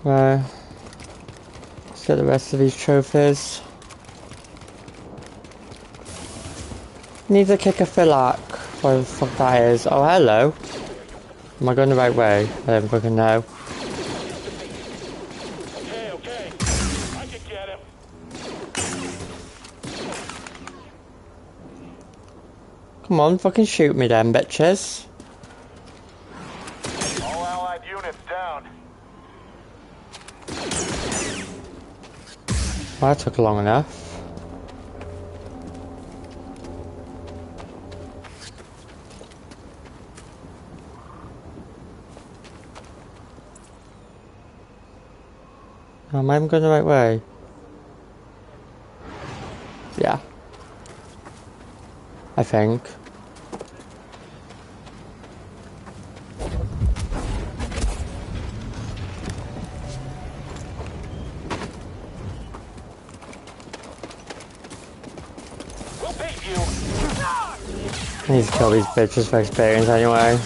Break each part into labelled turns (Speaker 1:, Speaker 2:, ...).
Speaker 1: Right. Let's get the rest of these trophies. Need to kick a Philac. What the fuck that is? Oh, hello. Am I going the right way? I don't fucking know.
Speaker 2: Okay. I can get him.
Speaker 1: Come on, fucking shoot me then, bitches.
Speaker 2: All allied units down.
Speaker 1: Well, that took long enough. Am I even going the right way? Yeah. I think.
Speaker 2: We'll beat you.
Speaker 1: I need to kill these bitches for experience anyway.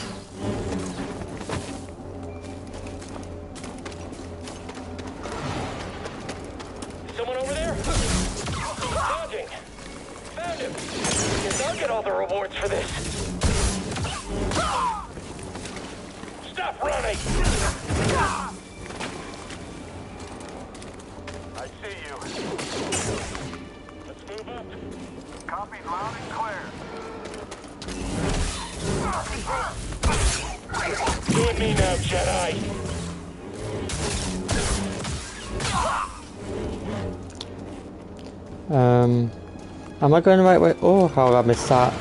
Speaker 2: Someone over there? Dodging. Found him. Guess I'll get all the rewards for this. Stop running. I see you. Let's move up. Copied loud and clear. Join me now, Jedi.
Speaker 1: Am I going the right way? Oh, how I missed that.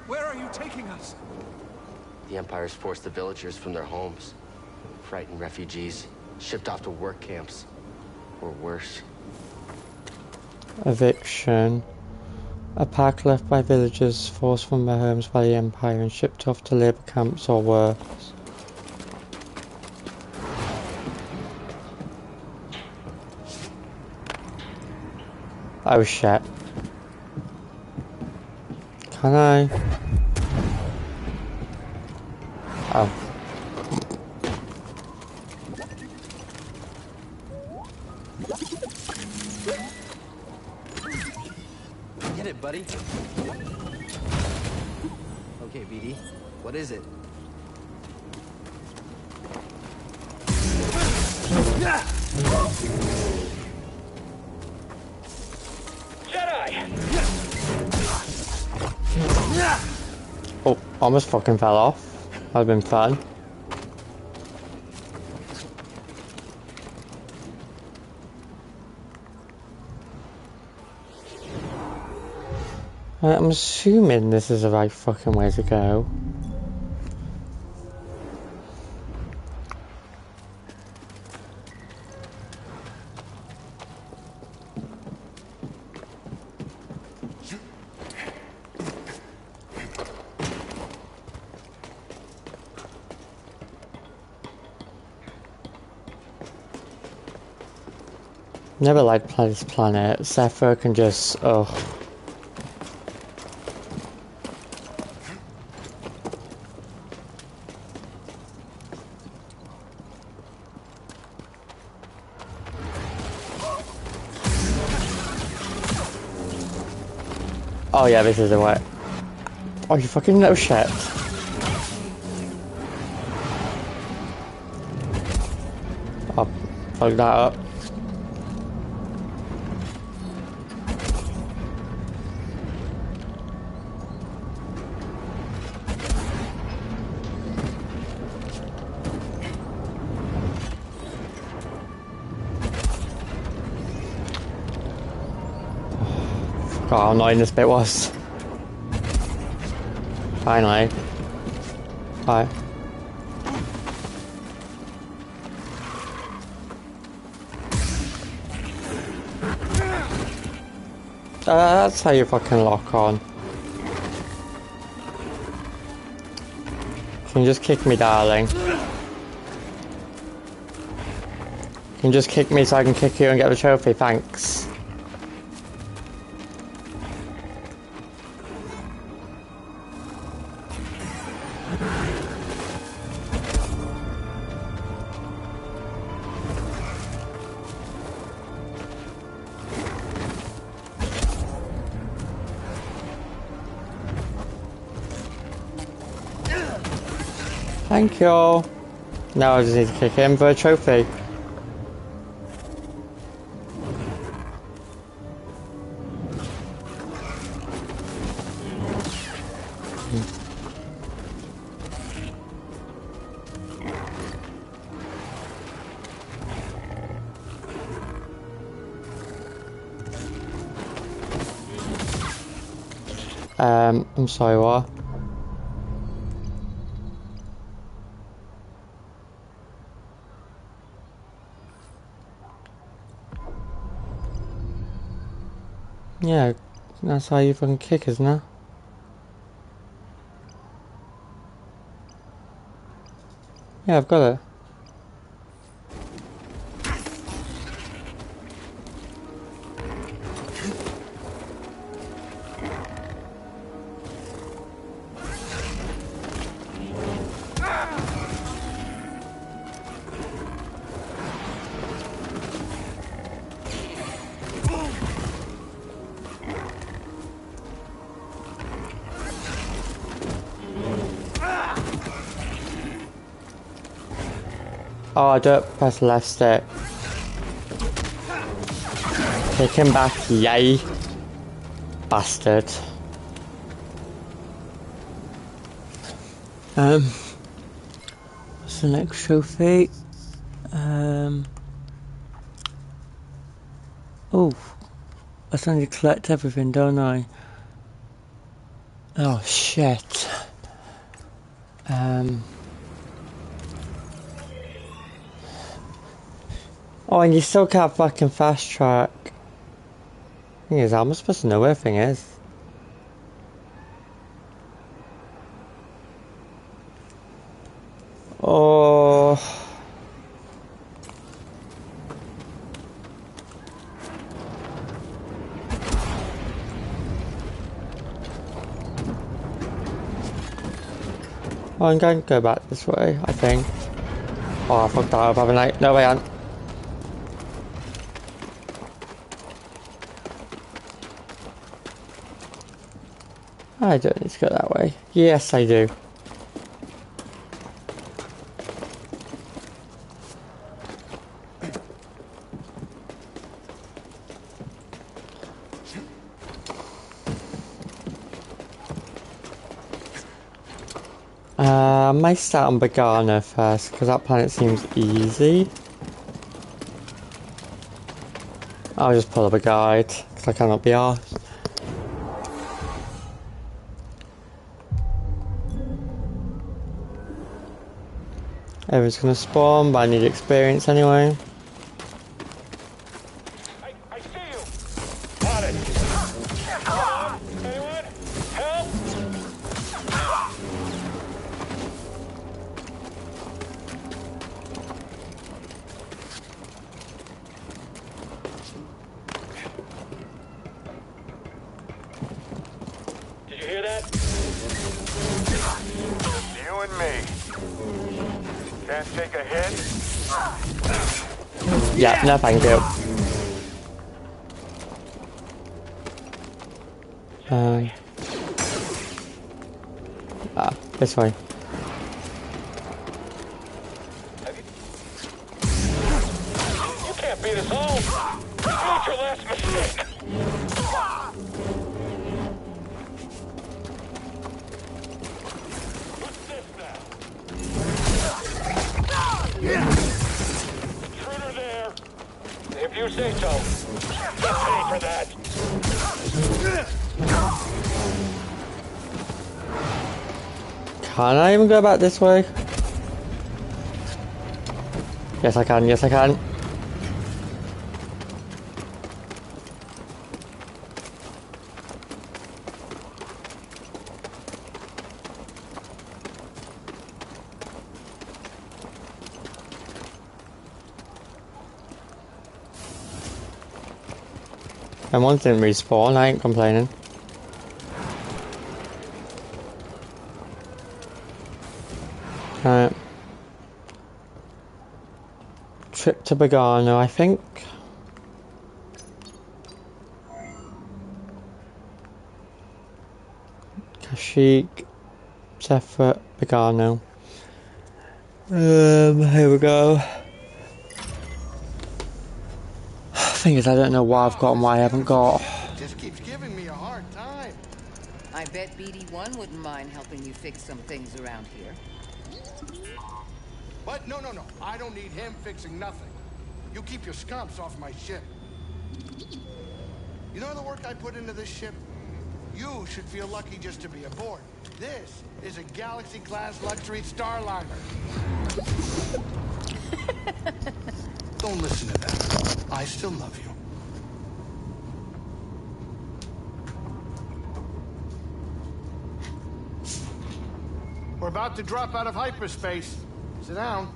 Speaker 3: Where are you taking us?
Speaker 4: The Empire's forced the villagers from their homes. Frightened refugees, shipped off to work camps. Or worse.
Speaker 1: Eviction. A pack left by villagers forced from their homes by the Empire and shipped off to labour camps or worse. Oh shit. Can I? Oh.
Speaker 4: Get it, buddy. Okay, BD. What is it?
Speaker 2: Jedi!
Speaker 1: Oh, almost fucking fell off. That'd been fun. I'm assuming this is the right fucking way to go. Never liked this planet. Zephyr can just, ugh. Oh yeah, this is the way. Oh, you fucking no shit. I'll fuck that up. God, how annoying this bit was. Finally. Bye. That's how you fucking lock on. Can you just kick me, darling? Can you just kick me so I can kick you and get the trophy? Thanks. Thank you. Now I just need to kick him for a trophy. I'm sorry, what? Yeah, that's how you fucking kick, isn't it? Yeah, I've got it. Oh, I don't press the left stick. Kick him back, yay. Bastard. What's the next trophy? Oh, I still need to collect everything, don't I? Oh, shit. Oh, and you still can't fucking fast track. Thing is, I'm supposed to know where everything is. Oh. Oh, I'm going to go back this way, I think. Oh, I fucked that up, haven't I? No, I haven't. I don't need to go that way. Yes, I do. I might start on Begana first, because that planet seems easy. I'll just pull up a guide, because I cannot be arsed. Everyone's gonna spawn, but I need experience anyway.
Speaker 2: I see you. On it. Anyone? Help? Did you hear that?
Speaker 3: You and me. Can't take a hit?
Speaker 1: Yeah, no thank you. This way.
Speaker 2: You can't beat us all. What's your last mistake? What's this now? Intruder there. If you say so. Just pay for that.
Speaker 1: Can I even go back this way? Yes, I can. Yes, I can. And one didn't respawn, I ain't complaining. Right. Trip to Begano, I think. Kashyyyk, Zephyr, Begano. Here we go. Thing is, I don't know what I've got and what I haven't got.
Speaker 5: Just keeps giving me a hard time.
Speaker 6: I bet BD1 wouldn't mind helping you fix some things around here.
Speaker 5: What? No. I don't need him fixing nothing. You keep your scumps off my ship. You know the work I put into this ship? You should feel lucky just to be aboard. This is a Galaxy-class luxury starliner. Don't listen to that. I still love you. We're about to drop out of hyperspace. Sit down.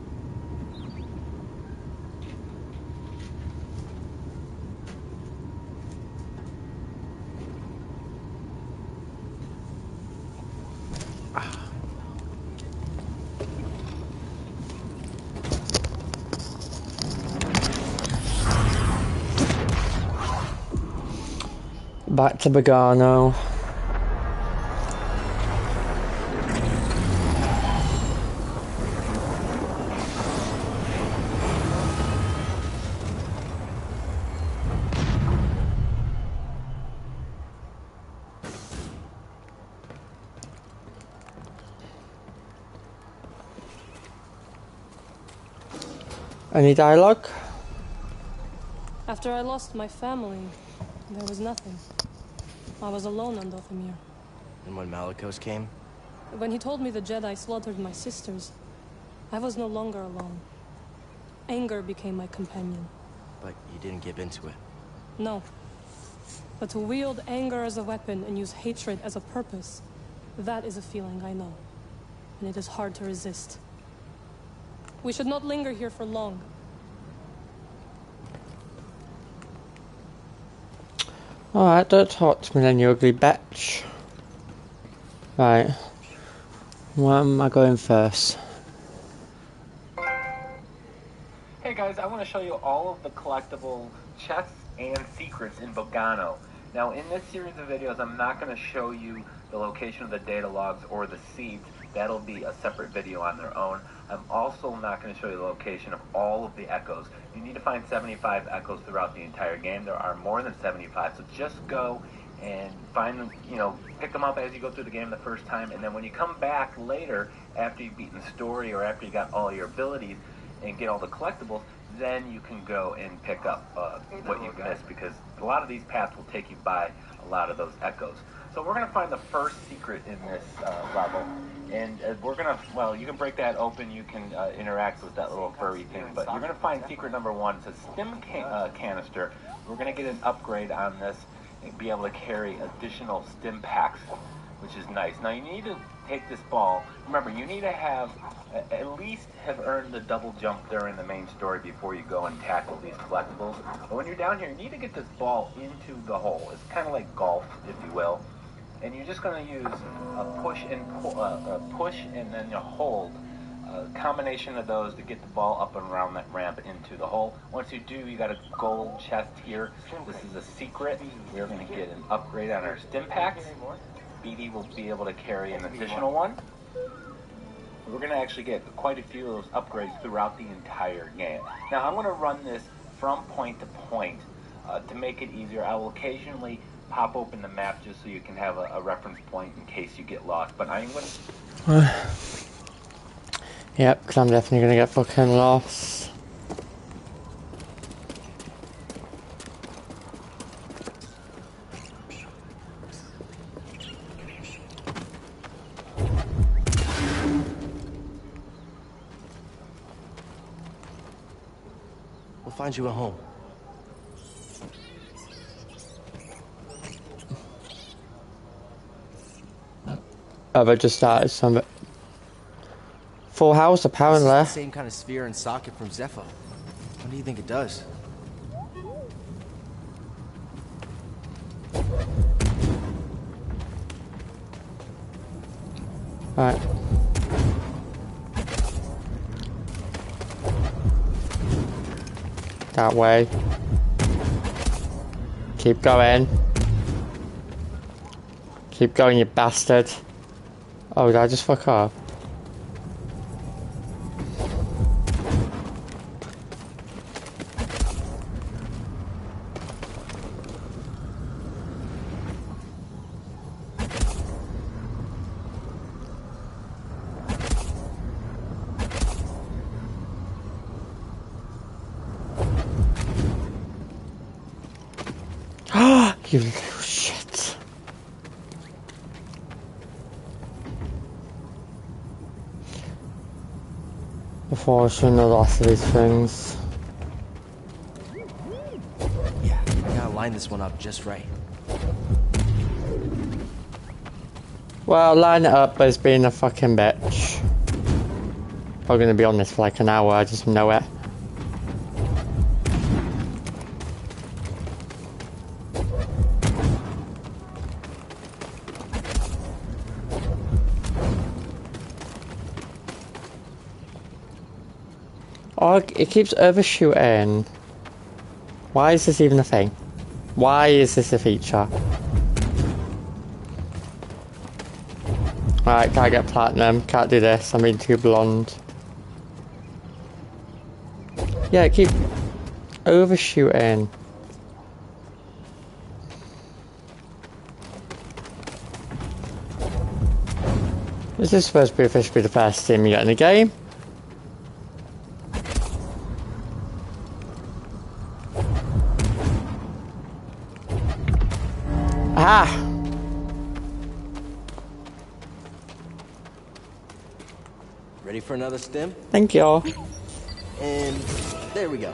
Speaker 1: Back to Bogano. Any dialogue?
Speaker 7: After I lost my family, there was nothing. I was alone on Dothamir.
Speaker 4: And when Malicos came?
Speaker 7: When he told me the Jedi slaughtered my sisters, I was no longer alone. Anger became my companion.
Speaker 4: But you didn't give into it.
Speaker 7: No. But to wield anger as a weapon and use hatred as a purpose, that is a feeling I know. And it is hard to resist. We should not linger here for long.
Speaker 1: Alright, don't talk to me then, you ugly bitch. Right. Where am I going first?
Speaker 8: Hey guys, I want to show you all of the collectible chests and secrets in Bogano. Now in this series of videos, I'm not going to show you the location of the data logs or the seeds. That'll be a separate video on their own. I'm also not going to show you the location of all of the echoes. You need to find 75 echoes throughout the entire game. There are more than 75, so just go and find them, pick them up as you go through the game the first time, and then when you come back later, after you've beaten the story or after you got all your abilities and get all the collectibles, then you can go and pick up what you've missed, because a lot of these paths will take you by a lot of those echoes. So we're going to find the first secret in this level, and we're going to, well, you can break that open, you can interact with that little furry thing, but you're going to find secret number 1. It's a stim canister. We're going to get an upgrade on this and be able to carry additional stim packs, which is nice. Now you need to take this ball. Remember, you need to have at least have earned the double jump during the main story before you go and tackle these collectibles. But when you're down here, you need to get this ball into the hole. It's kind of like golf, if you will. And you're just going to use a push and then a hold. A combination of those to get the ball up and around that ramp into the hole. Once you do, you got a gold chest here. This is a secret. We're going to get an upgrade on our stim packs. BD will be able to carry an additional one. We're going to actually get quite a few of those upgrades throughout the entire game. Now, I'm going to run this from point to point to make it easier. I will occasionally pop open the map just so you can have a reference point in case you get lost. But I'm going to...
Speaker 1: Yep, because I'm definitely going to get fucking lost.
Speaker 4: We'll find you a home.
Speaker 1: Have I just started some... Full house,
Speaker 4: This
Speaker 1: apparently.
Speaker 4: is the same kind of sphere and socket from Zepho. What do you think it does?
Speaker 1: Right. That way. Keep going. Keep going, you bastard. Oh, did I just fuck off? You little shit. Before I shouldn't have lost these things.
Speaker 4: Yeah, I gotta line this one up just right.
Speaker 1: Well, line it up as being a fucking bitch. We're gonna be on this for like an hour, I just know it. Oh, it keeps overshooting. Why is this even a thing? Why is this a feature? Alright, can't get platinum, can't do this, I'm being too blonde. Yeah, it keeps overshooting. Is this supposed to be officially the first team you get in the game? Aha!
Speaker 4: Ready for another stim?
Speaker 1: Thank you.
Speaker 4: And there we go.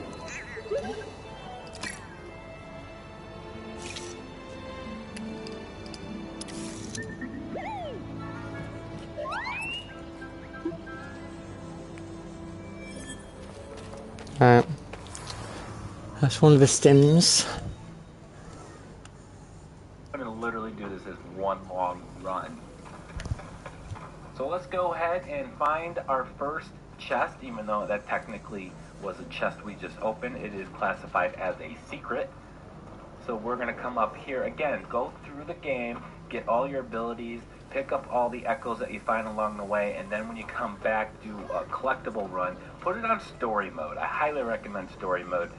Speaker 1: Alright. That's one of the stims.
Speaker 8: I'm gonna literally do this as one long run. So let's go ahead and find our first chest, even though that technically was a chest we just opened. It is classified as a secret. So we're gonna come up here again, go through the game, get all your abilities, pick up all the echoes that you find along the way, and then when you come back, do a collectible run. Put it on story mode. I highly recommend story mode.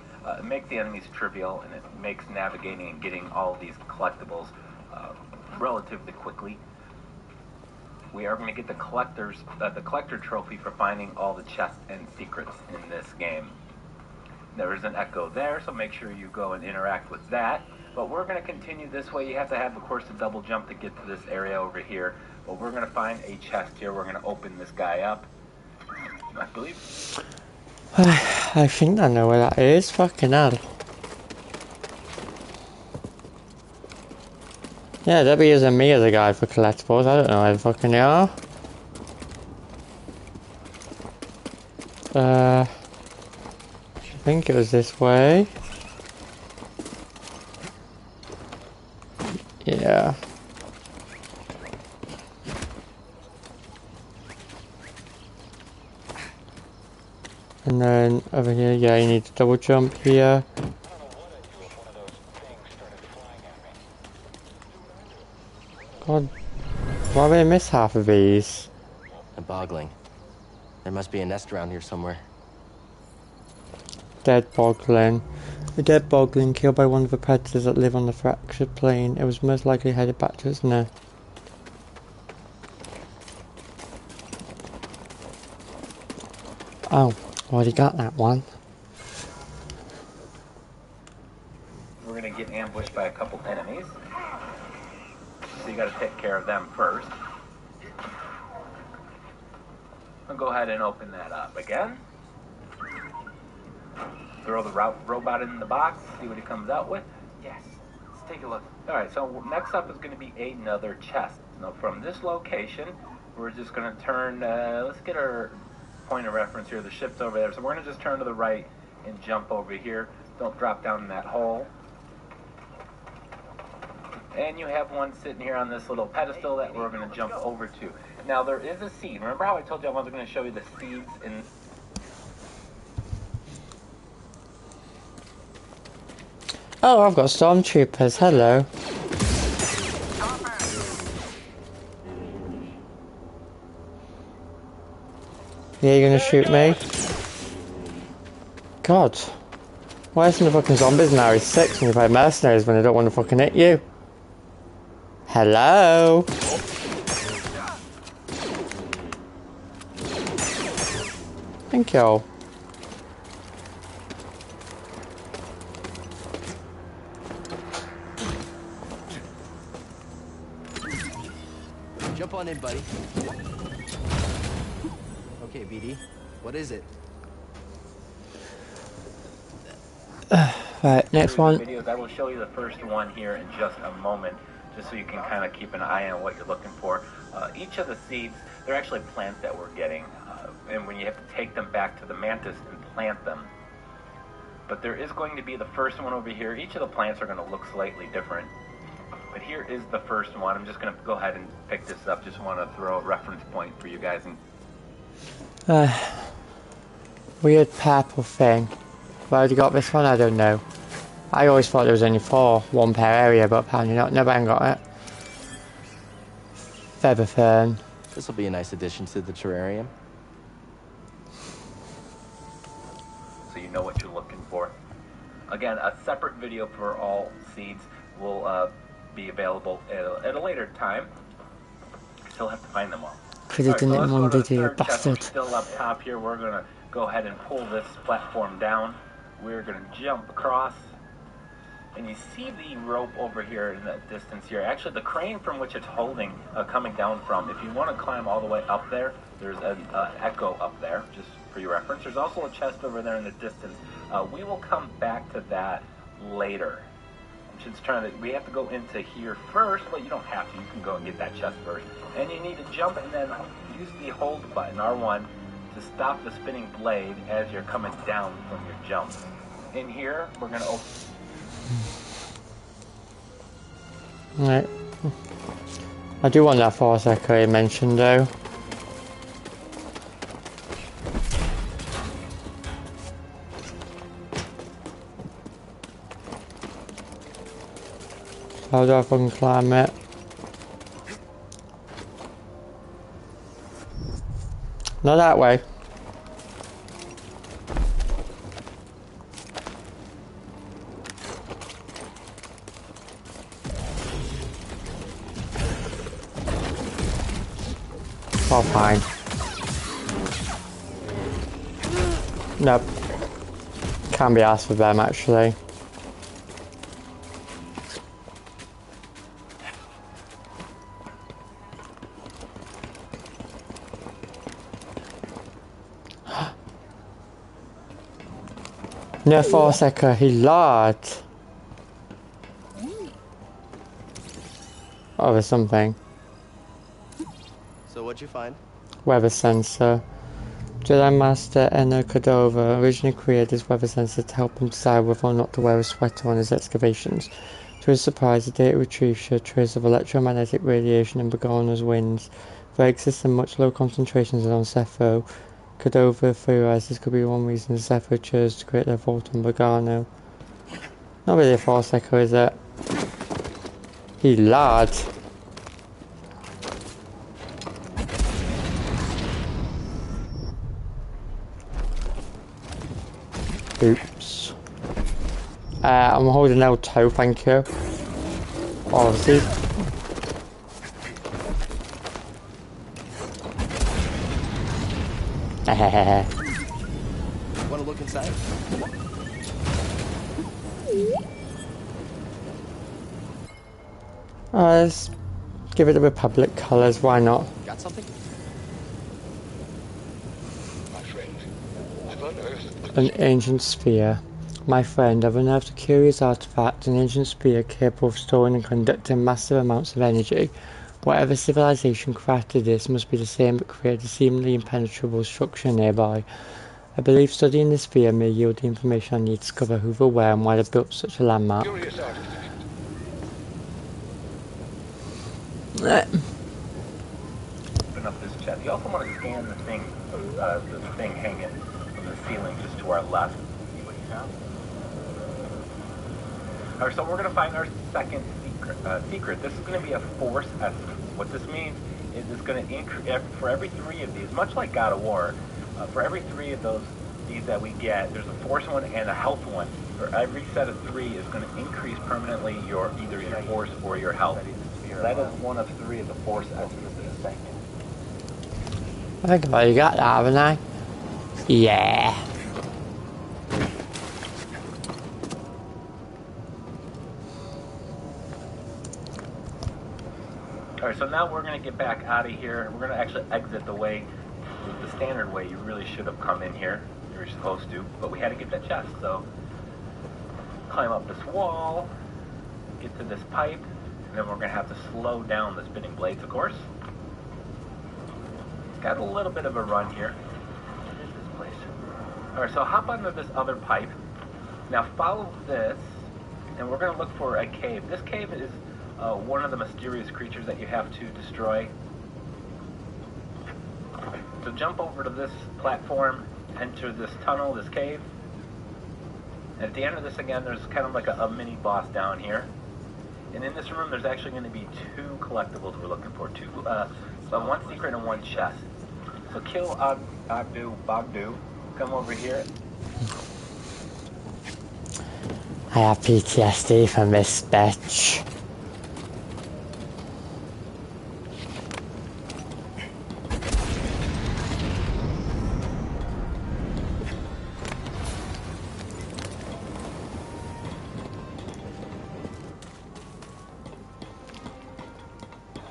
Speaker 8: Make the enemies trivial, and it makes navigating and getting all of these collectibles relatively quickly. We are going to get the collector trophy for finding all the chests and secrets in this game. There is an echo there, so make sure you go and interact with that. But we're going to continue this way. You have to have, of course, a double jump to get to this area over here. But we're going to find a chest here. We're going to open this guy up, I believe.
Speaker 1: I think I know where that is. Fucking hell. Yeah, they'll be using me as a guide for collectibles. I don't know where the fucking they are. I think it was this way. Yeah. And then over here, yeah, you need to double jump here. God, why did I miss half of these?
Speaker 4: I'm boggling. There must be a nest around here somewhere.
Speaker 1: Dead boggling. A dead boggling killed by one of the predators that live on the fractured plane. It was most likely headed back to its nest. Oh, already got that one.
Speaker 8: We're going to get ambushed by a couple enemies. So you got to take care of them first. I'll go ahead and open that up again. Throw the robot in the box, see what he comes out with. Yes, let's take a look. Alright, so next up is going to be another chest. Now from this location, we're just going to turn, let's get our point of reference here. The ship's over there, so we're going to just turn to the right and jump over here. Don't drop down in that hole. And you have one sitting here on this little pedestal that we're going to jump over to. Now there is a seed. Remember how I told you I was going to show you the seeds in...
Speaker 1: Oh, I've got stormtroopers. Hello. Yeah, you're gonna shoot me? God. Why isn't the fucking zombies now? He's 6 when you play mercenaries when they don't want to fucking hit you. Hello? Thank you.
Speaker 4: Jump on in, buddy. Okay, BD. What is it?
Speaker 1: Right, next one.
Speaker 8: Videos. I will show you the first one here in just a moment, just so you can kind of keep an eye on what you're looking for. Each of the seeds, they're actually plants that we're getting, and when you have to take them back to the mantis and plant them. But there is going to be the first one over here. Each of the plants are going to look slightly different. But here is the first one. I'm just going to go ahead and pick this up. Just want to throw a reference point for you guys. And
Speaker 1: Weird purple thing. Where you got this one? I don't know. I always thought there was only 4, one per area, but apparently not. Never ain't got it. Feather fern.
Speaker 4: This will be a nice addition to the terrarium.
Speaker 8: so you know what you're looking for. Again, a separate video for all seeds will be available at a later time. Still have to find them all.
Speaker 1: Could have done it in one video, bastard.
Speaker 8: Still up top here, we're going to go ahead and pull this platform down. We're going to jump across. And you see the rope over here in the distance here. Actually, the crane from which it's holding, coming down from, if you want to climb all the way up there, there's an echo up there, just for your reference. There's also a chest over there in the distance. We will come back to that later. I'm just trying to, we have to go into here first, but you don't have to. You can go and get that chest first. And you need to jump and then use the hold button, R1, to stop the spinning blade as you're coming down from your jump. In here, we're going to open...
Speaker 1: Right. I do want that force echo you mentioned though. How do I fucking climb it? Not that way. Oh, fine. Nope. Can't be asked for them, actually. No force echo, he lied. Oh, there's something.
Speaker 4: So what'd you find?
Speaker 1: Weather sensor. Jedi Master Eno Cordova originally created this weather sensor to help him decide whether or not to wear a sweater on his excavations. To his surprise, the data retrieved showed traces of electromagnetic radiation in Bogano's winds. They exist in much lower concentrations than on Sepho. Cordova theorized this could be one reason Sepho chose to create their vault on Bogano. Not really a force echo, is it? He lied. Oops. I'm holding L2, thank you. Obviously.
Speaker 4: Want to look inside?
Speaker 1: Let's give it the Republic colours, why not?
Speaker 4: Got something?
Speaker 3: My friend, I've unearthed
Speaker 1: An ancient sphere. My friend, I've unearthed a curious artifact, an ancient sphere capable of storing and conducting massive amounts of energy. Whatever civilization crafted this must be the same that created a seemingly impenetrable structure nearby. I believe studying the sphere may yield the information I need to discover who they were and why they built such a landmark.
Speaker 3: curious artifact.
Speaker 8: Open up this chest. You also want to scan the thing hanging from the ceiling just to our left. See what you have. All right, so we're going to find our second secret. This is going to be a force essence. What this means is it's going to increase for every 3 of these, much like God of War. For every 3 of these that we get, there's a force one and a health one. For every set of 3 is going to increase permanently either your force or your health. That is one of 3 of the force essences.
Speaker 1: I think I've already got that, haven't I? Yeah.
Speaker 8: Alright, so now we're going to get back out of here. We're going to actually exit the way, the standard way you really should have come in here. You were supposed to, but we had to get that chest, so climb up this wall, get to this pipe, and then we're going to have to slow down the spinning blades, of course. Got a little bit of a run here. What is this place? Alright, so hop onto this other pipe. Now follow this, and we're going to look for a cave. This cave is one of the mysterious creatures that you have to destroy. So jump over to this platform, enter this tunnel, this cave. And at the end of this again, there's kind of like a mini boss down here. And in this room, there's actually going to be 2 collectibles we're looking for. 1 secret and 1 chest. So kill Bogdu. Come over here.
Speaker 1: I have PTSD from this bitch.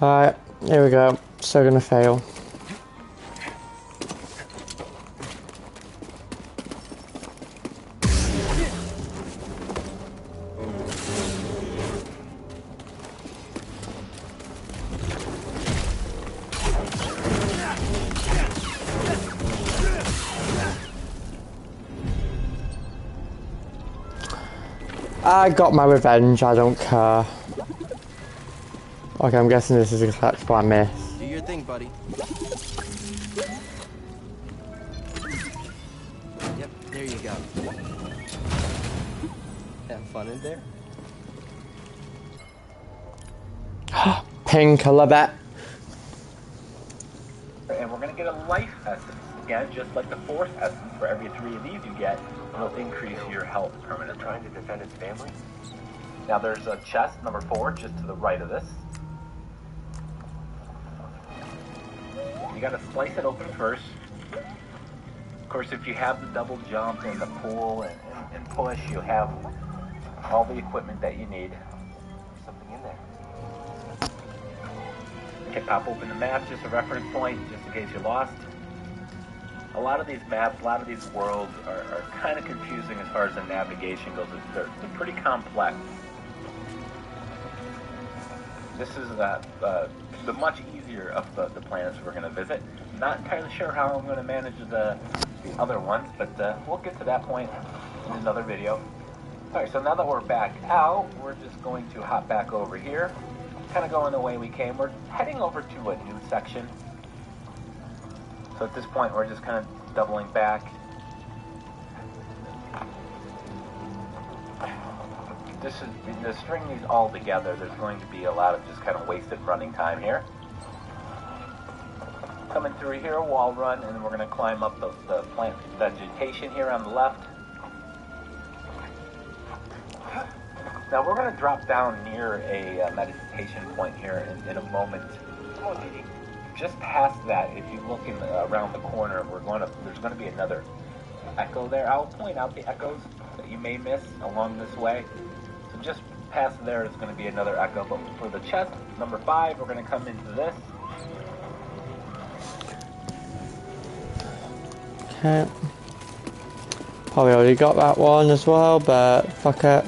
Speaker 1: Alright, here we go. So gonna fail. I got my revenge, I don't care. Okay, I'm guessing this is a collectible I missed.
Speaker 4: Do your thing, buddy. Yep, there you go. Have fun in there?
Speaker 1: Pink, I love it.
Speaker 8: And we're going to get a life essence. Again, just like the force essence, for every 3 of these you get, it'll increase your health permanently.
Speaker 4: Trying to defend his family?
Speaker 8: Now there's a chest, number 4, just to the right of this. You gotta slice it open first. Of course, if you have the double jump and the pull and push, you'll have all the equipment that you need.
Speaker 4: There's something in there.
Speaker 8: Okay, pop open the map, just a reference point, just in case you're lost. A lot of these maps, a lot of these worlds are kind of confusing as far as the navigation goes. They're pretty complex. This is the much easier of the planets we're going to visit. Not entirely sure how I'm going to manage the other ones, but we'll get to that point in another video. Alright, so now that we're back out, we're just going to hop back over here. Kind of going the way we came. We're heading over to a new section. So at this point, we're just kind of doubling back. To string these all together, there's going to be a lot of just kind of wasted running time here. Coming through here, a wall run, and then we're going to climb up the plant vegetation here on the left. Now we're going to drop down near a meditation point here in a moment. Just past that, if you look around the corner, there's going to be another echo there. I'll point out the echoes that you may miss along this way. So just past there is going to be another echo. But for the chest, number 5, we're going to come into this.
Speaker 1: Okay. Probably already got that one as well, but fuck it.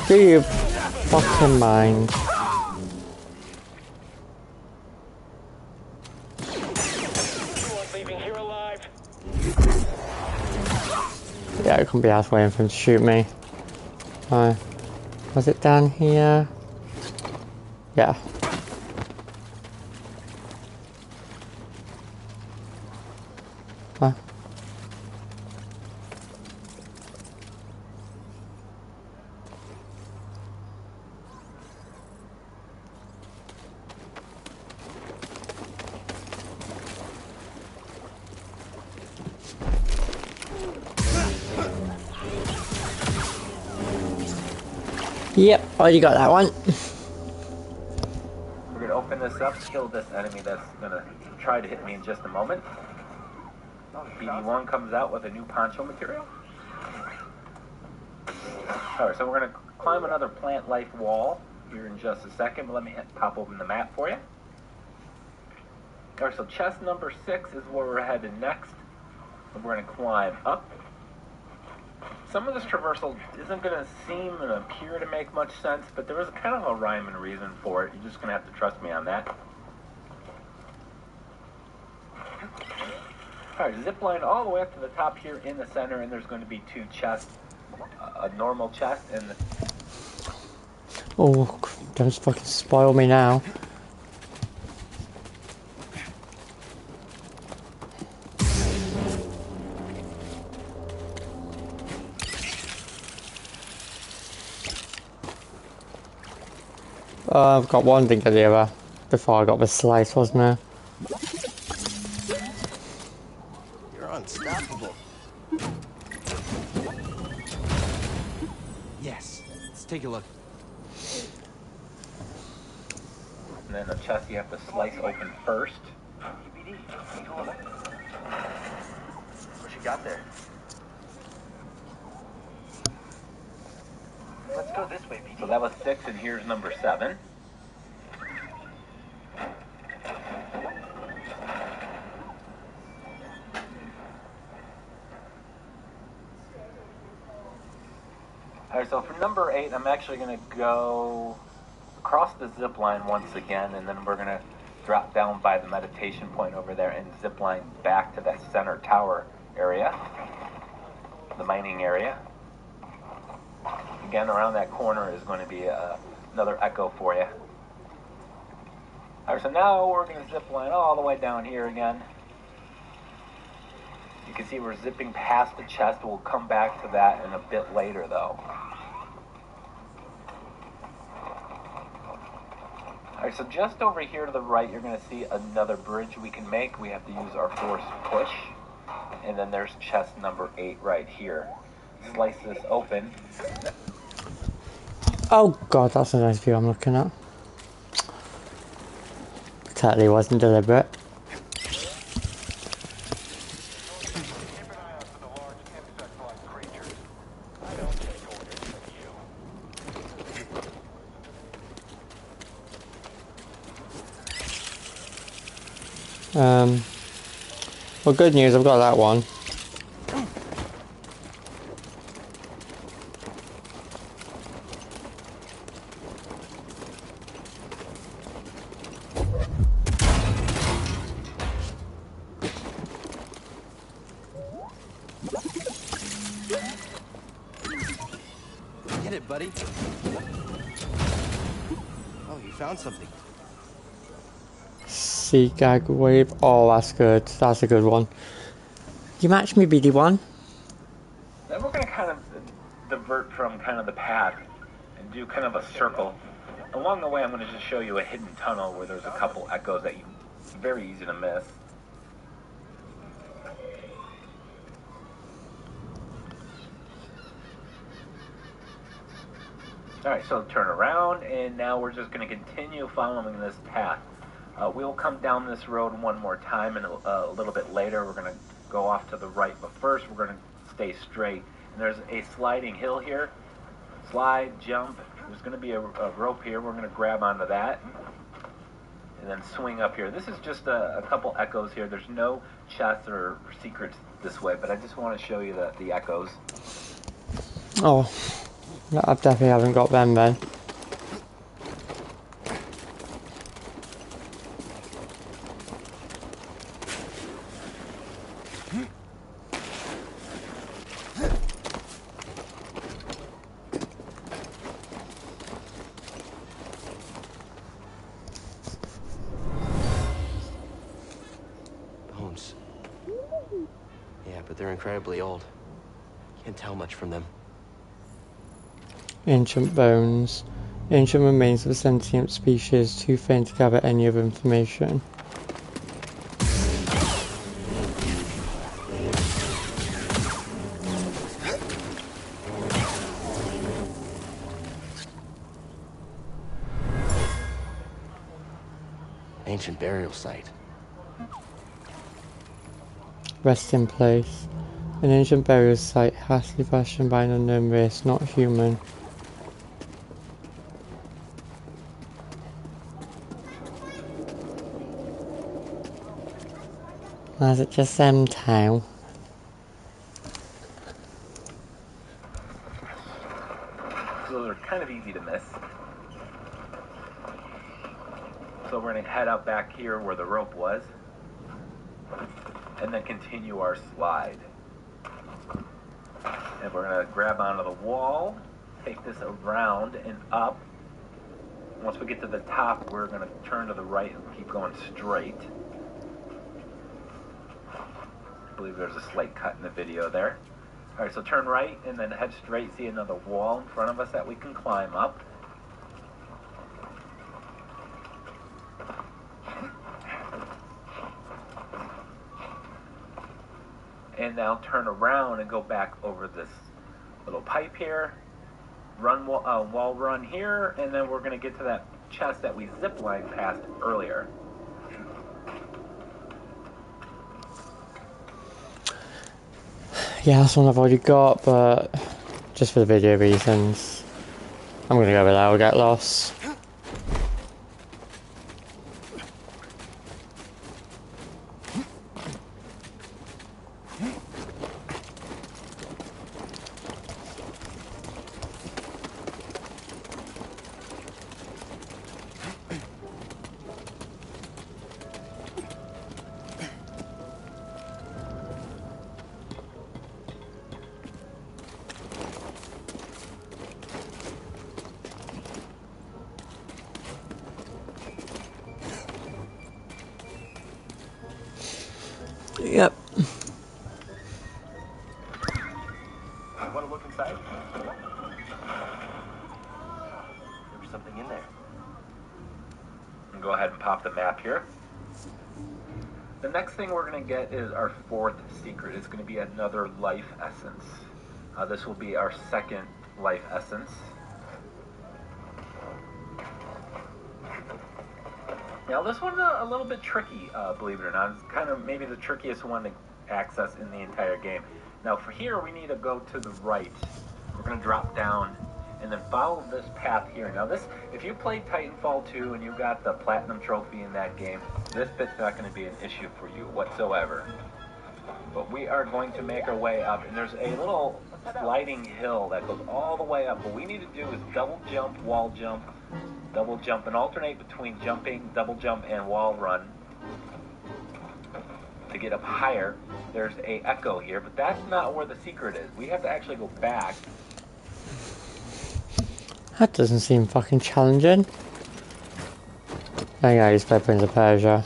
Speaker 1: Do you fucking mind?
Speaker 2: Leaving here alive.
Speaker 1: Yeah, it couldn't be asked waiting for him to shoot me. Was it down here? Yeah. Huh? Yep, already got that one.
Speaker 8: We're gonna open this up, kill this enemy that's gonna try to hit me in just a moment. BD1 comes out with a new poncho material. Alright, so we're gonna climb another plant life wall here in just a second, but let me pop open the map for you. Alright, so chest number 6 is where we're headed next. We're gonna climb up. Some of this traversal isn't going to seem and appear to make much sense, but there is kind of a rhyme and reason for it. You're just going to have to trust me on that. Alright, zip line all the way up to the top here in the center, and there's going to be 2 chests. A normal chest and the...
Speaker 1: Oh, don't fucking spoil me now. I've got one thing to do before I got the slice, wasn't there?
Speaker 9: You're unstoppable. Yes. Let's take a look.
Speaker 8: And then the chest you have to slice open first.
Speaker 4: What you got there? Let's go this way, BD.
Speaker 8: So that was 6, and here's number 7. Alright, so for number 8, I'm actually going to go across the zip line once again, and then we're going to drop down by the meditation point over there and zip line back to that center tower area, the mining area. Again, around that corner is going to be another echo for you. Alright, so now we're going to zip line all the way down here again. You can see we're zipping past the chest. We'll come back to that in a bit later, though. Alright, so just over here to the right, you're going to see another bridge we can make. We have to use our force push. And then there's chest number 8 right here. Slice this open.
Speaker 1: Oh god, that's a nice view I'm looking at. Totally wasn't deliberate.
Speaker 3: Keep an eye out for the large insect-like creatures. I don't take orders from you.
Speaker 1: Well, good news, I've got that one.
Speaker 9: Get it, buddy. Oh, you found something.
Speaker 1: Sea gag wave. Oh, that's good. That's a good one. You match me, BD1?
Speaker 8: Then we're going to kind of divert from kind of the path and do kind of a circle. Along the way, I'm going to just show you a hidden tunnel where there's a couple echoes that you very easy to miss. Alright, so turn around, and now we're just going to continue following this path. We'll come down this road one more time, and a little bit later we're going to go off to the right. But first, we're going to stay straight. And there's a sliding hill here. Slide, jump. There's going to be a rope here. We're going to grab onto that. And then swing up here. This is just a couple echoes here. There's no chests or secrets this way, but I just want to show you the echoes.
Speaker 1: Oh, I definitely haven't got them then.
Speaker 4: they're incredibly old. Can't tell much from them.
Speaker 1: Ancient bones. Ancient remains of a sentient species, too faint to gather any other information.
Speaker 4: Ancient burial site.
Speaker 1: Resting place. An ancient burial site hastily fashioned by an unknown race, not human. Is it just them two?
Speaker 8: So they're kind of easy to miss. So we're going to head up back here where the rope was, and then continue our slide. And we're going to grab onto the wall, take this around and up. Once we get to the top, we're going to turn to the right and keep going straight. I believe there's a slight cut in the video there. All right, so turn right and then head straight. See another wall in front of us that we can climb up. And now turn around and go back over this little pipe here. Run wall run here, and then we're going to get to that chest that we ziplined past earlier.
Speaker 1: Yeah, that's one I've already got, but just for the video reasons, I'm gonna go with that. I'll get lost. Yep.
Speaker 9: Want to look inside? There's something in there.
Speaker 8: And go ahead and pop the map here. The next thing we're going to get is our fourth secret. It's going to be another life essence. This will be our second life essence. Now this one's a little bit tricky, believe it or not. It's kind of maybe the trickiest one to access in the entire game. Now for here, we need to go to the right. We're going to drop down and then follow this path here. Now this, if you played Titanfall 2 and you got the Platinum Trophy in that game, this bit's not going to be an issue for you whatsoever. But we are going to make our way up, and there's a little sliding hill that goes all the way up. What we need to do is double jump, wall jump, double jump, and alternate between jumping, double jump, and wall run to get up higher. There's a echo here, but that's not where the secret is. We have to actually go back.
Speaker 1: That doesn't seem fucking challenging. Hey guys, play Prince of Persia.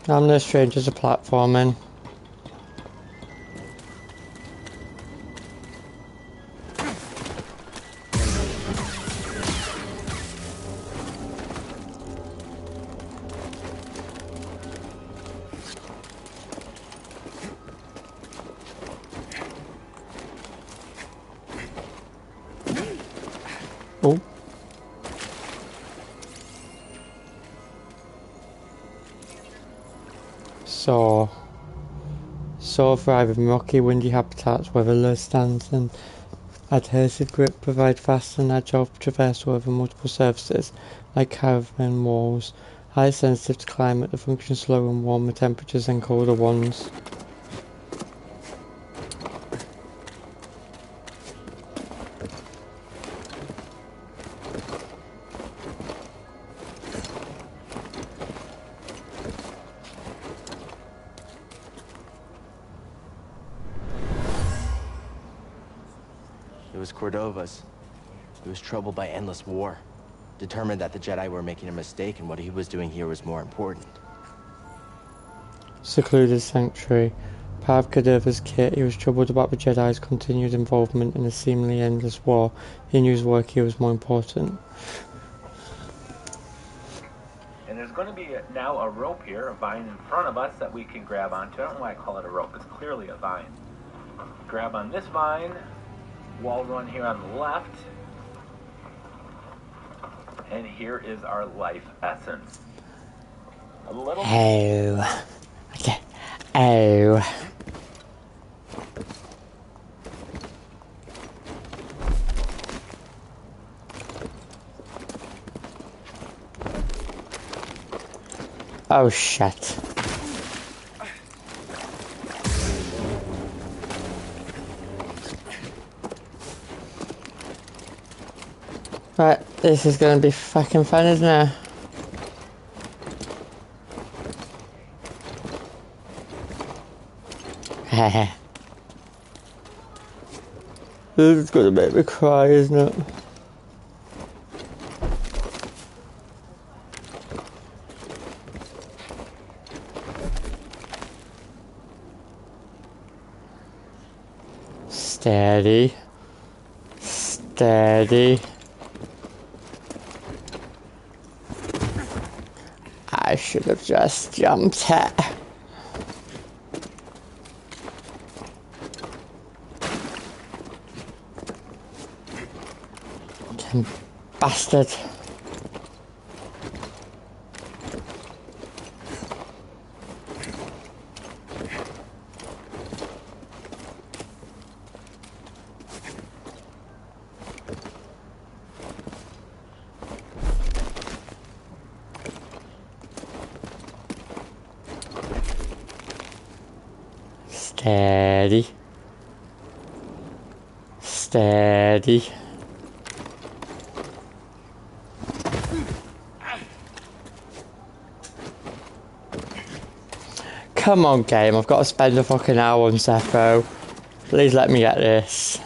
Speaker 1: I'm no stranger to platforming. Oh. Soar thrive in rocky, windy habitats where the low stands and adhesive grip provide fast and agile traversal over multiple surfaces, like caravan walls. Highly sensitive to climate, they function slower in warmer temperatures than colder ones.
Speaker 4: It was Cordova's. He was troubled by endless war, determined that the Jedi were making a mistake and what he was doing here was more important.
Speaker 1: secluded sanctuary. Part of Cadaver's kit, he was troubled about the Jedi's continued involvement in a seemingly endless war. He knew his work here was more important.
Speaker 8: And there's going to be now a rope here, a vine in front of us that we can grab onto. I don't know why I call it a rope. It's clearly a vine. Grab on this vine. Wall run here on the left. And here is our life essence. A little...
Speaker 1: Oh. Okay. Oh. Oh shit. Right, this is gonna be fucking fun, isn't it? Hehe. This is gonna make me cry, isn't it? Steady. Steady. I should have just jumped it. Damn bastard. Steady. Steady. Come on, game, I've got to spend a fucking hour on Sepho. Please let me get this.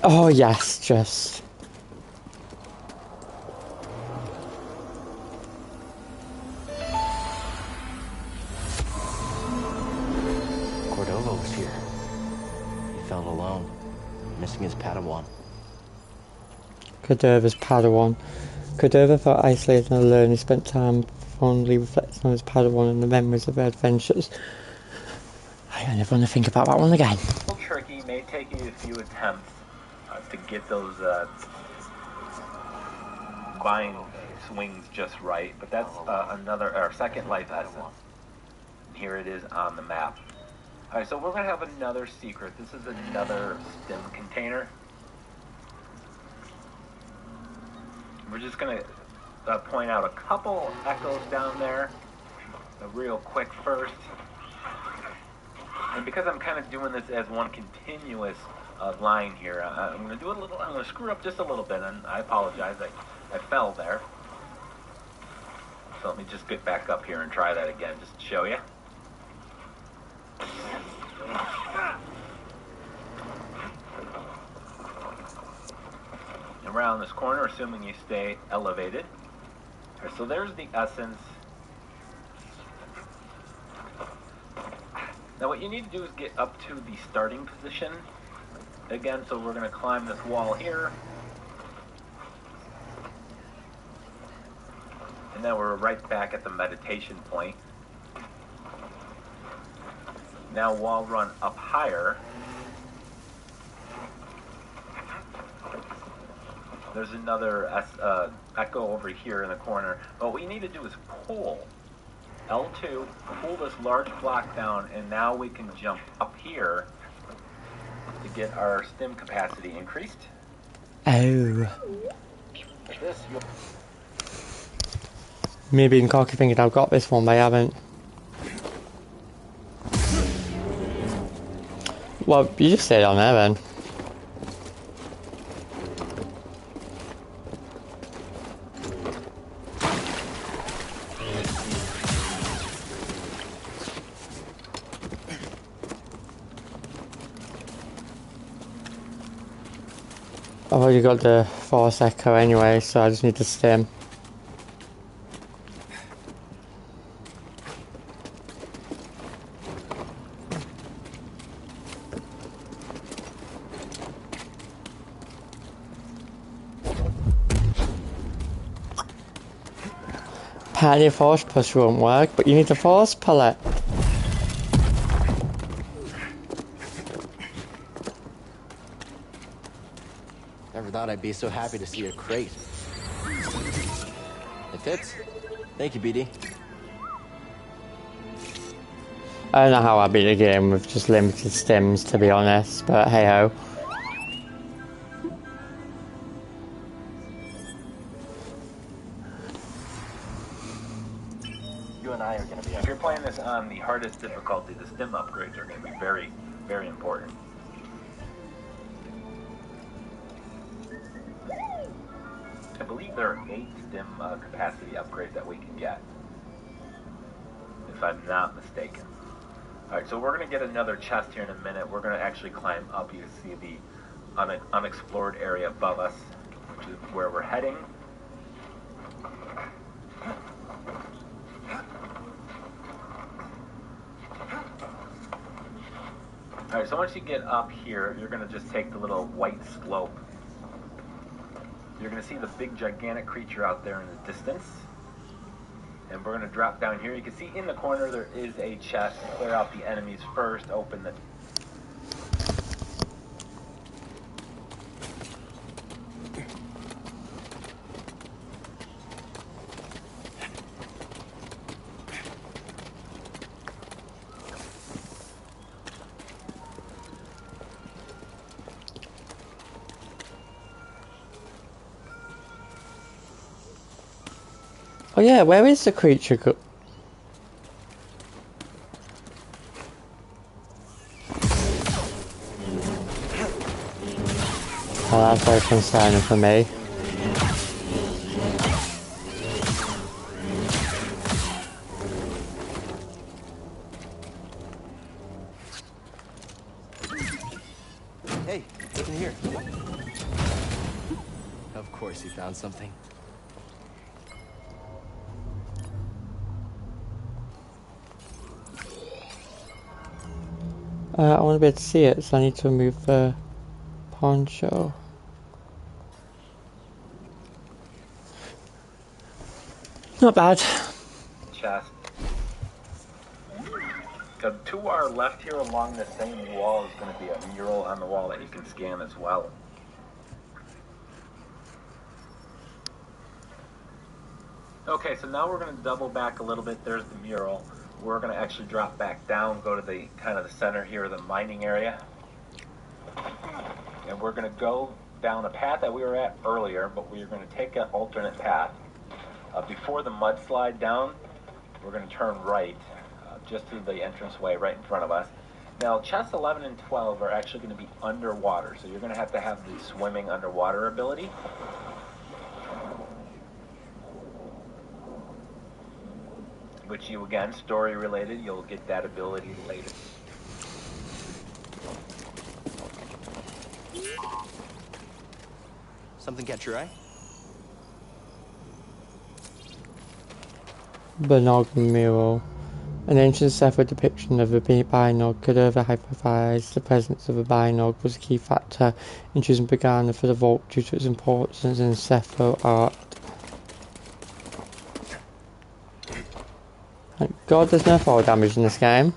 Speaker 1: Oh yes, just...
Speaker 4: Cordova was here. He felt alone, missing his Padawan.
Speaker 1: Cadover's Padawan. Cordova felt isolated and alone. He spent time fondly reflecting on his Padawan and the memories of their adventures. I never want to think about that one again.
Speaker 8: A little tricky, may take you a few attempts to get those vine swings just right, but that's our second life essence. Here it is on the map. Alright, so we're going to have another secret. This is another stim container. We're just going to point out a couple echoes down there, real quick first. And because I'm kind of doing this as one continuous line here, I'm going to do a little. I'm going to screw up just a little bit, and I apologize. I fell there. So let me just get back up here and try that again, just to show you. Around this corner, assuming you stay elevated. All right, so there's the essence. Now what you need to do is get up to the starting position. Again, so we're going to climb this wall here. And then we're right back at the meditation point. Now wall run up higher. There's another echo over here in the corner. But what you need to do is pull L2, pull this large block down, and now we can jump up here to get our stim capacity increased.
Speaker 1: Oh.
Speaker 8: This,
Speaker 1: Me being cocky thinking I've got this one, but I haven't. Well, you just stayed on there then. I've already got the Force Echo anyway, so I just need the stim. Apparently a Force push won't work, but you need the Force pellet.
Speaker 4: Never thought I'd be so happy to see a crate. It fits. Thank you, BD.
Speaker 1: I don't know how I beat the game with just limited stims, to be honest, but hey ho.
Speaker 8: You and I are going to be. If you're playing this on the hardest difficulty, the stim upgrades are going to be very, very important. I believe there are 8 stim capacity upgrades that we can get, if I'm not mistaken. Alright, so we're going to get another chest here in a minute. We're going to actually climb up. You can see the unexplored area above us, which is where we're heading. Alright, so once you get up here, you're going to just take the little white slope. You're going to see the big gigantic creature out there in the distance. And we're going to drop down here. You can see in the corner there is a chest. Clear out the enemies first. Open the...
Speaker 1: Oh yeah, where is the creature go? Oh, that's very concerning for me.
Speaker 4: Hey, look in here. Of course you found something.
Speaker 1: I want to be able to see it, so I need to remove the poncho. Not bad.
Speaker 8: chest. To our left here along the same wall is going to be a mural on the wall that you can scan as well. Okay, so now we're going to double back a little bit. There's the mural. We're going to actually drop back down, go to the kind of the center here of the mining area. And we're going to go down a path that we were at earlier, but we're going to take an alternate path. Before the mudslide down, we're going to turn right, just through the entranceway right in front of us. Now, chests 11 and 12 are actually going to be underwater, so you're going to have the swimming underwater ability. Which you, again, story related, you'll get that ability later.
Speaker 4: Something catch your eye?
Speaker 1: Banog mural. An ancient separate depiction of a binog could over hypothesize the presence of a binog was a key factor in choosing Pagana for the vault due to its importance in Sepho art. Thank God there's no fall damage in this game.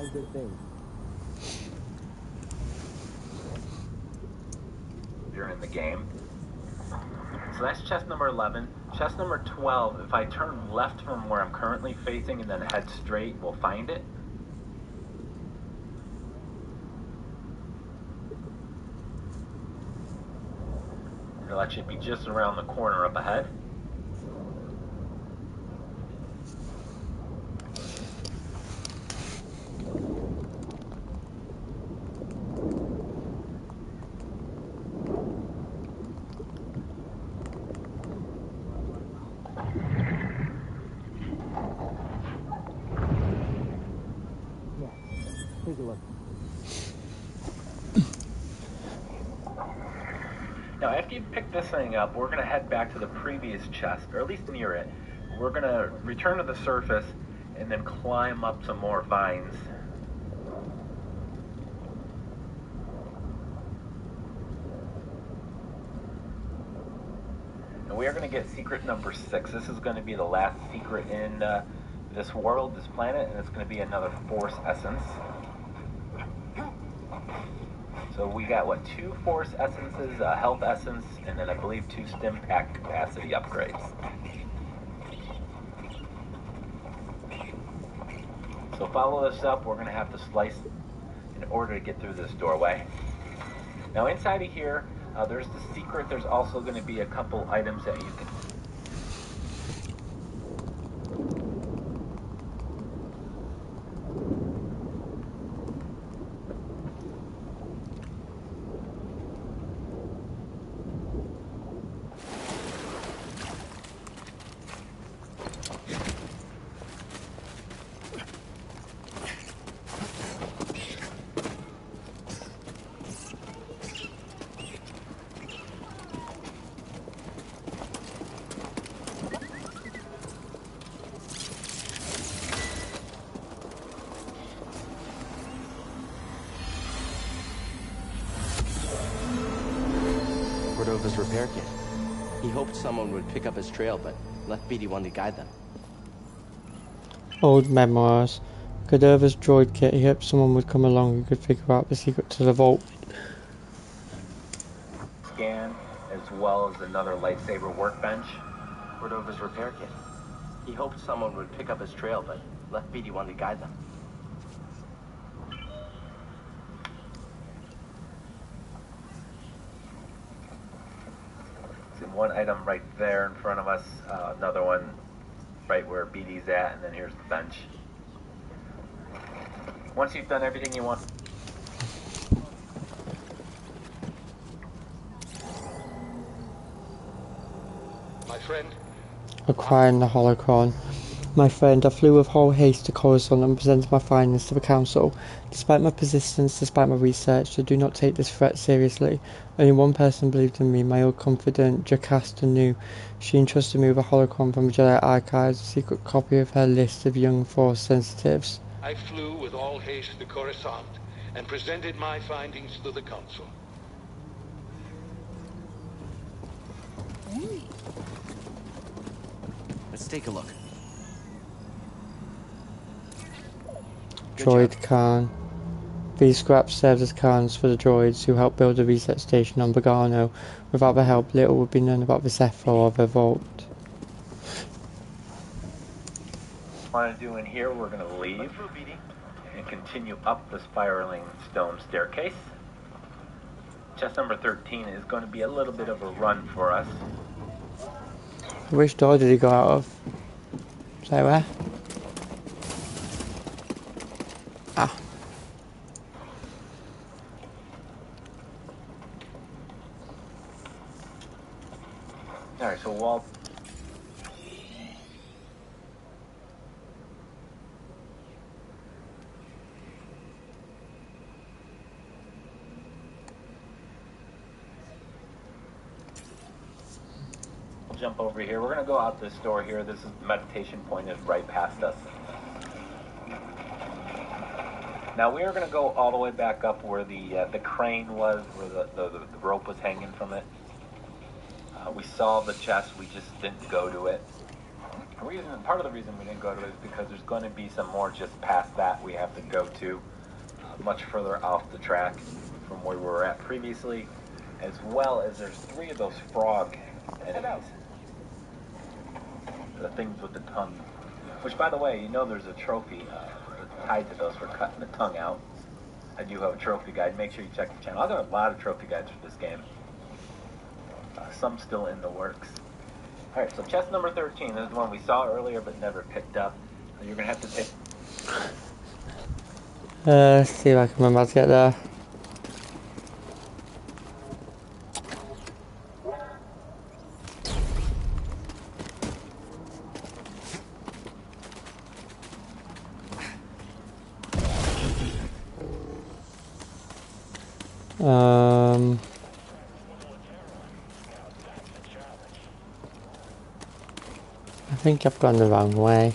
Speaker 4: find good things.
Speaker 8: You're in the game. So that's chest number 11. Chest number 12, if I turn left from where I'm currently facing and then head straight, we'll find it. That should be just around the corner up ahead.
Speaker 4: Take a look.
Speaker 8: Now, after you pick this thing up, we're going to head back to the previous chest, or at least near it. We're going to return to the surface and then climb up some more vines. And we are going to get secret number 6. This is going to be the last secret in this world, this planet, and it's going to be another Force essence. So we got, what, 2 Force essences, a health essence, and then I believe 2 stim pack capacity upgrades. So follow this up. We're going to have to slice in order to get through this doorway. Now inside of here, there's the secret. There's also going to be a couple items that you can...
Speaker 4: Cordova's repair kit. He hoped someone would pick up his trail, but left BD1 to guide them.
Speaker 1: Old memoirs. Cordova's droid kit. He hoped someone would come along who could figure out the secret to the vault.
Speaker 8: Scan, as well as another lightsaber workbench.
Speaker 4: Cordova's repair kit. He hoped someone would pick up his trail, but left BD1 to guide them.
Speaker 8: One item right there in front of us, another one right where BD's at, and then here's the bench. Once you've done everything you want.
Speaker 5: My friend,
Speaker 1: Acquiring the holocron. My friend, I flew with whole haste to Coruscant and presented my findings to the Council. Despite my persistence, despite my research, I do not take this threat seriously. Only one person believed in me, my old confidant, Jocasta knew. She entrusted me with a holocron from the Jedi Archives, a secret copy of her list of young Force sensitives.
Speaker 5: I flew with all haste to Coruscant and presented my findings to the Council.
Speaker 4: Let's take a look. Good
Speaker 1: Droid
Speaker 4: job.
Speaker 1: Khan. These scraps served as Khans for the droids who helped build a research station on Bogano. Without their help, little would be known about the Zephyr or the vault.
Speaker 8: What I want to do in here, we're going to leave and continue up the spiraling stone staircase. Chest number 13 is going to be a little bit of a run for us.
Speaker 1: Which door did he go out of? Say where? Ah.
Speaker 8: Alright, so Walt. We'll jump over here. We're going to go out this door here. This is the meditation point is right past us. Now we are going to go all the way back up where the crane was, where the rope was hanging from it. We saw the chest, we just didn't go to it. Part of the reason we didn't go to it is because there's going to be some more just past that we have to go to, much further off the track from where we were at previously, as well as there's 3 of those frog enemies. The things with the tongue. Which, by the way, you know there's a trophy tied to those for cutting the tongue out. I do have a trophy guide. Make sure you check the channel. I've got a lot of trophy guides for this game. Some still in the works. Alright, so chest number 13. This is the one we saw earlier but never picked up. So you're going to have to take...
Speaker 1: Let's see if I can remember how to get there. I think I've gone the wrong way.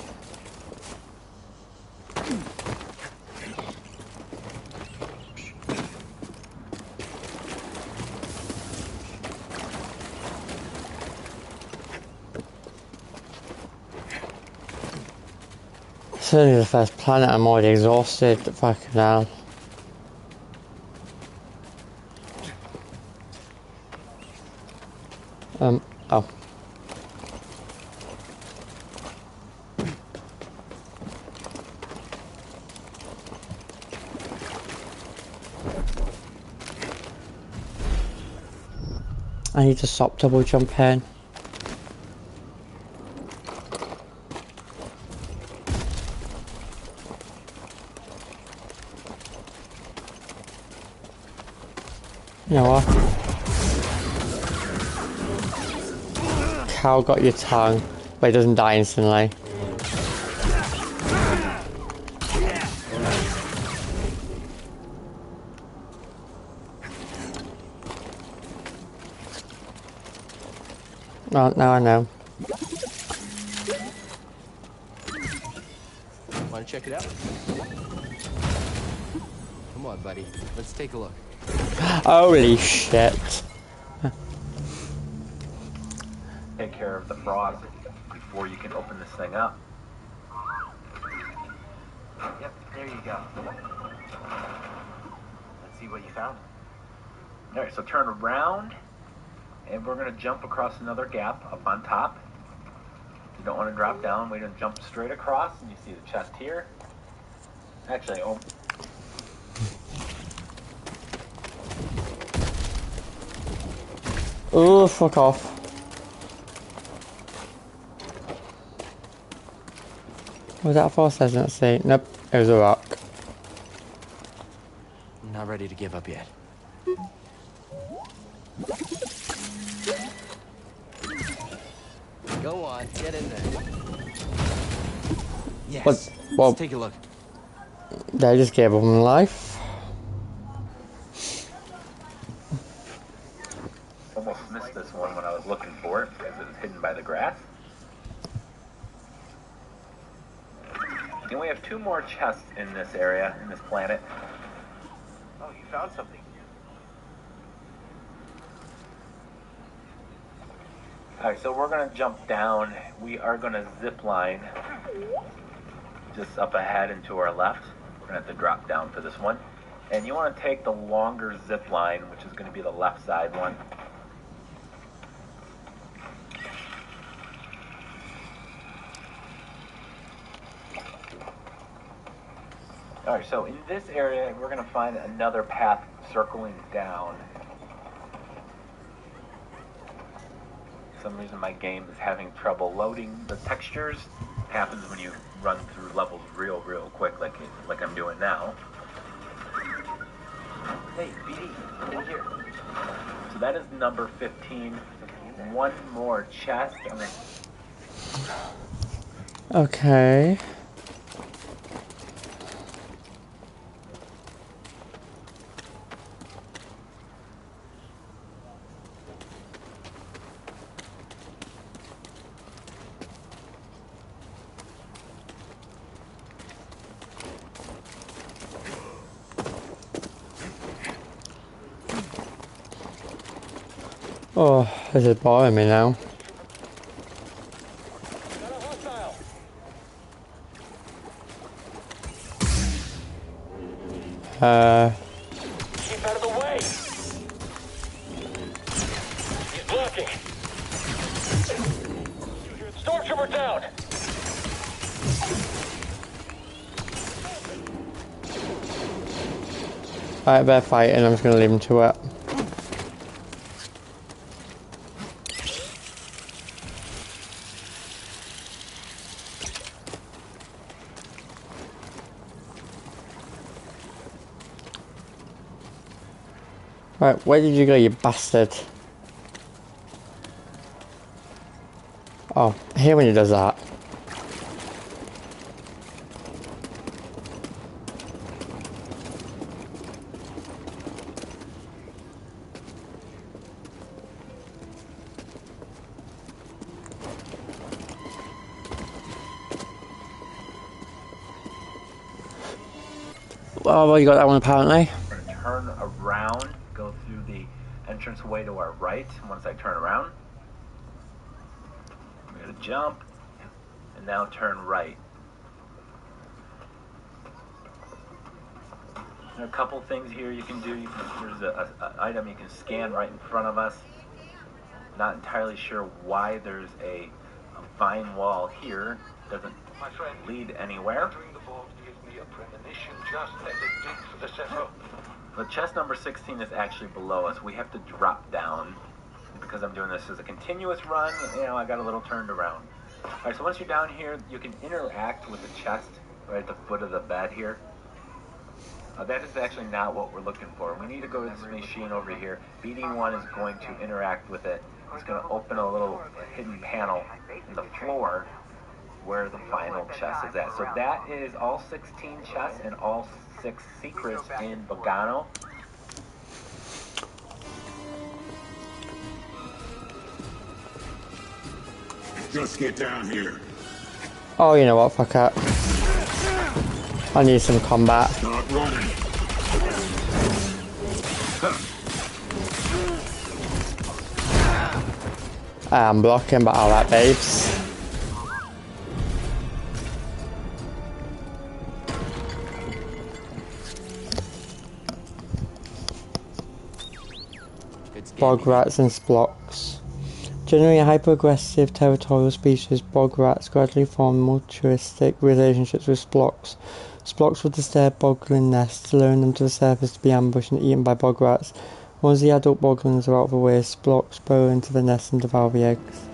Speaker 1: It's only the first planet, I'm already exhausted, fucking hell. Oh. I need to stop double jumping. You know what? Cow got your tongue, but it doesn't die instantly. Oh, now I know.
Speaker 4: Want to check it out? Come on, buddy. Let's take a look.
Speaker 1: Holy shit.
Speaker 8: Take care of the frog before you can open this thing up.
Speaker 9: Yep, there you go. Let's see what you found.
Speaker 8: Alright, so turn around, and we're going to jump across another gap up on top. You don't want to drop down. We're going to jump straight across, and you see the chest here. Actually, oh.
Speaker 1: Oh, fuck off. Was that a force hesitancy? Nope, it was a rock.
Speaker 4: Not ready to give up yet. Go on, get in there. Yes.
Speaker 1: Well,
Speaker 4: Let's take a look.
Speaker 1: they just gave up on life.
Speaker 8: Almost missed this one when I was looking for it because it was hidden by the grass. And we have 2 more chests in this area, in this planet.
Speaker 9: Oh, you found something.
Speaker 8: Alright, so we're going to jump down. We are going to zip line just up ahead and to our left. We're going to have to drop down for this one. And you want to take the longer zip line, which is going to be the left side one. Alright, so in this area, we're going to find another path circling down. For some reason my game is having trouble loading the textures. It happens when you run through levels real quick like I'm doing now.
Speaker 9: Hey, BD, in here.
Speaker 8: So that is number 15. One more chest.
Speaker 1: Okay. Oh, this is boring me now.
Speaker 2: Got a hostile Keep out of the way. He's blocking. Stormtrooper down.
Speaker 1: Alright, they're fighting, I'm just gonna leave them to it. Right, where did you go, you bastard? Oh, I hate when he does that. Oh, well, you got that one apparently.
Speaker 8: We're going to turn around, go through the entranceway to our right. Once I turn around, we're going to jump, and now turn right. There are a couple things here you can do. There's an item you can scan right in front of us. Not entirely sure why there's a vine wall here. Doesn't
Speaker 3: My friend,
Speaker 8: lead anywhere.
Speaker 3: entering the vault gives me a premonition just as it did for the Sepho.
Speaker 8: The chest number 16 is actually below us. We have to drop down. Because I'm doing this as a continuous run, you know, I got a little turned around. Alright, so once you're down here, you can interact with the chest right at the foot of the bed here. That is actually not what we're looking for. We need to go to this machine over here. BD1 is going to interact with it. It's going to open a little hidden panel in the floor where the final chest is at. So that is all 16 chests and all 6 secrets in Bogano.
Speaker 10: Just get down here.
Speaker 1: Oh, you know what, fuck it. I need some combat.
Speaker 10: Start running.
Speaker 1: I'm blocking, but alright, babes. Bog rats and splocks. Generally a hyper-aggressive territorial species, bog rats gradually form mutualistic relationships with splocks. Splocks will disturb boglin nests, luring them to the surface to be ambushed and eaten by bog rats. Once the adult boglins are out of the way, splocks burrow into the nest and devour the eggs.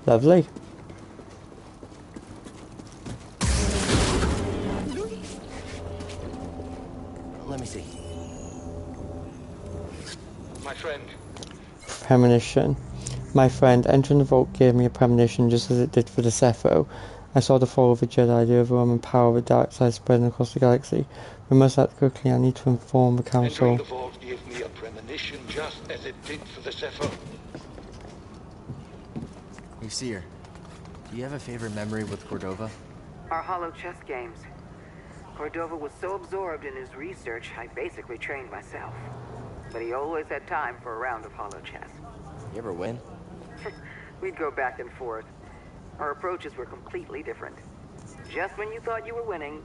Speaker 1: Lovely.
Speaker 4: Let me see.
Speaker 3: My friend,
Speaker 1: Premonition. My friend, entering the vault gave me a premonition just as it did for the Sepho. I saw the fall of the Jedi, the overwhelming power of the dark side spreading across the galaxy. We must act quickly. I need to inform the council.
Speaker 3: entering the vault gave me a premonition just as it did for the Sepho.
Speaker 4: Hey, Seer. Do you have a favorite memory with Cordova?
Speaker 6: Our hollow chess games. Cordova was so absorbed in his research, I basically trained myself. But he always had time for a round of hollow chess.
Speaker 4: You ever win?
Speaker 6: We'd go back and forth. Our approaches were completely different. Just when you thought you were winning,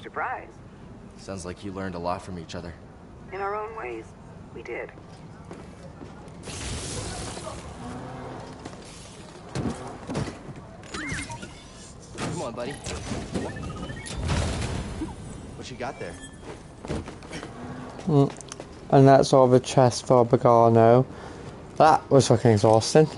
Speaker 6: surprise.
Speaker 4: Sounds like you learned a lot from each other.
Speaker 6: In our own ways, we did.
Speaker 4: Come on, buddy. What you got there?
Speaker 1: And that's all the chest for Bogano. That was fucking exhausting.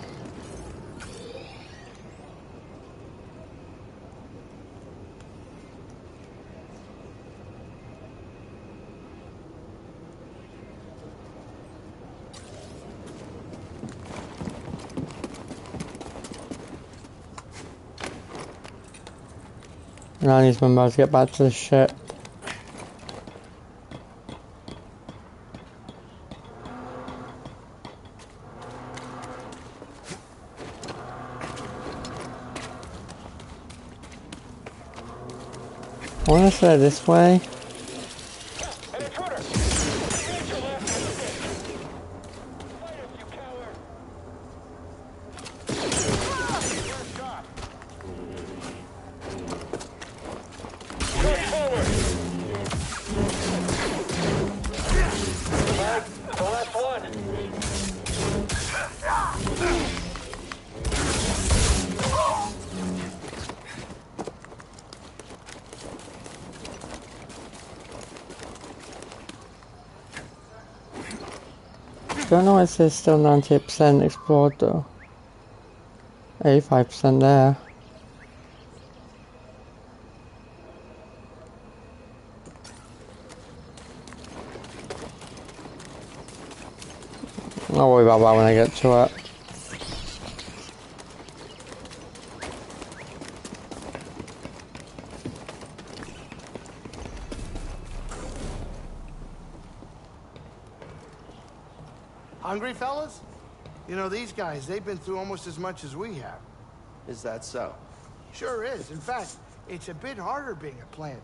Speaker 1: Now I need to remember to get back to the ship. I want to say this way.
Speaker 2: An intruder! Finish your last mistake! Fight us, you coward! First shot!
Speaker 1: don't know why it says still 98% explored though. 85% there. I'll worry about that when I get to it.
Speaker 5: Hungry, fellas? You know, these guys, they've been through almost as much as we have.
Speaker 4: Is that so?
Speaker 5: Sure is. In fact, it's a bit harder being a plant.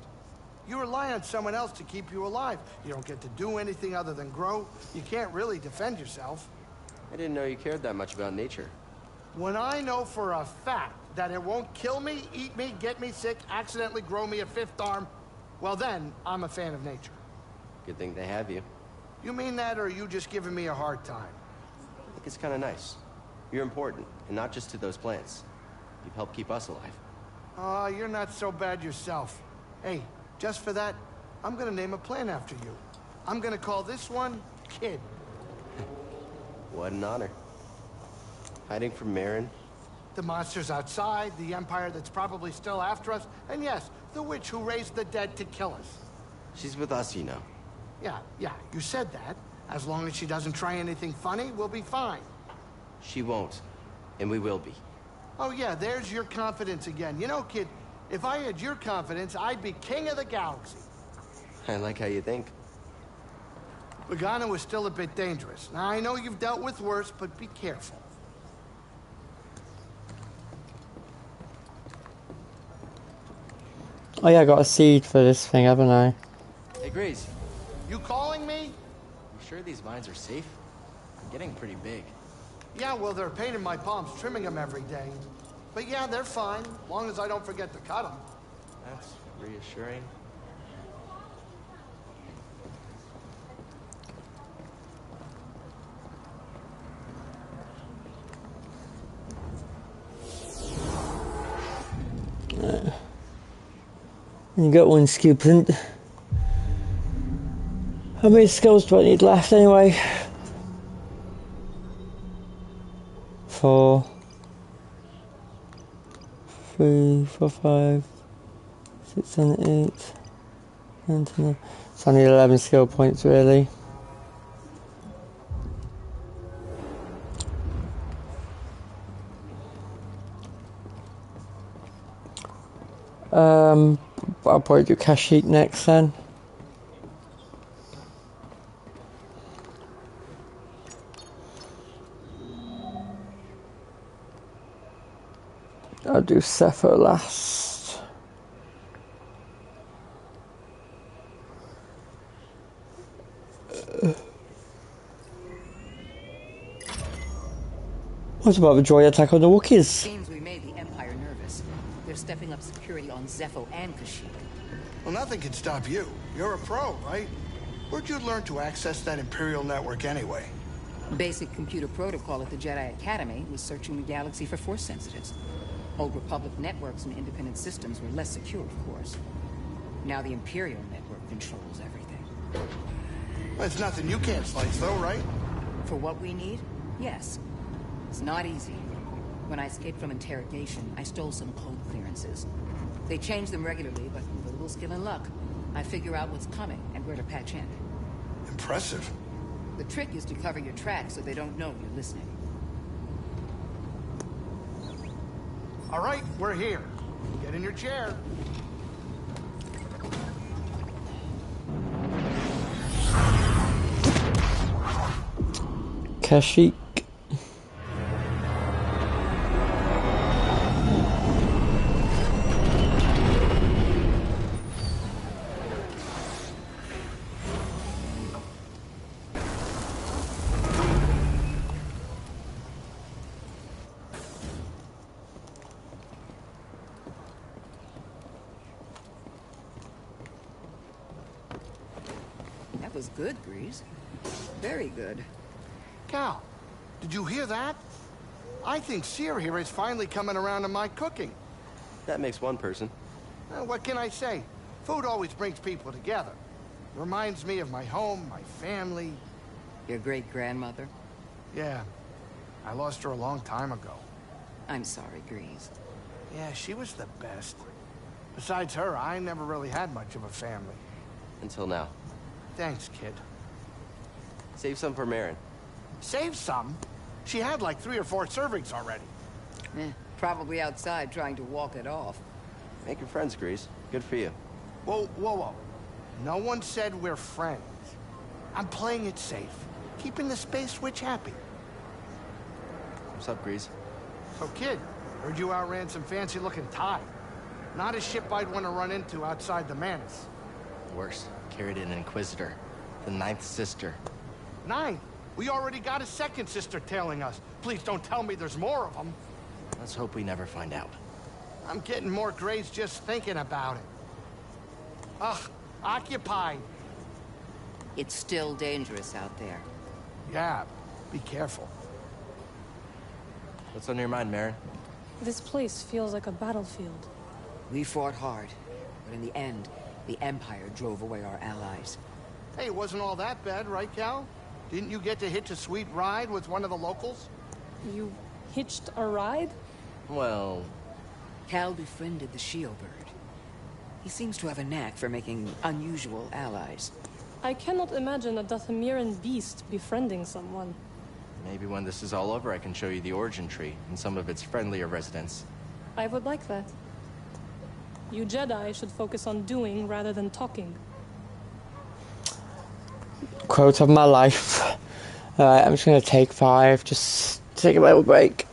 Speaker 5: You rely on someone else to keep you alive. You don't get to do anything other than grow. You can't really defend yourself.
Speaker 4: I didn't know you cared that much about nature.
Speaker 5: When I know for a fact that it won't kill me, eat me, get me sick, accidentally grow me a fifth arm, well then, I'm a fan of nature.
Speaker 4: Good thing they have you.
Speaker 5: You mean that, or are you just giving me a hard time?
Speaker 4: I think it's kind of nice. You're important, and not just to those plants. You've helped keep us alive.
Speaker 5: Oh, you're not so bad yourself. Hey, just for that, I'm gonna name a plant after you. I'm gonna call this one Kid.
Speaker 4: What an honor. Hiding from Marin.
Speaker 5: The monsters outside, the Empire that's probably still after us, and yes, the witch who raised the dead to kill us.
Speaker 4: She's with us, you know.
Speaker 5: Yeah, you said that. As long as she doesn't try anything funny, we'll be fine.
Speaker 4: She won't, and we will be.
Speaker 5: Oh yeah, there's your confidence again. You know, kid, if I had your confidence, I'd be king of the galaxy.
Speaker 4: I like how you think.
Speaker 5: Bogano is still a bit dangerous. Now, I know you've dealt with worse, but be careful.
Speaker 1: Oh yeah, I got a seed for this thing, haven't I?
Speaker 4: Hey, Grace.
Speaker 5: You calling me?
Speaker 4: You sure these vines are safe? They're getting pretty big.
Speaker 5: Yeah, well, they're a pain in my palms trimming them every day. But yeah, they're fine, as long as I don't forget to cut them.
Speaker 4: That's reassuring.
Speaker 1: You got one skill point. How many skills do I need left anyway? 4, 3, 4, 5, 6, 7, 8, 9, 10. So I need 11 skill points really. I'll probably do Kashyyyk next then. I'll do Sepho last. What about the droid attack on the Wookiees?
Speaker 11: Seems we made the Empire nervous. They're stepping up security on Zepho and Kashyyyk.
Speaker 5: Well, nothing can stop you. You're a pro, right? Where'd you learn to access that Imperial network anyway?
Speaker 11: Basic computer protocol at the Jedi Academy was searching the galaxy for Force sensitives. Old Republic networks and independent systems were less secure, of course. Now the Imperial network controls everything.
Speaker 5: Well, it's nothing you can't slice, though, right?
Speaker 11: For what we need? Yes. It's not easy. When I escaped from interrogation, I stole some code clearances. They change them regularly, but with a little skill and luck, I figure out what's coming and where to patch in.
Speaker 5: Impressive.
Speaker 11: The trick is to cover your tracks so they don't know you're listening.
Speaker 5: All right, we're here. Get in your chair.
Speaker 1: Kashyyyk.
Speaker 11: That was good, Grease. Very good.
Speaker 5: Cal, did you hear that? I think Seer here is finally coming around to my cooking.
Speaker 4: That makes one person.
Speaker 5: What can I say? Food always brings people together. Reminds me of my home, my family.
Speaker 11: Your great-grandmother?
Speaker 5: Yeah, I lost her a long time ago.
Speaker 11: I'm sorry, Grease.
Speaker 5: Yeah, she was the best. Besides her, I never really had much of a family.
Speaker 4: Until now.
Speaker 5: Thanks, kid.
Speaker 4: Save some for Marin.
Speaker 5: Save some? She had like 3 or 4 servings already.
Speaker 11: Probably outside trying to walk it off.
Speaker 4: Making friends, Grease. Good for you.
Speaker 5: Whoa, whoa, whoa. No one said we're friends. I'm playing it safe. Keeping the Space Witch happy.
Speaker 4: What's up, Grease?
Speaker 5: So, kid, heard you outran some fancy-looking Thai. Not a ship I'd want to run into outside the Manus.
Speaker 4: Worse. Carried an Inquisitor. The 9th sister.
Speaker 5: 9? We already got a 2nd sister tailing us. Please don't tell me there's more of them.
Speaker 4: Let's hope we never find out.
Speaker 5: I'm getting more grays just thinking about it. Ugh, occupied.
Speaker 11: It's still dangerous out there.
Speaker 5: Yeah, be careful.
Speaker 4: What's on your mind, Marin?
Speaker 7: This place feels like a battlefield.
Speaker 11: We fought hard, but in the end, the Empire drove away our allies.
Speaker 5: Hey, it wasn't all that bad, right, Cal? Didn't you get to hitch a sweet ride with one of the locals?
Speaker 7: You hitched a ride?
Speaker 4: Well...
Speaker 11: Cal befriended the Shield Bird. He seems to have a knack for making unusual allies.
Speaker 7: I cannot imagine a Dathamiran beast befriending someone.
Speaker 4: Maybe when this is all over, I can show you the origin tree and some of its friendlier residents.
Speaker 7: I would like that. You Jedi should focus on doing rather than talking.
Speaker 1: Quote of my life. Alright, I'm just gonna take 5, just take a little break.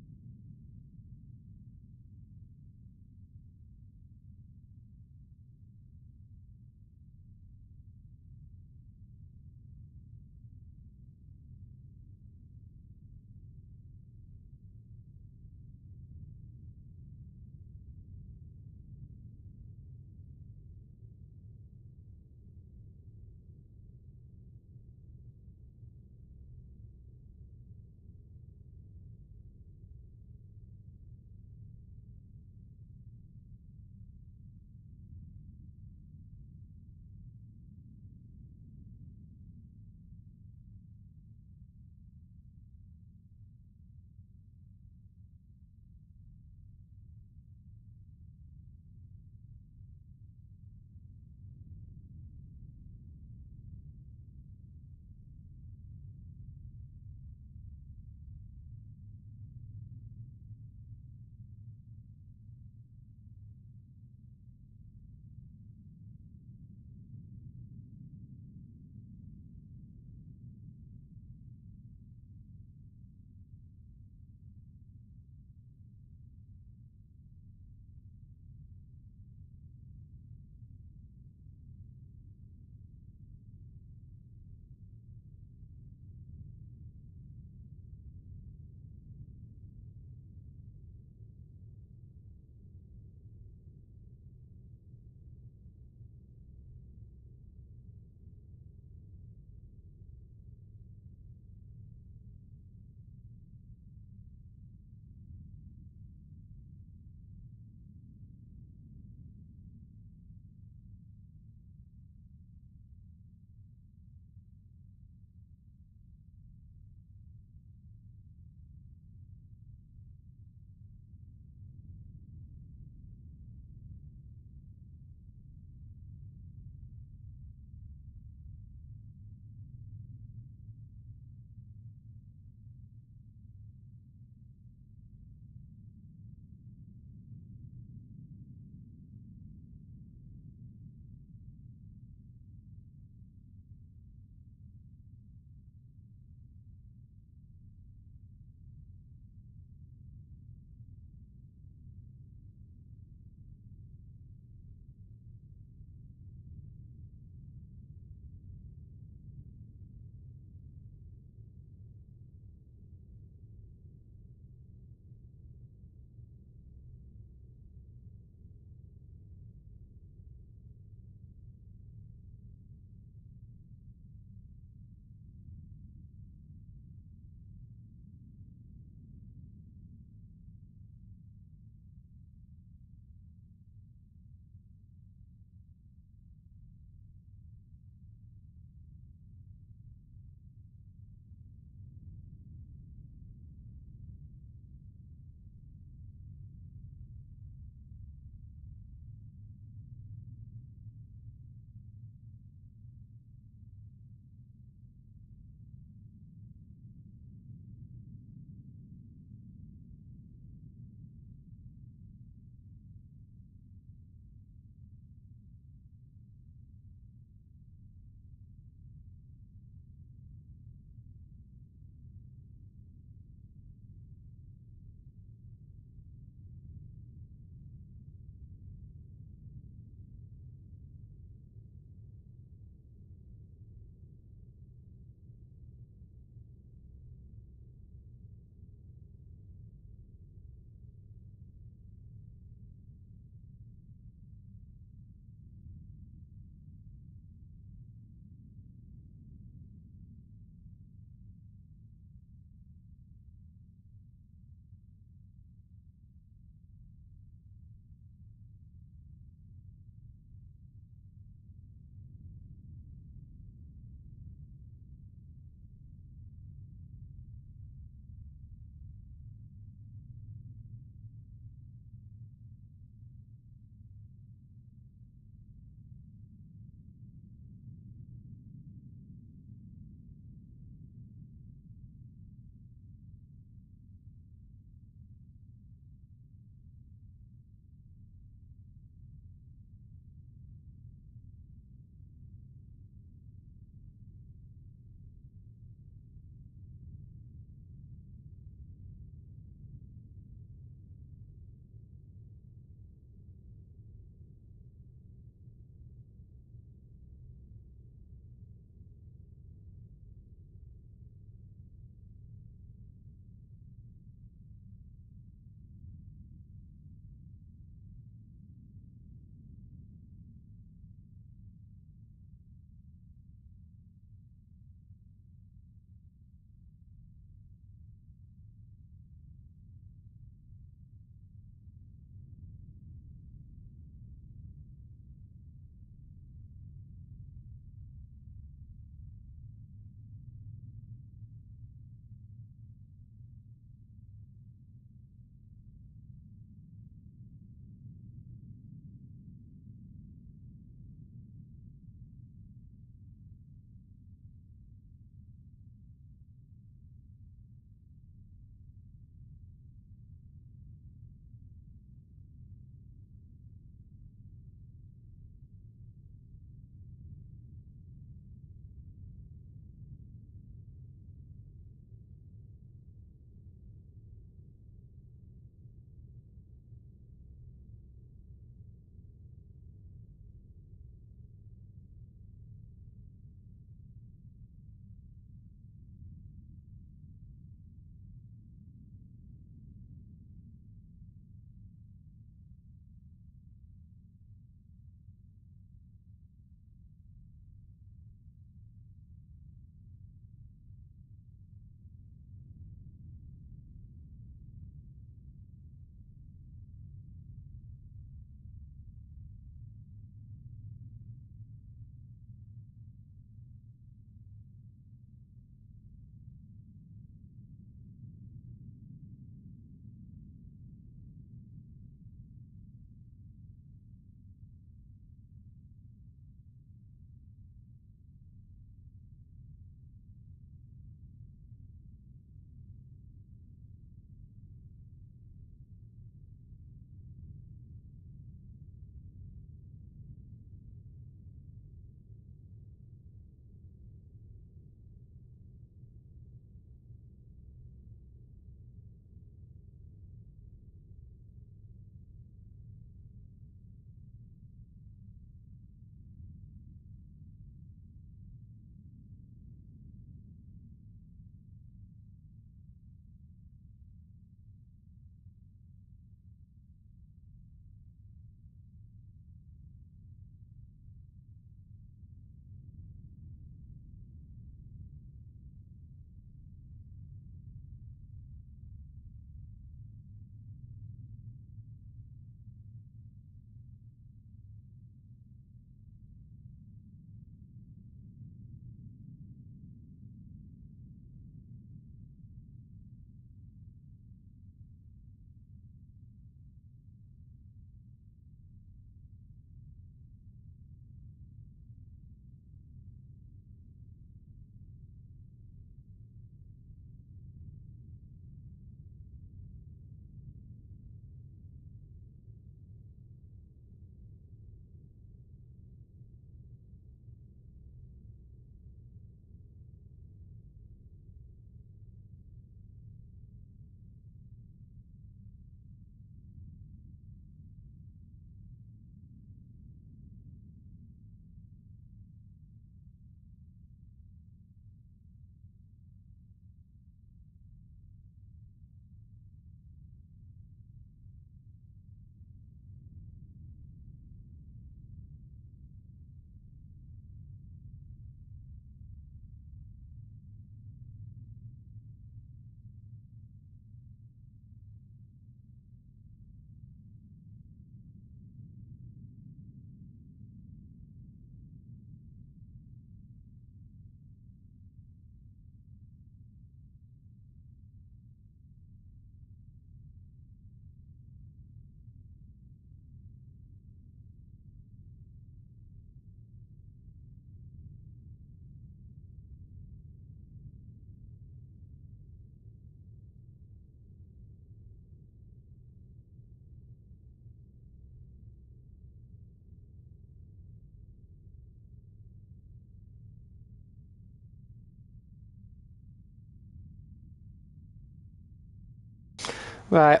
Speaker 1: Right,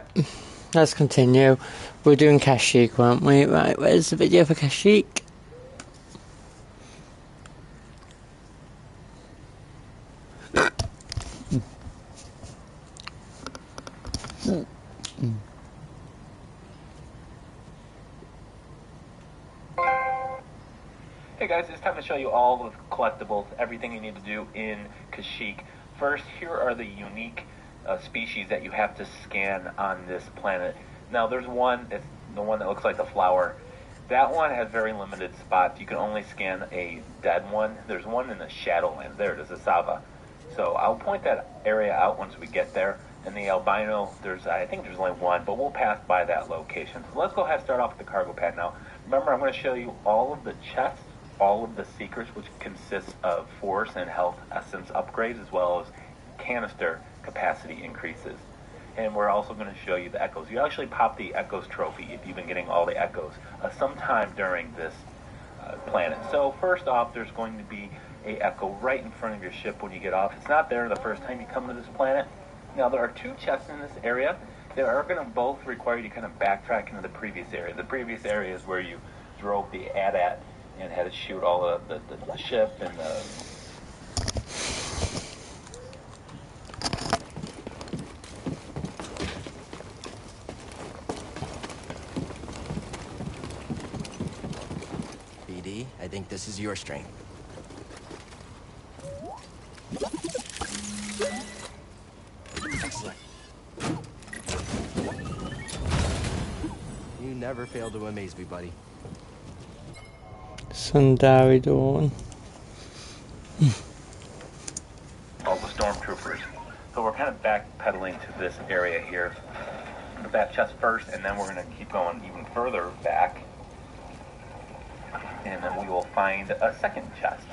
Speaker 1: let's continue. We're doing Kashyyyk, weren't we? Right, where's the video for Kashyyyk?
Speaker 8: Hey guys, it's time to show you all of the collectibles, everything you need to do in Kashyyyk. First, here are the unique species that you have to scan on this planet. Now there's one, it's the one that looks like the flower. That one has very limited spots. You can only scan a dead one. There's one in the Shadowlands. There it is, a Sava. So I'll point that area out once we get there. And the albino, I think there's only one, but we'll pass by that location. So let's go ahead and start off with the cargo pad now. Remember, I'm going to show you all of the chests, all of the secrets, which consists of force and health essence upgrades, as well as canister capacity increases. And we're also going to show you the echoes. You actually pop the echoes trophy if you've been getting all the echoes sometime during this planet. So first off, there's going to be a echo right in front of your ship when you get off. It's not there the first time you come to this planet. Now there are two chests in this area. They are going to both require you to kind of backtrack into the previous area. The previous area is where you drove the AT-AT and had to shoot all the ship and the...
Speaker 4: BD, I think this is your strength. Excellent. You never fail to amaze me, buddy.
Speaker 1: Sundari Dawn.
Speaker 8: all the stormtroopers. So we're kind of backpedaling to this area here. That chest first, and then we're going to keep going even further back. And then we will find a second chest.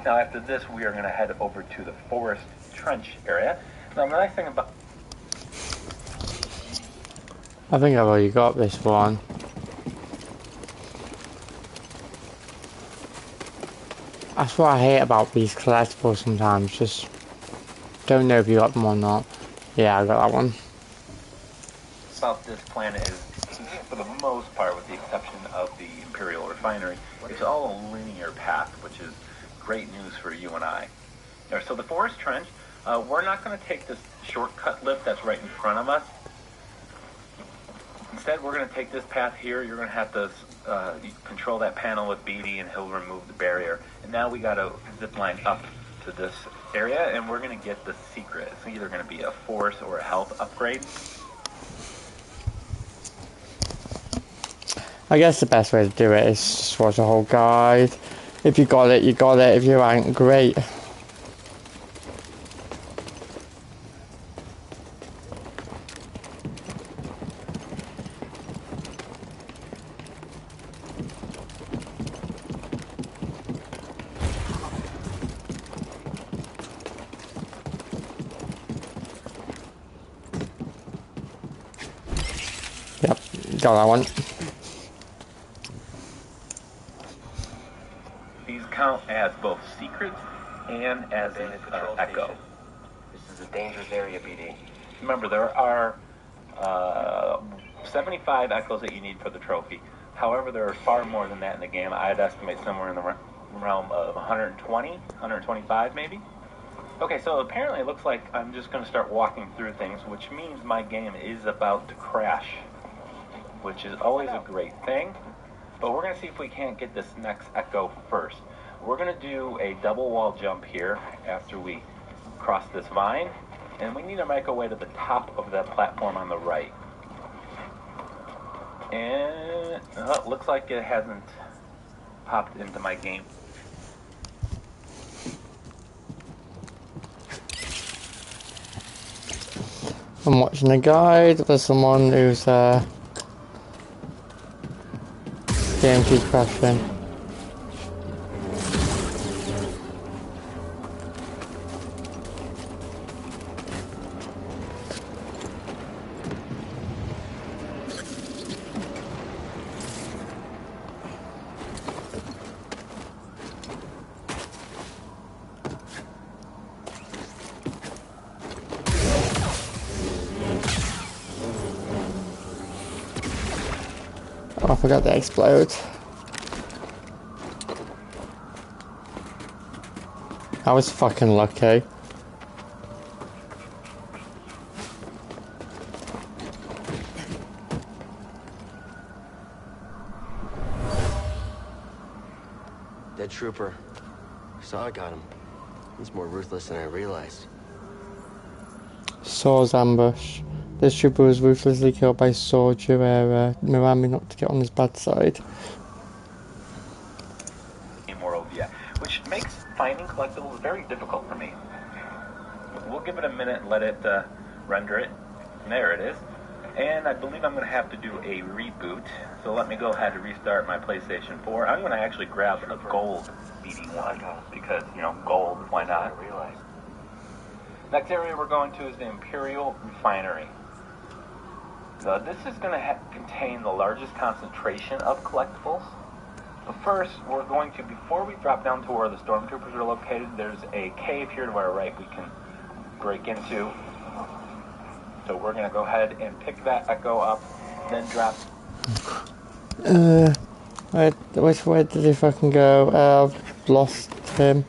Speaker 8: Now after this, we are going to head over to the forest trench area. Now the nice thing about...
Speaker 1: I think I've already got this one. That's what I hate about these collectibles sometimes, just don't know if you got them or not. Yeah, I got that one.
Speaker 8: About this planet is, for the most part, with the exception of the Imperial Refinery, it's all a linear path, which is great news for you and I. So the forest trench, we're not going to take this shortcut lift that's right in front of us. Instead, we're going to take this path here. You're going to have to control that panel with BD, and he'll remove the barrier. And now we got to zip line up to this area, and we're going to get the secret. It's either going to be a force or a health upgrade.
Speaker 1: I guess the best way to do it is just watch the whole guide. If you got it, you got it. If you ain't, great. Yep, got that one.
Speaker 8: These count as both secrets and as an echo.
Speaker 4: This is a dangerous area, BD.
Speaker 8: Remember, there are 75 echoes that you need for the trophy. However, there are far more than that in the game. I'd estimate somewhere in the realm of 120, 125 maybe. Okay, so apparently it looks like I'm just going to start walking through things, which means my game is about to crash, which is always a great thing. But we're going to see if we can't get this next echo first. We're going to do a double wall jump here after we cross this vine, and we need to make our way to the top of that platform on the right. And it looks like it hasn't popped into my game.
Speaker 1: I'm watching a guide for someone who's game keeps crashing. I forgot they explode. I was fucking lucky.
Speaker 4: Dead trooper. Saw I got him. He's more ruthless than I realized.
Speaker 1: Saw's ambush. This trooper was ruthlessly killed by Saw Gerrera, Mirami not to get on his bad side.
Speaker 8: Morovia, which makes finding collectibles very difficult for me. We'll give it a minute and let it render it. There it is. And I believe I'm going to have to do a reboot. So let me go ahead and restart my PlayStation 4. I'm going to actually grab a gold BD1 because, you know, gold, why not? Next area we're going to is the Imperial Refinery. So this is going to contain the largest concentration of collectibles. But first, we're going to, before we drop down to where the stormtroopers are located, there's a cave here to our right we can break into. So we're going to go ahead and pick that echo up, then drop.
Speaker 1: Which way did he fucking go? I've lost him.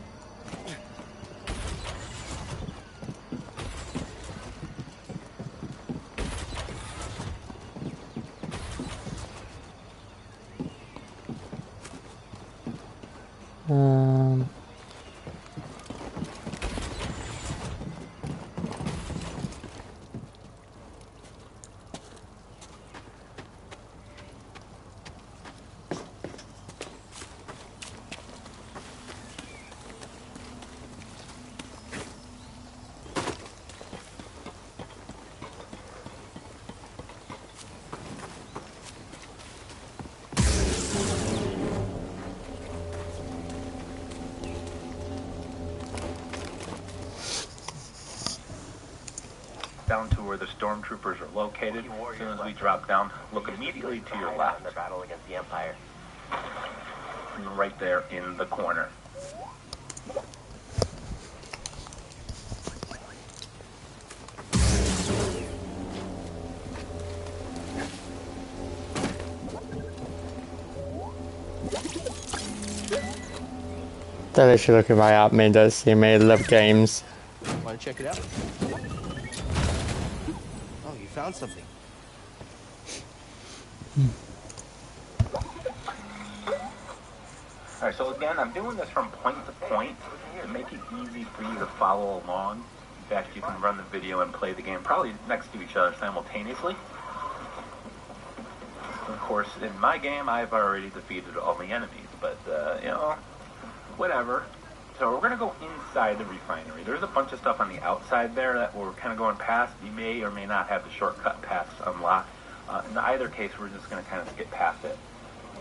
Speaker 8: Down to where the stormtroopers are located. As soon as we drop down, look immediately to your left.
Speaker 9: The battle against the Empire.
Speaker 8: Right there in the corner.
Speaker 1: They're literally looking right at me, don't see me, love games.
Speaker 9: Want to check it out? Oh, you found something.
Speaker 8: Alright, so again, I'm doing this from point to point to make it easy for you to follow along. In fact, you can run the video and play the game probably next to each other simultaneously. Of course, in my game, I've already defeated all the enemies, but, you know, whatever. So we're going to go inside the refinery. There's a bunch of stuff on the outside there that we're kind of going past. You may or may not have the shortcut paths unlocked. In either case, we're just going to kind of skip past it.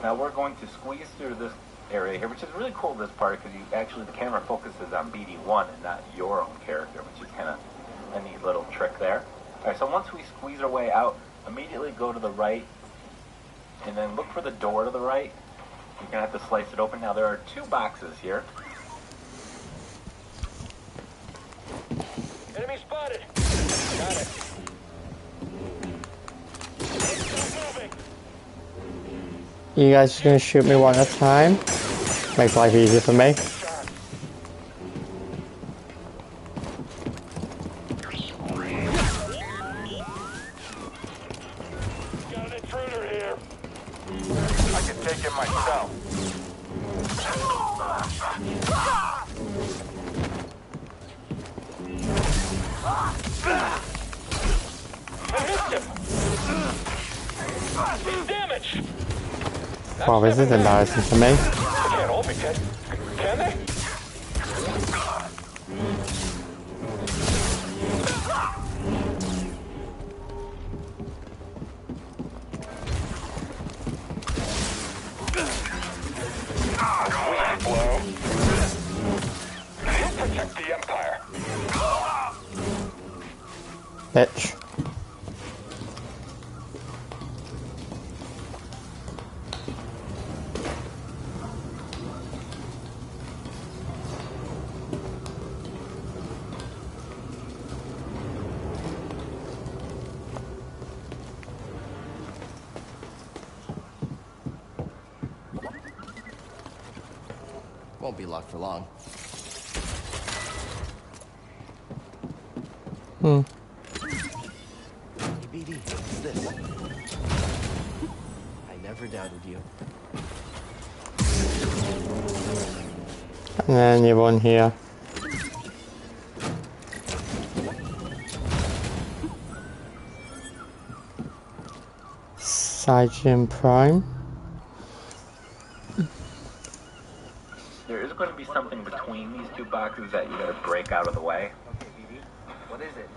Speaker 8: Now we're going to squeeze through this area here, which is really cool, this part, because actually the camera focuses on BD1 and not your own character, which is kind of a neat little trick there. Alright, so once we squeeze our way out, immediately go to the right, and then look for the door to the right. You're going to have to slice it open. Now there are two boxes here.
Speaker 2: Enemy spotted. Got it. Moving.
Speaker 1: You guys just gonna shoot me one at a time? Makes life easier for me.
Speaker 2: Got an intruder here.
Speaker 3: I can take him myself.
Speaker 2: I missed him. He's damaged.
Speaker 1: Wow, this is embarrassing for me.
Speaker 2: They can't all be dead. Can they? Sweet blow. He'll protect the Empire.
Speaker 1: Bitch.
Speaker 9: Won't be locked for long.
Speaker 1: Hmm.
Speaker 9: Hey, BD, what's this? I never doubted you.
Speaker 1: And then you one here. Cygen Prime.
Speaker 8: There is going to be something between these two boxes that you got to break out of the way.
Speaker 9: Okay, BD, what is it?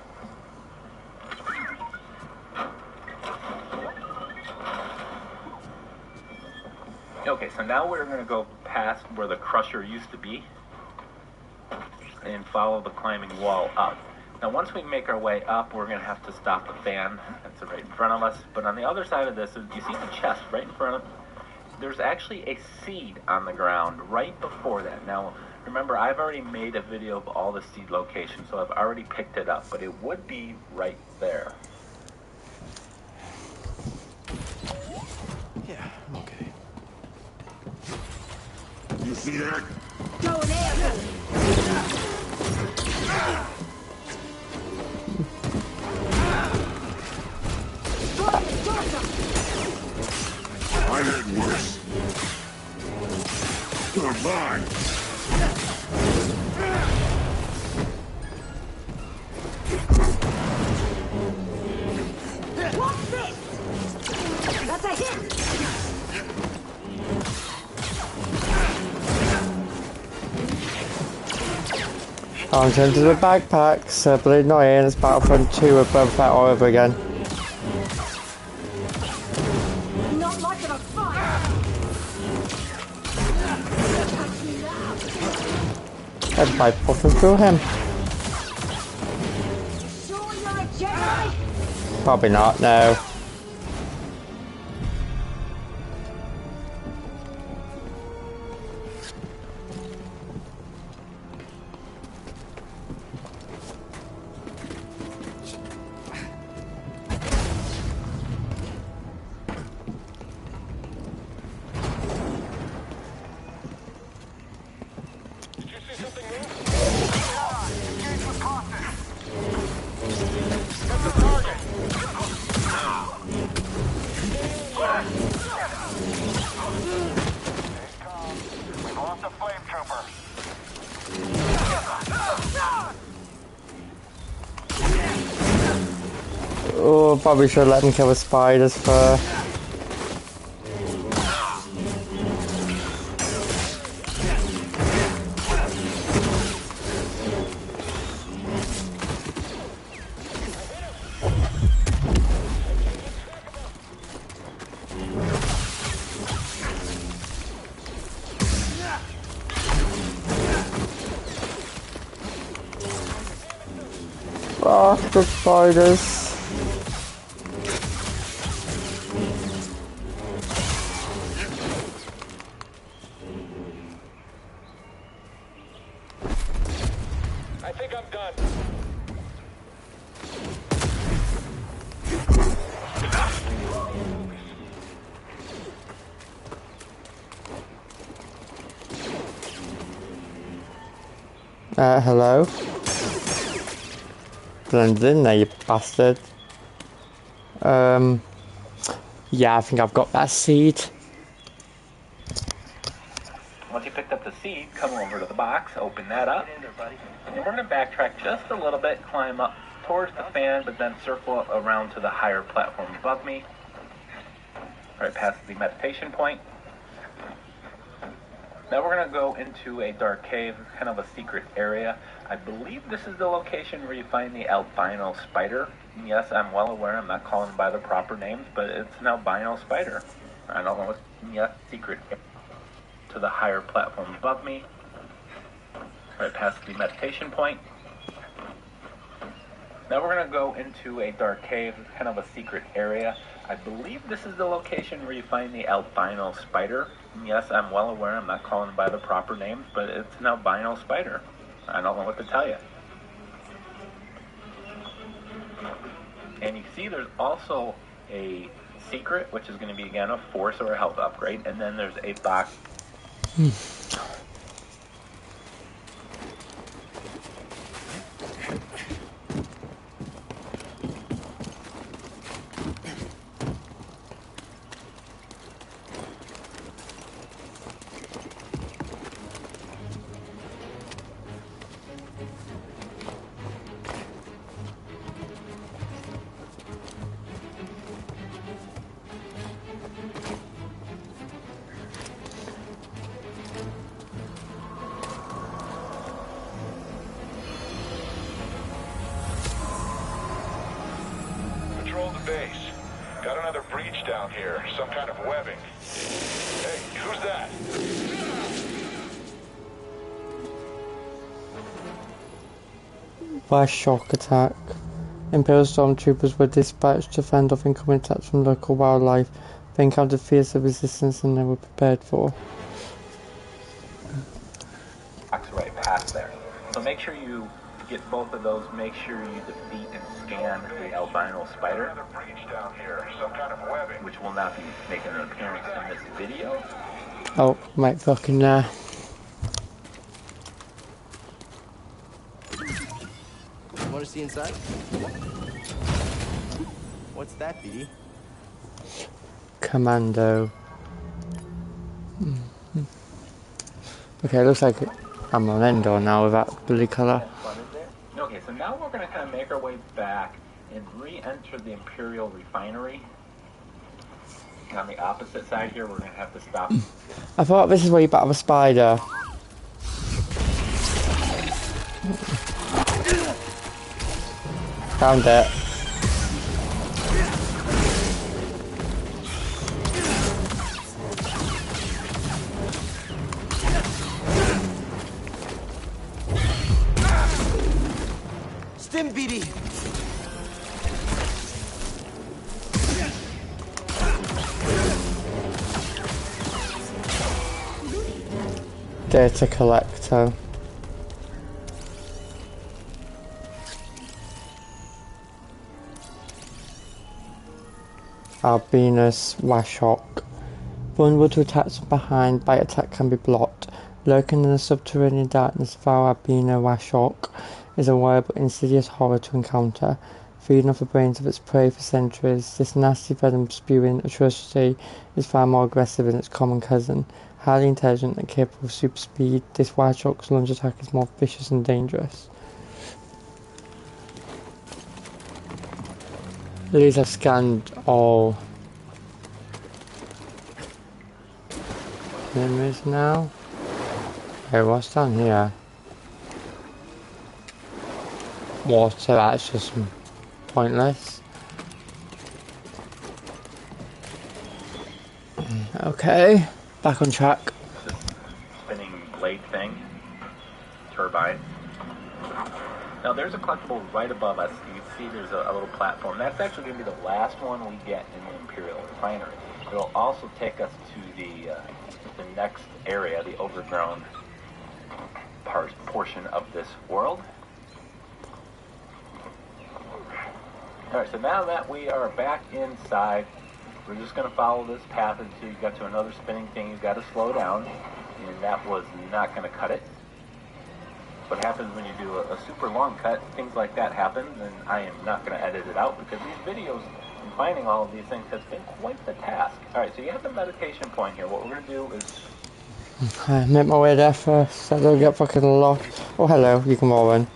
Speaker 8: Okay, so now we're going to go past where the crusher used to be and follow the climbing wall up. Now once we make our way up, we're going to have to stop the fan that's right in front of us. But on the other side of this, you see the chest right in front of, there's actually a seed on the ground right before that. Now remember, I've already made a video of all the seed locations, so I've already picked it up, but it would be right there.
Speaker 9: Yeah, I'm okay.
Speaker 10: You see that?
Speaker 11: Go there!
Speaker 10: I had worse. Goodbye.
Speaker 11: What's this? That's a hit!
Speaker 1: On to the backpacks, Bleeding Away, it's Battlefront 2 with Boba Fett all over again.
Speaker 11: Not like it on fire!
Speaker 1: That's by puffing through him.
Speaker 11: Sure you're a Jedi?
Speaker 1: Probably not, no. Oh, probably should let him kill the spiders first. Ah, the spiders.
Speaker 2: I think I'm done.
Speaker 1: Hello? Blended in there, you bastard. Yeah, I think I've got that seed.
Speaker 8: Once you picked up the seed, come over to the box, open that up. And we're going to backtrack just a little bit, climb up towards the fan, but then circle around to the higher platform above me. Right past the meditation point. Now we're going to go into a dark cave, kind of a secret area. I believe this is the location where you find the albino spider. Yes, I'm well aware I'm not calling them by the proper names, but it's an albino spider. I don't know what's yet secret to the higher platform above me. Right past the meditation point. Now we're going to go into a dark cave, kind of a secret area. I believe this is the location where you find the albino spider. Yes, I'm well aware I'm not calling them by the proper names, but it's an albino spider. I don't know what to tell you. And you see there's also a secret, which is going to be, again, a force or a health upgrade. And then there's a box.
Speaker 10: base. Got another breach down here. Some kind of webbing. Hey, who's that?
Speaker 1: By shock attack. Imperial stormtroopers were dispatched to fend off incoming attacks from local wildlife. They encountered fiercer resistance than they were prepared for.
Speaker 8: Right past there. So make sure you get both of those. Make sure you defeat and scan the albino spider,
Speaker 10: Another breach down here. Some kind of webbing.
Speaker 8: which will not be making an appearance in this video.
Speaker 1: Oh, right fucking there.
Speaker 9: You want to see inside? What's that, BD?
Speaker 1: Commando. Okay, looks like I'm on Endor now with that bloody colour.
Speaker 8: Okay, so now we're going to kind of make our way back and re-enter the Imperial refinery. And on the opposite side here, we're going to have to stop.
Speaker 1: I thought this is where you battle a spider. Found it.
Speaker 9: Stim, BD!
Speaker 1: Data collector. Albinus Washok. Vulnerable to attacks from behind, bite attack can be blocked. Lurking in the subterranean darkness of our Albino Washok is a wild but insidious horror to encounter. Feeding off the brains of its prey for centuries, this nasty venom-spewing atrocity is far more aggressive than its common cousin. Highly intelligent and capable of super speed, this Washok's lunge attack is more vicious and dangerous. At least I've scanned all enemies now. Okay, what's down here? Water, that's just pointless. Okay, back on track.
Speaker 8: This spinning blade thing, turbine. Now there's a collectible right above us. You can see there's a little platform. That's actually going to be the last one we get in the Imperial refinery. It'll also take us to the next area, the overgrown portion of this world. Alright, so now that we are back inside, we're just going to follow this path until you got to another spinning thing. You've got to slow down, and that was not going to cut it. What happens when you do a super long cut, things like that happen, and I am not going to edit it out because these videos and finding all of these things has been quite the task. Alright, so you have the meditation point here. What we're going to do is...
Speaker 1: I make my way there first, so I don't get fucking lost. Oh hello, you can roll in.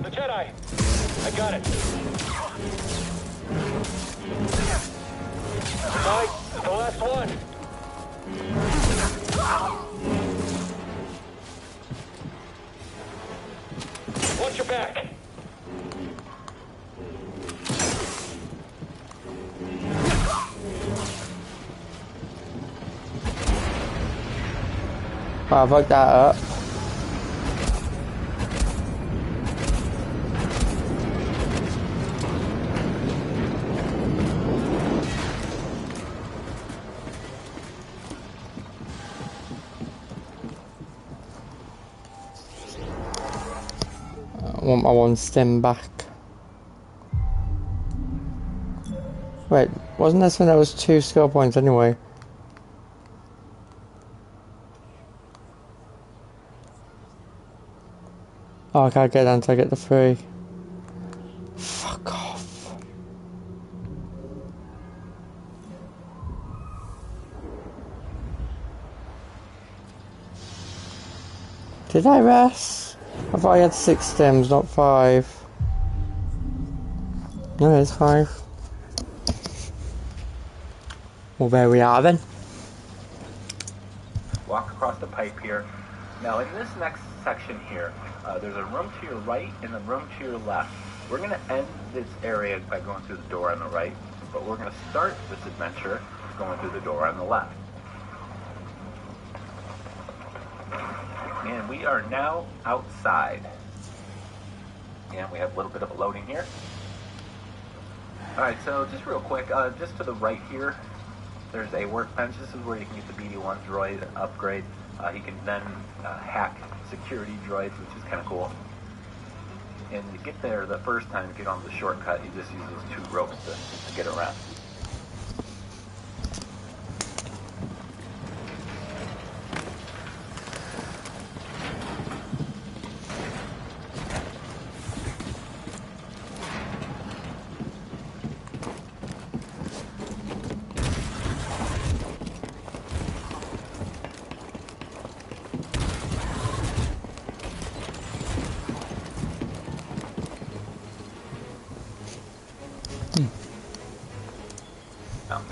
Speaker 2: The Jedi! I got it! Mike, the last one! Watch your back!
Speaker 1: Well, I've hooked that up. I want my one stim back. Wait, wasn't this when there was 2 skill points anyway? Oh, I can't get that until I get the 3. Fuck off. Did I rest? I thought I had 6 stems, not 5. No, it's 5. Well, there we are then.
Speaker 8: Walk across the pipe here. Now in this next section here, there's a room to your right and a room to your left. We're going to end this area by going through the door on the right, but we're going to start this adventure going through the door on the left. And we are now outside. And we have a little bit of a loading here. Alright, so just real quick, just to the right here, there's a workbench. This is where you can get the BD-1 droid upgrade. He can then hack security droids, which is kind of cool. And to get there the first time, to get on the shortcut, you just use those 2 ropes to get around.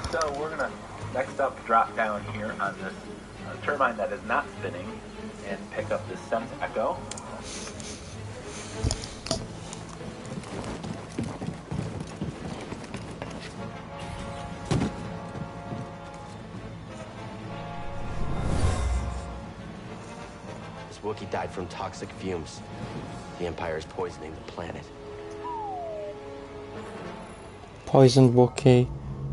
Speaker 8: So we're going to next up drop down here on this turbine that is not spinning and pick up this sense echo.
Speaker 4: This Wookiee died from toxic fumes. The Empire is poisoning the planet.
Speaker 1: Poisoned Wookiee.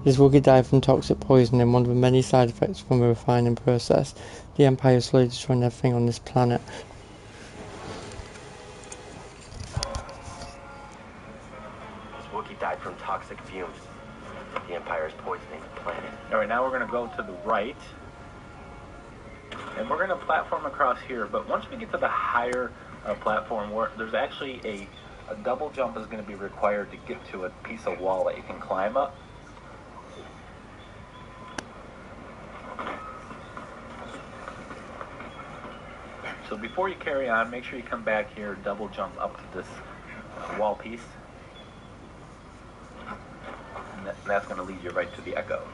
Speaker 1: This Wookiee died from toxic poisoning, one of the many side effects from a refining process. The Empire is slowly destroying everything on this planet.
Speaker 4: This Wookiee died from toxic fumes. The Empire is poisoning the planet.
Speaker 8: Alright, now we're going to go to the right. And we're going to platform across here, but once we get to the higher platform, there's actually a double jump is going to be required to get to a piece of wall that you can climb up. So before you carry on, make sure you come back here, double jump up to this wall piece. And that's going to lead you right to the Echo.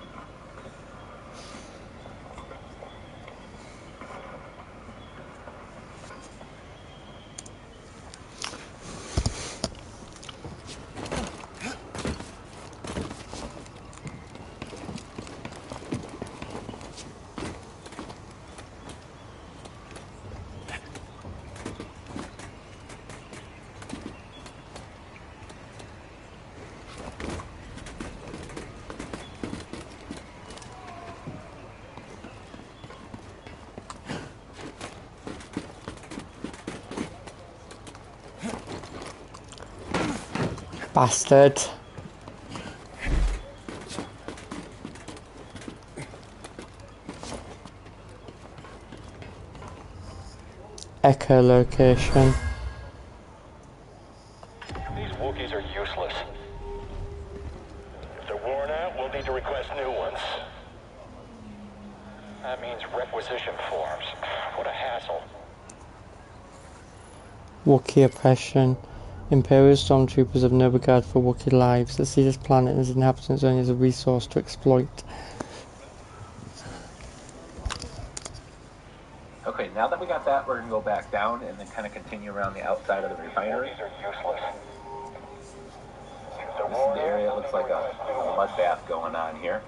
Speaker 1: Bastard. Echolocation.
Speaker 2: These Wookiees are useless. If they're worn out, we'll need to request new ones. That means requisition forms. What a hassle.
Speaker 1: Wookiee oppression. Imperial stormtroopers have no regard for Wookiee lives. They see this planet and its inhabitants only as a resource to exploit.
Speaker 8: Okay, now that we got that, we're going to go back down and then kind of continue around the outside of the refinery.
Speaker 2: Wookiees are useless.
Speaker 8: This is the area. It looks like a mud bath going on here.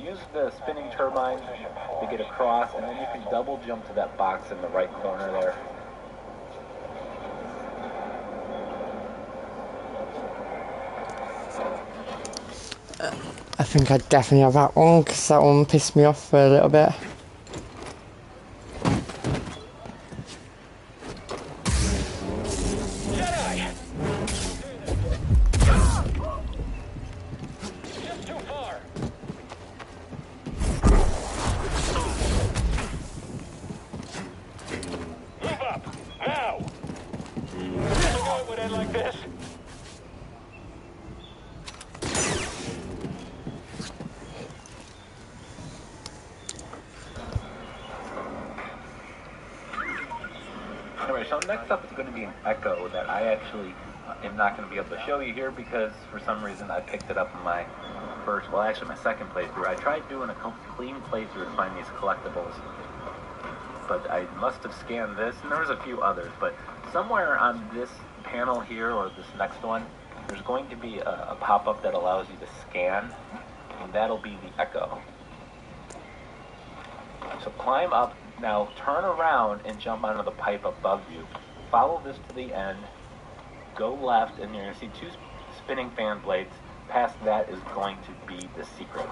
Speaker 8: Use the spinning turbine to get across, and then you can double jump to that box in the right corner there.
Speaker 1: I think I definitely have that one, because that one pissed me off for a little bit.
Speaker 2: Jedi! Just too far. Move up, now! Never knew it would end like this.
Speaker 8: Anyway, so next up is going to be an Echo that I actually am not going to be able to show you here because for some reason I picked it up in my first, well actually my second playthrough. I tried doing a clean playthrough to find these collectibles, but I must have scanned this, and there was a few others, but somewhere on this panel here, or this next one, there's going to be a pop-up that allows you to scan, and that'll be the Echo. So climb up, now turn around and jump onto the pipe above you. Follow this to the end, go left, and you're going to see 2 spinning fan blades. Past that is going to be the secret.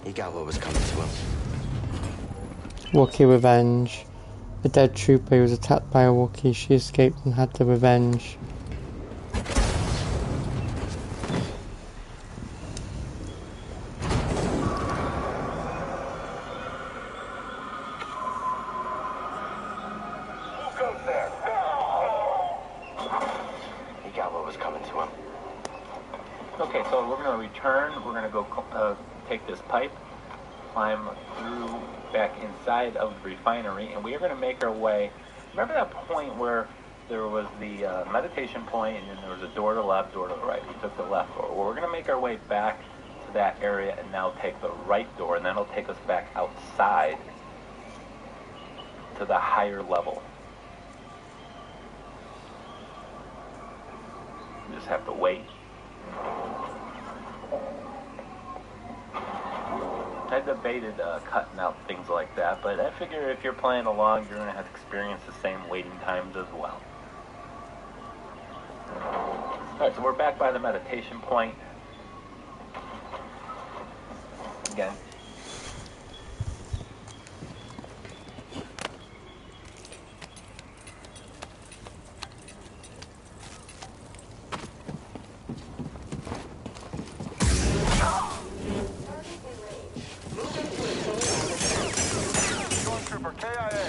Speaker 4: He got what was coming to him.
Speaker 1: Wookiee revenge. A dead trooper was attacked by a Wookiee. She escaped and had the revenge.
Speaker 4: He got what was coming to him.
Speaker 8: Okay, so we're going to return. We're going to go take this pipe, climb through back inside of the refinery, and we are going to make our way. Remember that point where there was the meditation point, and then there was a door to the left, door to the right. We took the left door. Well, we're going to make our way back to that area and now take the right door, and then it'll take us back outside to the higher level. You just have to wait. I debated cutting out things like that, but I figure if you're playing along, you're going to have to experience the same waiting times as well. Alright, so we're back by the meditation point. Again.
Speaker 3: Stormtrooper KIA.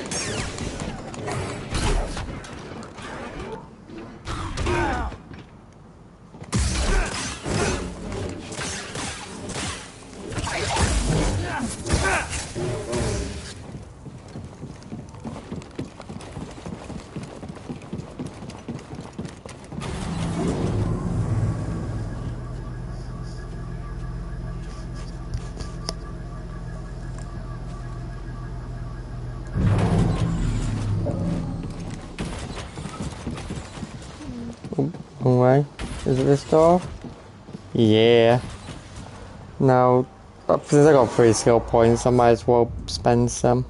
Speaker 1: Wrong way. Is it this door? Yeah. Now, since I got 3 skill points, I might as well spend some.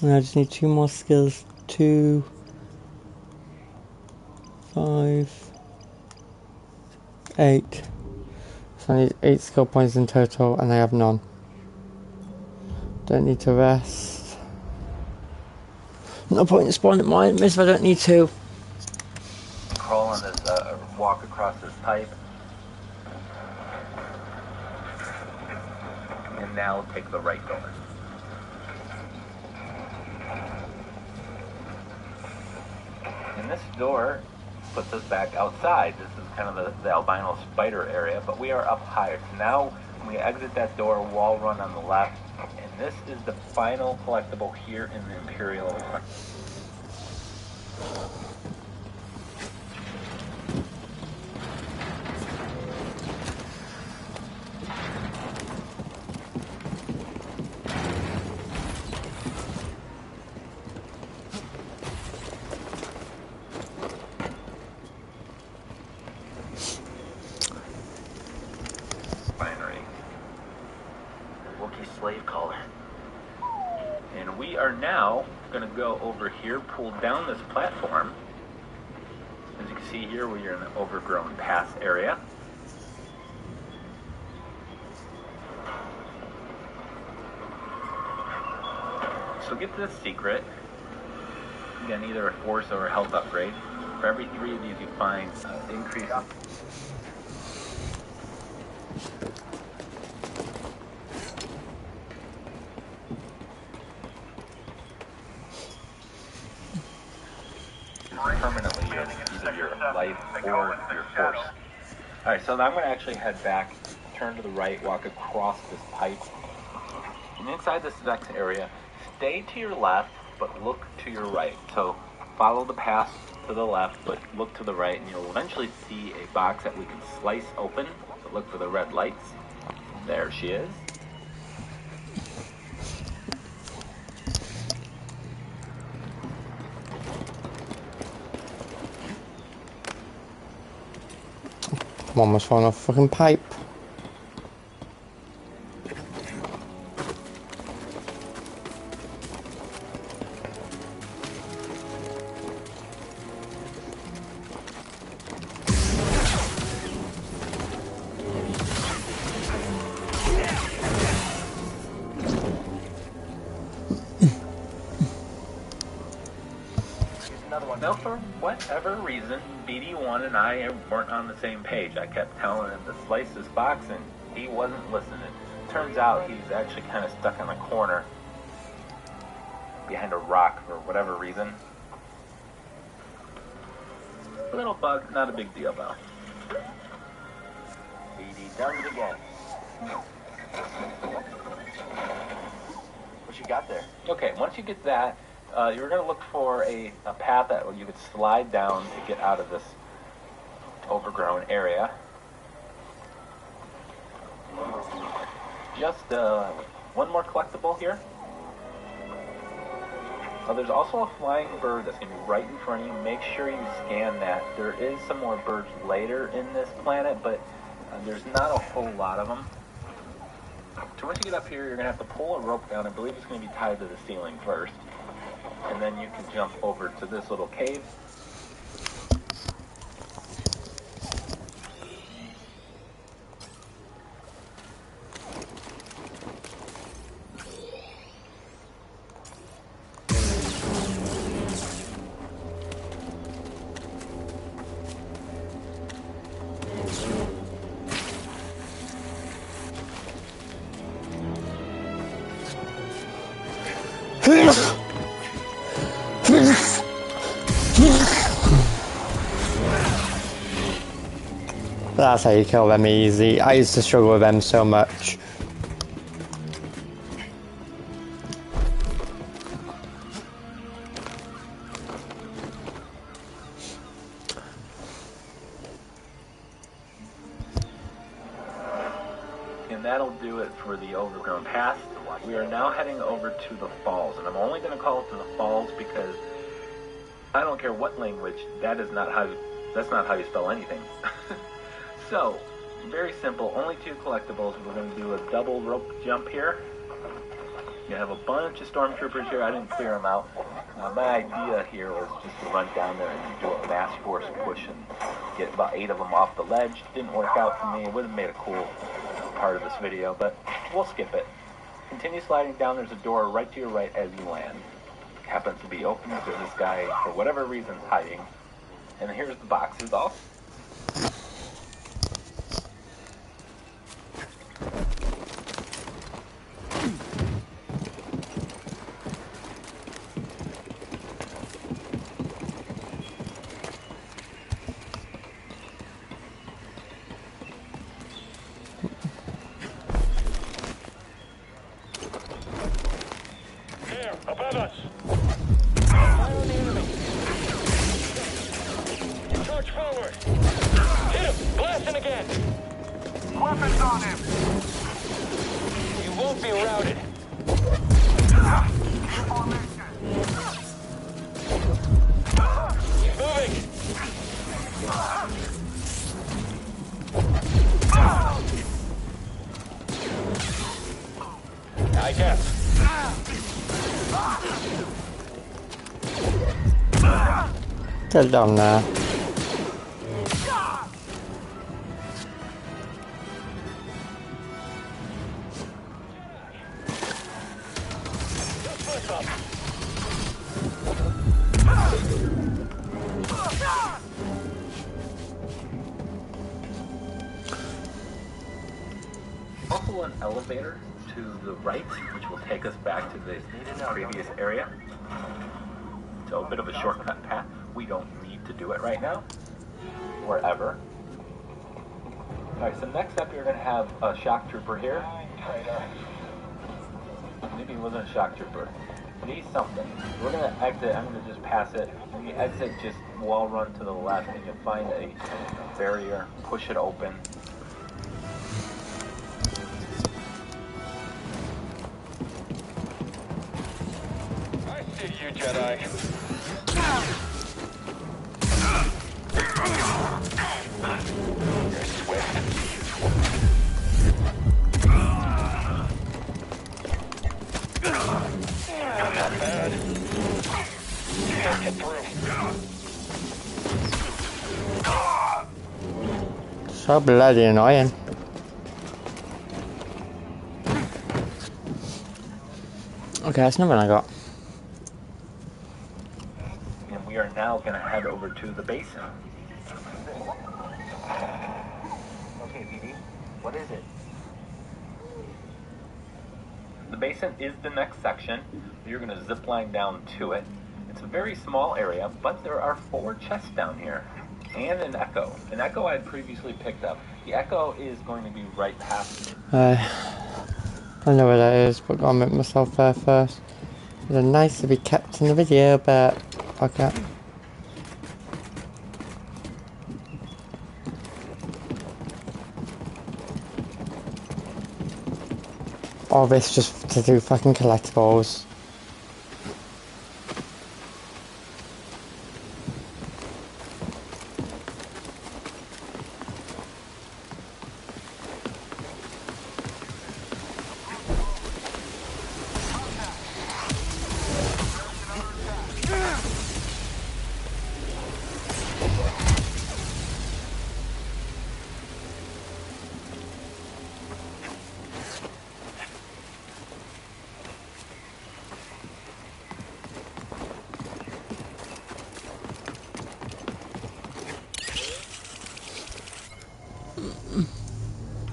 Speaker 1: And I just need 2 more skills. 2, 5, 8. So I need 8 skill points in total, and I have none. Don't need to rest. No point in spawning mine if I don't need to.
Speaker 8: Crawl on this, walk across this pipe. And now take the right door. And this door puts us back outside. This is kind of the albino spider area, but we are up higher. So now, when we exit that door, wall run on the left, and this is the final collectible here in the Imperial. going to go over here, pull down this platform. As you can see here, we are in the overgrown path area. So get this secret. Again, either a force or a health upgrade. For every 3 of these you find, increases. Permanently either your life or your force. Alright, so now I'm going to actually head back, turn to the right, walk across this pipe. And inside this next area, stay to your left, but look to your right. So follow the path to the left, but look to the right, and you'll eventually see a box that we can slice open. So look for the red lights. There she is.
Speaker 1: I'm almost falling off a fucking pipe.
Speaker 8: Now, for whatever reason, BD1 and I weren't on the same page. I kept telling him to slice this box, and he wasn't listening. Turns out he's actually kind of stuck in a corner behind a rock for whatever reason. A little bug, not a big deal, though.
Speaker 9: BD does it again. What you got there?
Speaker 8: Okay, once you get that, you're going to look for a path that you could slide down to get out of this overgrown area. Just one more collectible here. There's also a flying bird that's going to be right in front of you. Make sure you scan that. There is some more birds later in this planet, but there's not a whole lot of them. So once you get up here, you're going to have to pull a rope down. I believe it's going to be tied to the ceiling first. And then you can jump over to this little cave.
Speaker 1: That's how you kill them easy. I used to struggle with them so much.
Speaker 8: And that'll do it for the overgrown path. We are now heading over to the falls, and I'm only going to call it the falls because I don't care what language, that's not how you spell anything. So, very simple, only 2 collectibles. We're going to do a double rope jump here. You have a bunch of stormtroopers here. I didn't clear them out. My idea here was just to run down there and do a mass force push and get about 8 of them off the ledge. Didn't work out for me. It would have made a cool part of this video, but we'll skip it. Continue sliding down. There's a door right to your right as you land. It happens to be open because this guy, for whatever reason, is hiding. And here's the boxes all.
Speaker 2: There, above us. Fire on the enemy. Charge forward. Hit him. Blasting again.
Speaker 3: Weapons on him.
Speaker 2: You won't be routed. He's moving. I guess.
Speaker 1: Get down there.
Speaker 8: Also an elevator to the right, which will take us back to the previous area. So a bit of a shortcut path. We don't need to do it right now, or ever. Alright, so next up you're going to have a shock trooper here. Maybe it wasn't a shock trooper. But he's something. We're going to exit. I'm going to just pass it. When you exit, just wall run to the left and you'll find a barrier. Push it open.
Speaker 2: I see you, Jedi. You're swift. Not bad. Let's get through.
Speaker 1: So bloody annoying. Okay, that's nothing I got.
Speaker 8: And we are now going to head over to the basin. Okay, BD, what is it? The basin is the next section. You're going to zip line down to it. It's a very small area, but there are 4 chests down here. And an echo. An echo I had previously picked up. The echo is going to be right past me.
Speaker 1: I know where that is, but gotta make myself there first. They're nice to be kept in the video, but okay. All this just to do fucking collectibles.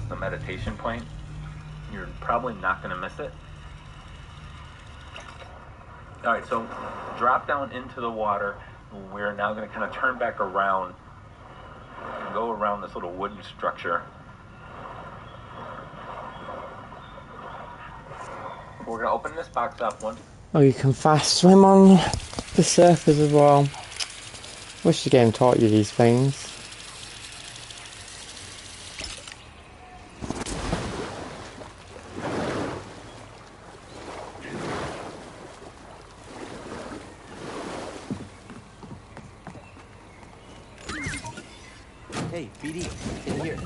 Speaker 8: The meditation point. You're probably not going to miss it. Alright, so drop down into the water. We're now going to kind of turn back around and go around this little wooden structure. We're going to open this box up once.
Speaker 1: Oh, you can fast swim on the surface as well. Wish the game taught you these things.
Speaker 9: Hey, BD, in here.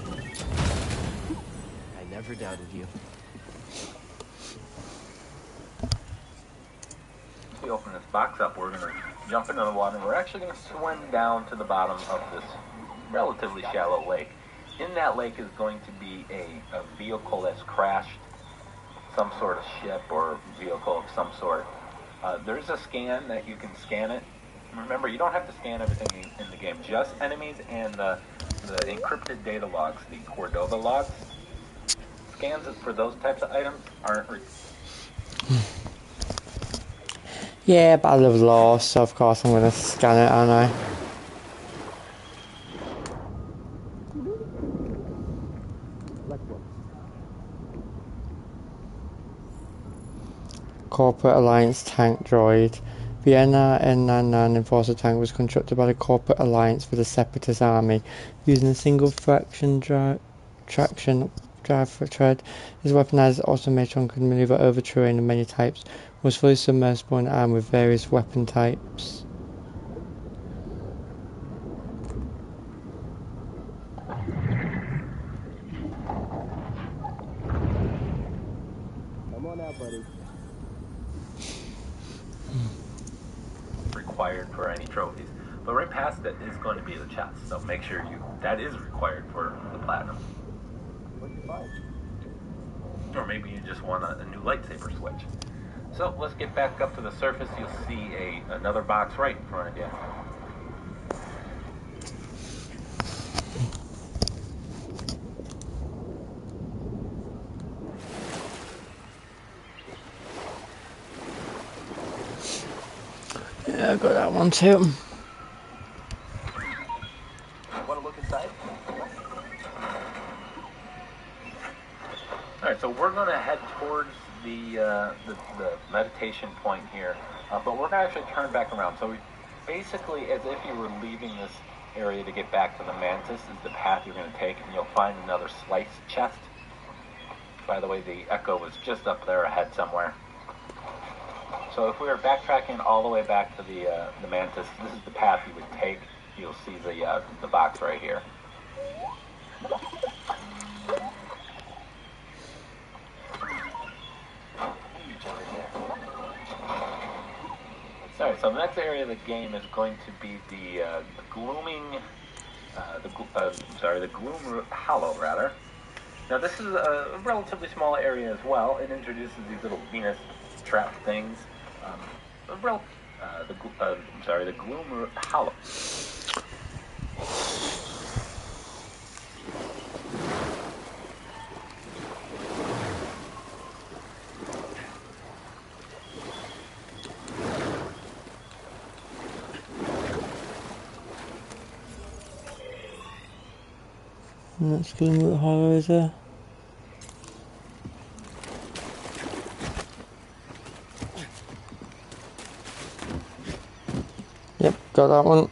Speaker 9: I never doubted you.
Speaker 8: Once we open this box up, we're going to jump into the water, and we're actually going to swim down to the bottom of this relatively shallow lake. In that lake is going to be a vehicle that's crashed, some sort of ship or vehicle of some sort. There's a scan that you can scan it. Remember, you don't have to scan everything in the game, just enemies and the encrypted data logs, the Cordova logs. Scans for those types of items aren't
Speaker 1: Yeah, but I love law, so of course I'm gonna scan it, aren't I? Corporate Alliance tank droid. Vienna N99 Enforcer tank was constructed by the Corporate Alliance for the Separatist Army, using a single traction drive for tread. This weaponized automaton could maneuver over terrain of many types, was fully submersible and armed with various weapon types.
Speaker 9: Come on out, buddy.
Speaker 8: required for any trophies. But right past it is going to be the chest, so make sure that is required for the platinum. Or maybe you just want a new lightsaber switch. So let's get back up to the surface. You'll see another box right in front of you.
Speaker 1: Yeah, I got that one too.
Speaker 8: Want to look inside? All right, so we're going to head towards the meditation point here, but we're going to actually turn back around. So basically, as if you were leaving this area to get back to the Mantis, is the path you're going to take, and you'll find another slice chest. By the way, the Echo was just up there ahead somewhere. So if we were backtracking all the way back to the Mantis, this is the path you would take. You'll see the box right here. Alright, so the next area of the game is going to be the Gloom Hollow, rather. Now this is a relatively small area as well. It introduces these little Venus trap things. The Gloom Hollow.
Speaker 1: And that's Glimmer Hollow, is there? Yep, got that one.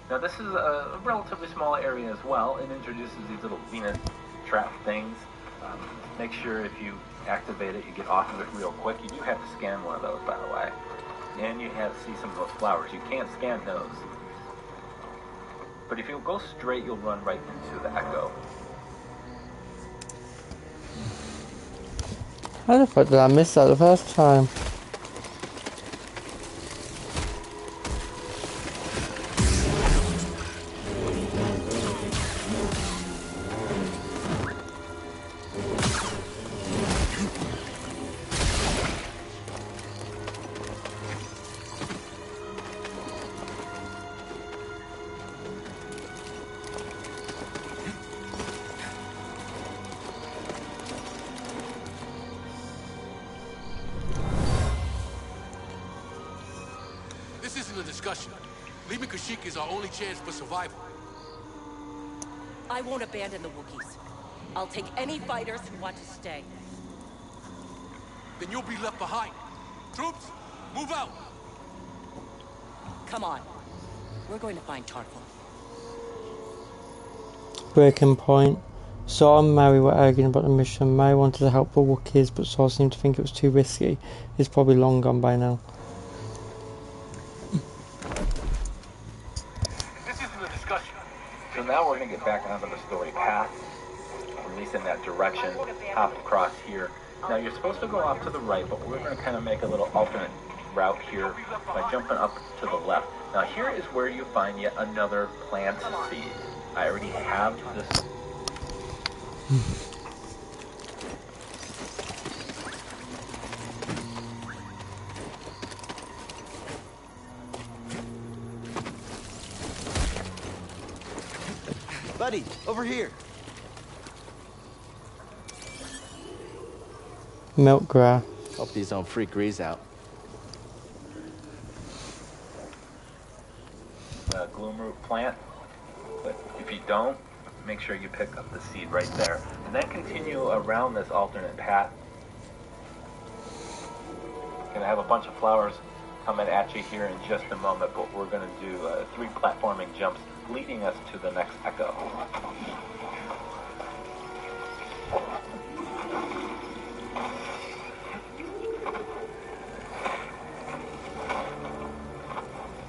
Speaker 8: Now this is a relatively small area as well. It introduces these little Venus trap things. Make sure if you activate it, you get off of it real quick. You do have to scan one of those, by the way. And you have to see some of those flowers. You can't scan those. But if you go straight, you'll run right into the Echo.
Speaker 1: How the fuck did I miss that the first time?
Speaker 12: This isn't a discussion. Leaving Kashyyyk is our only chance for survival.
Speaker 13: I won't abandon the Wookiees. I'll take any fighters who want to stay.
Speaker 12: Then you'll be left behind. Troops, move out!
Speaker 13: Come on. We're going to find Tarful.
Speaker 1: Breaking point. Saw and Mary were arguing about the mission. Mary wanted to help the Wookiees, but Saw seemed to think it was too risky. He's probably long gone by now.
Speaker 12: This isn't a discussion.
Speaker 8: So now we're going to get back onto the story path, at least in that direction, hop across here. Now you're supposed to go off to the right, but we're going to kind of make a little alternate route here by jumping up to the left. Now here is where you find yet another plant seed. I already have this.
Speaker 9: Buddy, over here.
Speaker 1: Milk grass.
Speaker 9: Hope these don't freak Grease out.
Speaker 8: The gloomroot plant, but if you don't, make sure you pick up the seed right there. And then continue around this alternate path. Gonna have a bunch of flowers coming at you here in just a moment, but we're gonna do 3 platforming jumps leading us to the next echo.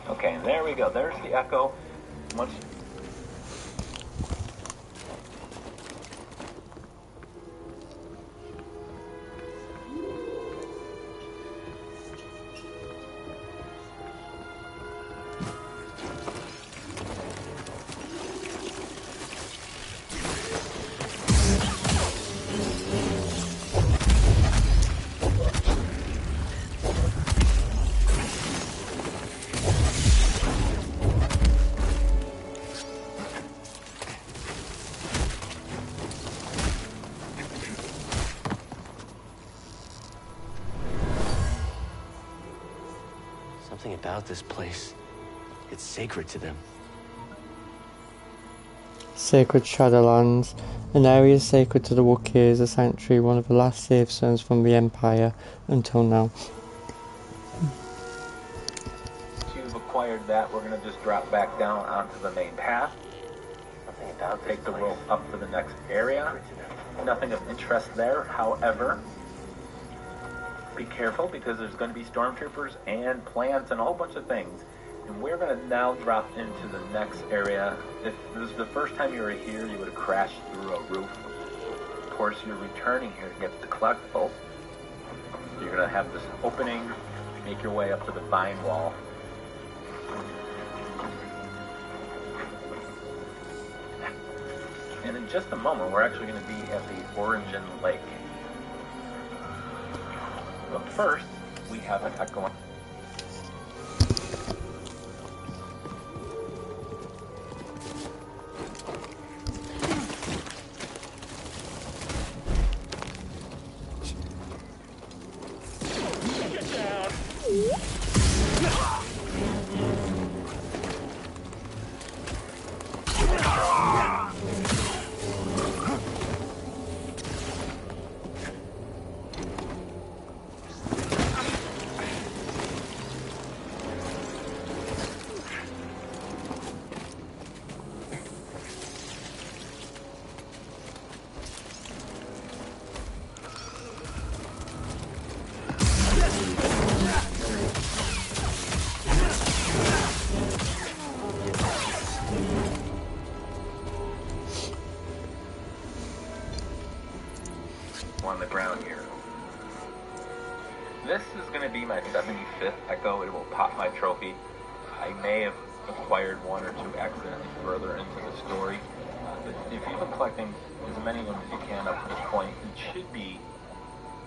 Speaker 8: Okay, and there we go. There's the echo. Once
Speaker 4: Something about this place. It's sacred to them.
Speaker 1: Sacred Shadowlands. An area sacred to the Wookiees, a sanctuary, one of the last safe zones from the Empire until now.
Speaker 8: once you've acquired that, we're going to just drop back down onto the main path. I'll take the rope up to the next area. Nothing of interest there, however. Be careful because there's going to be stormtroopers and plants and a whole bunch of things. And we're going to now drop into the next area. If this is the first time you were here, you would have crashed through a roof. Of course, you're returning here to get the collectibles. You're going to have this opening, make your way up to the vine wall. And in just a moment, we're actually going to be at the Origin Lake. But first, we have an echo.
Speaker 2: Get down!
Speaker 8: On the ground here. This is going to be my 75th echo. It will pop my trophy. I may have acquired 1 or 2 accidentally further into the story. But if you've been collecting as many of them as you can up to this point, it should be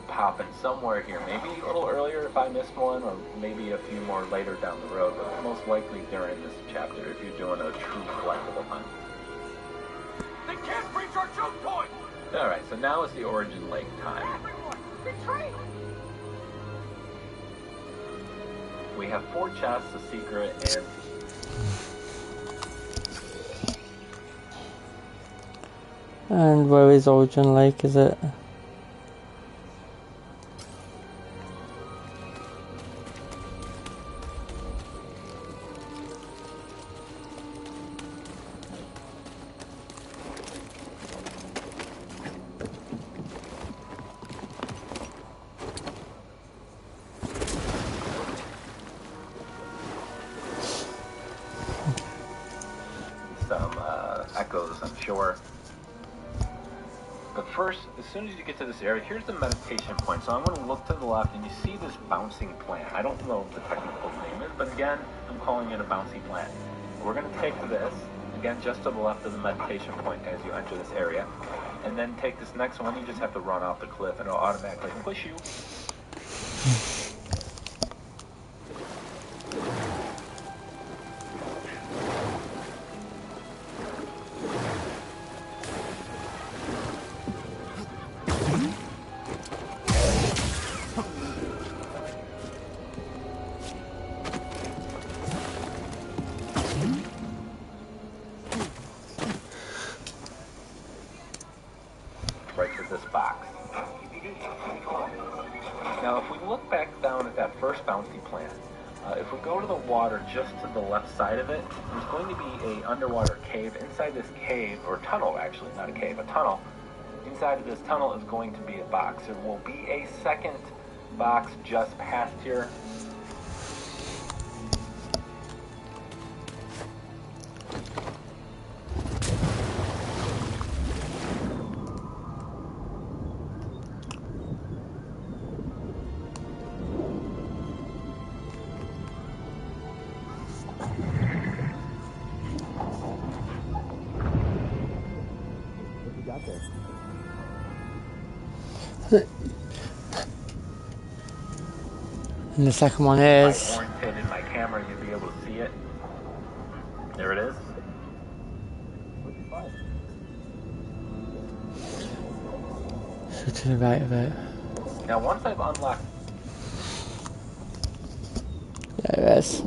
Speaker 8: popping somewhere here. Maybe a little earlier if I missed one, or maybe a few more later down the road, but most likely during this chapter if you're doing a true collectible hunt.
Speaker 12: They can't reach our choke point!
Speaker 8: Alright, so now is the Origin Lake time.
Speaker 12: Everyone, retreat!
Speaker 8: We have 4 chests, a secret, and
Speaker 1: And where is Origin Lake, is it?
Speaker 8: some echoes, I'm sure. But first, as soon as you get to this area, here's the meditation point. So I'm going to look to the left, and you see this bouncing plant. I don't know what the technical name is, but again, I'm calling it a bouncy plant. We're going to take this, again, just to the left of the meditation point as you enter this area. And then take this next one. You just have to run off the cliff, and it'll automatically push you. bouncy plant. If we go to the water just to the left side of it, there's going to be a underwater cave. Inside this cave, or tunnel actually, not a cave, a tunnel. Inside of this tunnel is going to be a box. There will be a second box just past here.
Speaker 1: And the second one is...
Speaker 8: If I oriented my camera, you'll be able to see it. There it is.
Speaker 1: So to the right of it.
Speaker 8: Now once I've unlocked...
Speaker 1: There it is.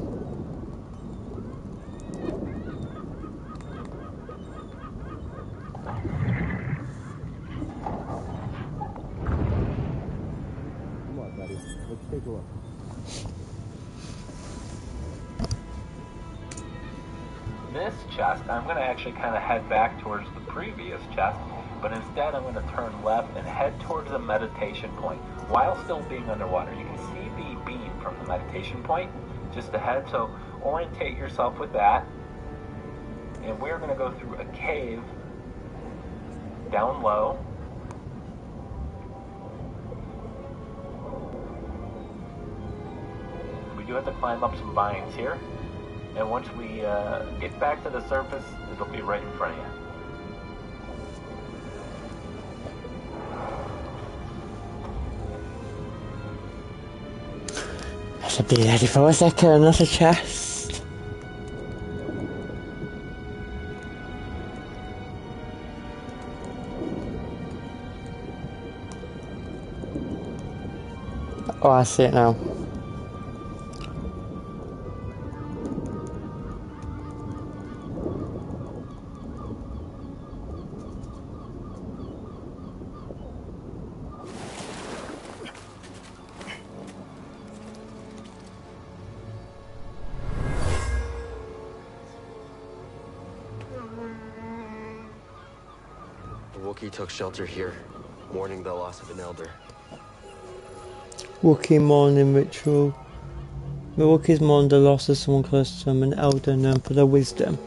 Speaker 9: Let's take a look.
Speaker 8: This chest, I'm going to actually kind of head back towards the previous chest, but instead I'm going to turn left and head towards the meditation point while still being underwater. You can see the beam from the meditation point just ahead, so orientate yourself with that. And we're going to go through a cave down low. We do have to climb up some vines here. And once we get back to the surface, it'll be right in front of you.
Speaker 1: I should be ready for a second, that's a chest. Oh, I see it now.
Speaker 4: Wookiee took shelter here, mourning the loss of an elder.
Speaker 1: Wookiee mourning ritual. The Wookiees mourn the loss of someone close to them, an elder known for their wisdom.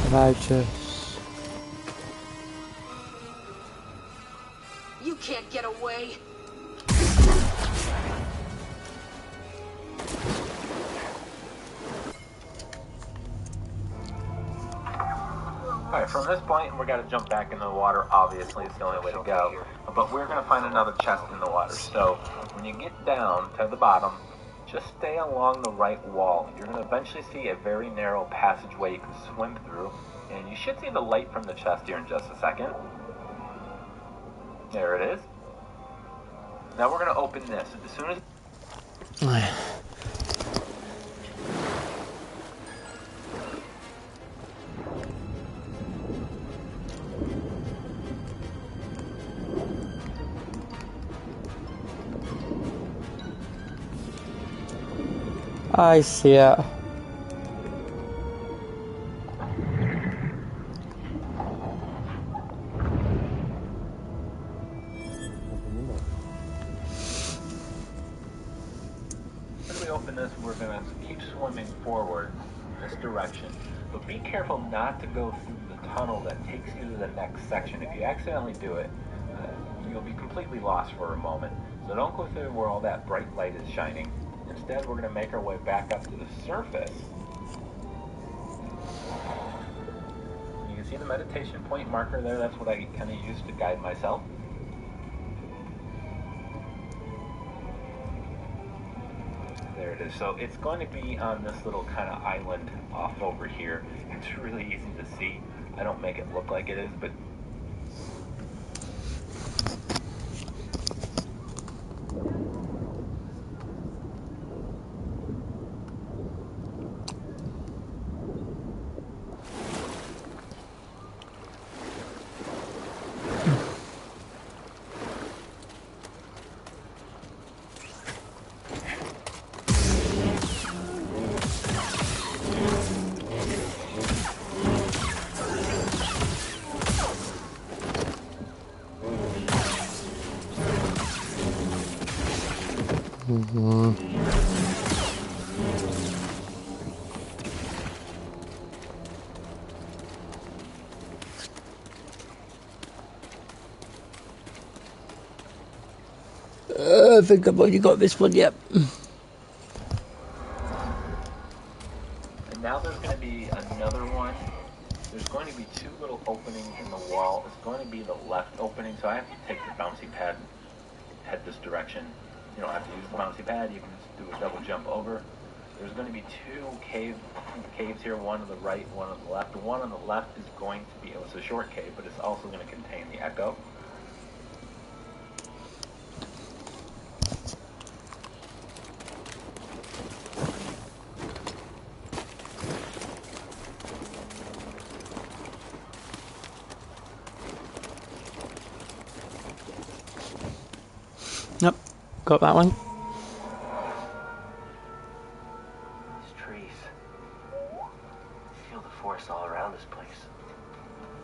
Speaker 1: Righteous.
Speaker 13: You can't get away.
Speaker 8: Alright, from this point, we're going to jump back into the water. Obviously, it's the only way to go. But we're going to find another chest in the water. So, when you get down to the bottom, just stay along the right wall. You're going to eventually see a very narrow passageway you can swim through. And you should see the light from the chest here in just a second. There it is. Now we're going to open this. As soon as...
Speaker 1: I see it.
Speaker 8: When we open this, we're going to keep swimming forward in this direction. But be careful not to go through the tunnel that takes you to the next section. If you accidentally do it, you'll be completely lost for a moment. So don't go through where all that bright light is shining. Instead, we're going to make our way back up to the surface. You can see the meditation point marker there. That's what I kind of use to guide myself. There it is. So it's going to be on this little kind of island off over here. It's really easy to see. I don't make it look like it is, but
Speaker 1: I think I've only got this one yet.
Speaker 8: And now there's going to be another one. There's going to be two little openings in the wall. It's going to be the left opening, so I have to take the bouncy pad and head this direction. You don't have to use the bouncy pad. You can just do a double jump over. There's going to be two caves here, one on the right, one on the left. The one on the left is going to be, it's a short cave, but it's also going to contain the echo.
Speaker 1: Yep, got that one.
Speaker 4: These trees. Feel the force all around this place.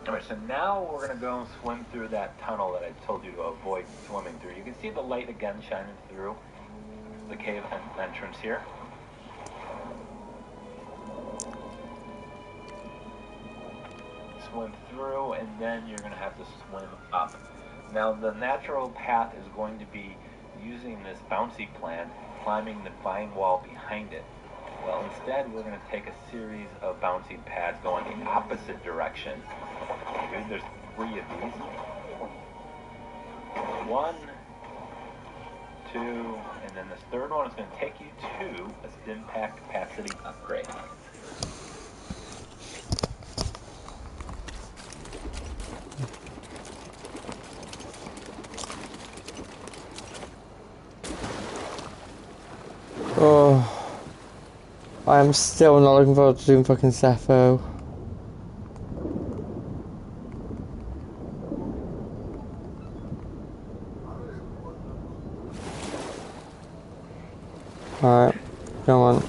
Speaker 8: Alright, so now we're going to go and swim through that tunnel that I told you to avoid swimming through. You can see the light again shining through the cave entrance here. Swim through, and then you're going to have to swim up. Now, the natural path is going to be using this bouncy plant, climbing the vine wall behind it. Well, instead, we're going to take a series of bouncy pads going in the opposite direction. Okay, there's 3 of these. 1, 2, and then this third one is going to take you to a stim pack capacity upgrade.
Speaker 1: Oh, I am still not looking forward to doing fucking Sepho. Alright, come on.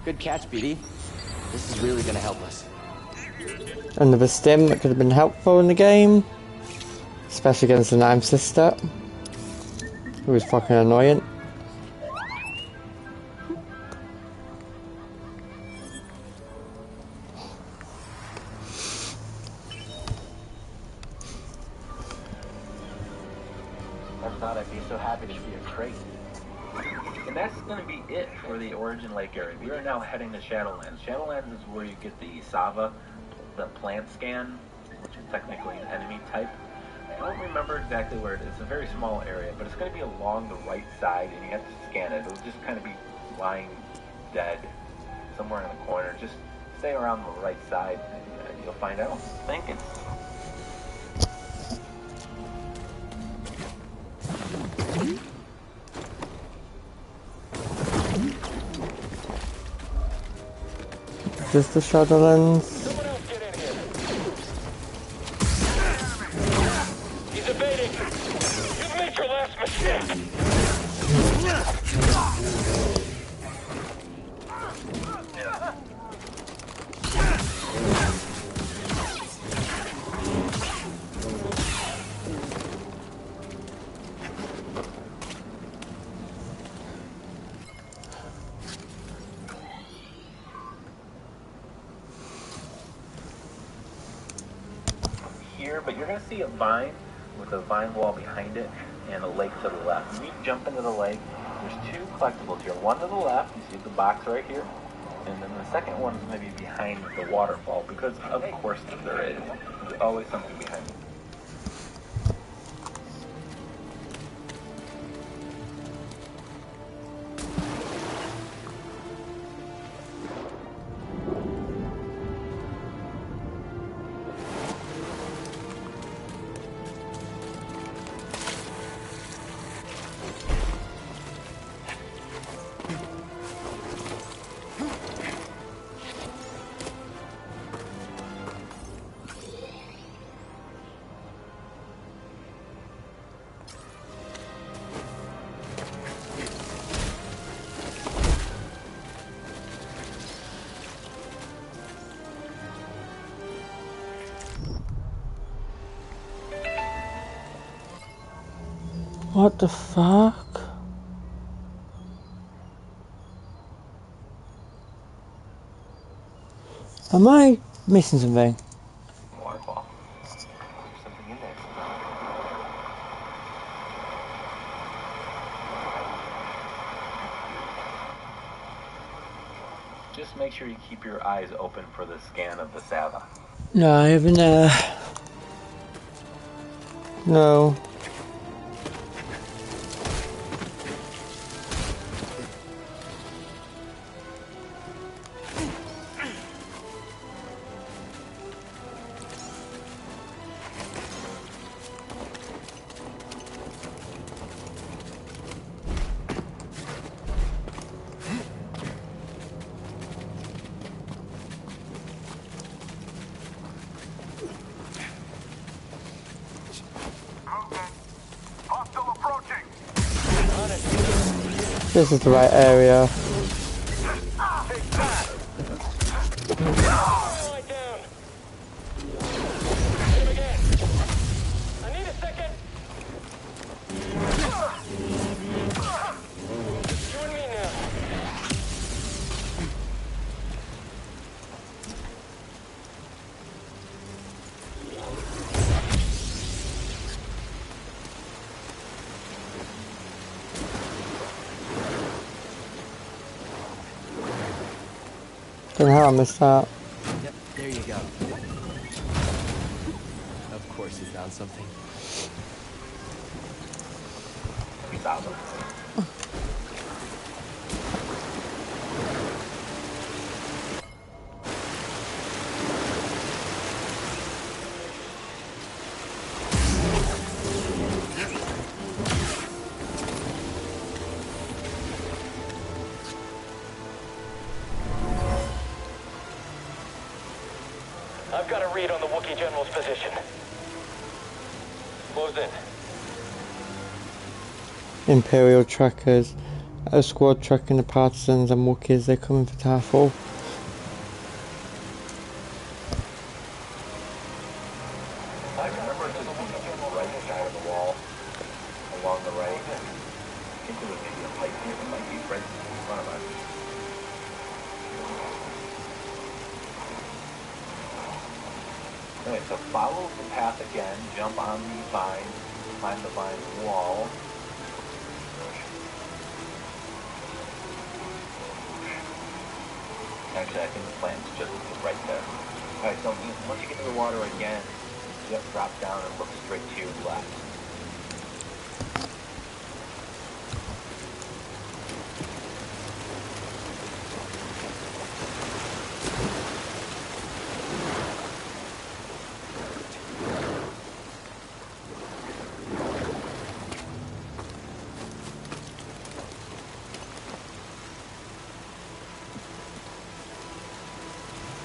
Speaker 4: Good catch, BD. This is really gonna help us.
Speaker 1: Another stim that could have been helpful in the game. Especially against the Nine Sister. Who was fucking annoying.
Speaker 8: Never thought I'd be so happy to see a crate. And that's going to be it for the Origin Lake area. We are now heading to Shadowlands. Shadowlands is where you get the Sava, the plant scan, which is technically an enemy type. I don't remember exactly where it is. It's a very small area, but it's going to be along the right side, and you have to scan it. It'll just kind of be lying dead somewhere in the corner. Just stay around the right side, and you'll find out. Thank you.
Speaker 1: Just the Shadowlands.
Speaker 2: Someone else get in here. He's evading. You've made your last mistake.
Speaker 8: Here, but you're going to see a vine with a vine wall behind it and a lake to the left. When you jump into the lake, there's 2 collectibles here. One to the left, you see the box right here, and then the second one is going to be behind the waterfall, because of course there is. There's always something behind it.
Speaker 1: What the fuck? Am I missing something?
Speaker 8: Waterfall. There's something in there. Just make sure you keep your eyes open for the scan of the Sava.
Speaker 1: No, I haven't. No.
Speaker 3: Hostile approaching.
Speaker 1: This is the right area.
Speaker 2: Lie down. Hit him again. I need a second. You and me now.
Speaker 1: Don't know how I missed that.
Speaker 9: Yep, there you go. Of course you found something.
Speaker 8: Sava.
Speaker 2: I've got a read on the Wookiee General's position. Close in.
Speaker 1: Imperial trackers. A squad tracking the partisans and Wookiees. They're coming for Tarful.
Speaker 8: I remember just being on the right side of the wall, along the right. I think there was maybe a pipe here that might be right in front of us. Alright, so follow the path again, jump on the vine, climb the vine wall. Actually, I think the plant's just right there. Alright, so once you get to the water again, just drop down and look straight to your left.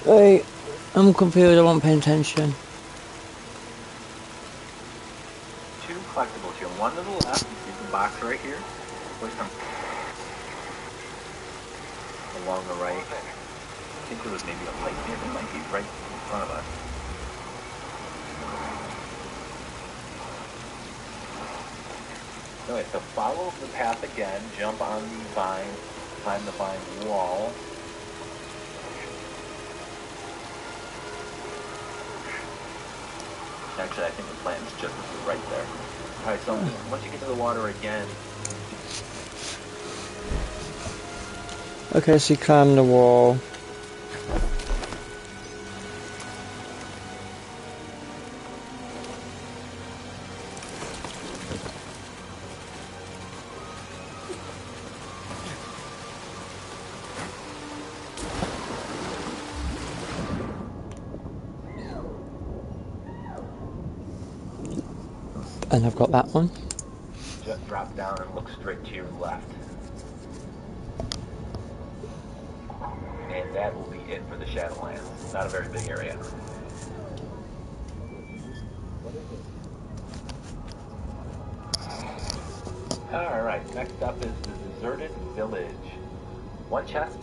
Speaker 1: Wait, I'm confused. I wasn't paying attention.
Speaker 8: Two collectibles here. One to the left, you see the box right here. With some along the right. I think there was maybe a light here that might be right in front of us. Alright, so follow the path again, jump on the vine, climb the vine wall. Actually, I think the plant is just right there. Alright, so once you get to the water again,
Speaker 1: Okay, so you climb the wall. And I've got that one.
Speaker 8: just drop down and look straight to your left. And that will be it for the Shadowlands. Not a very big area. Alright, next up is the deserted village. One chest.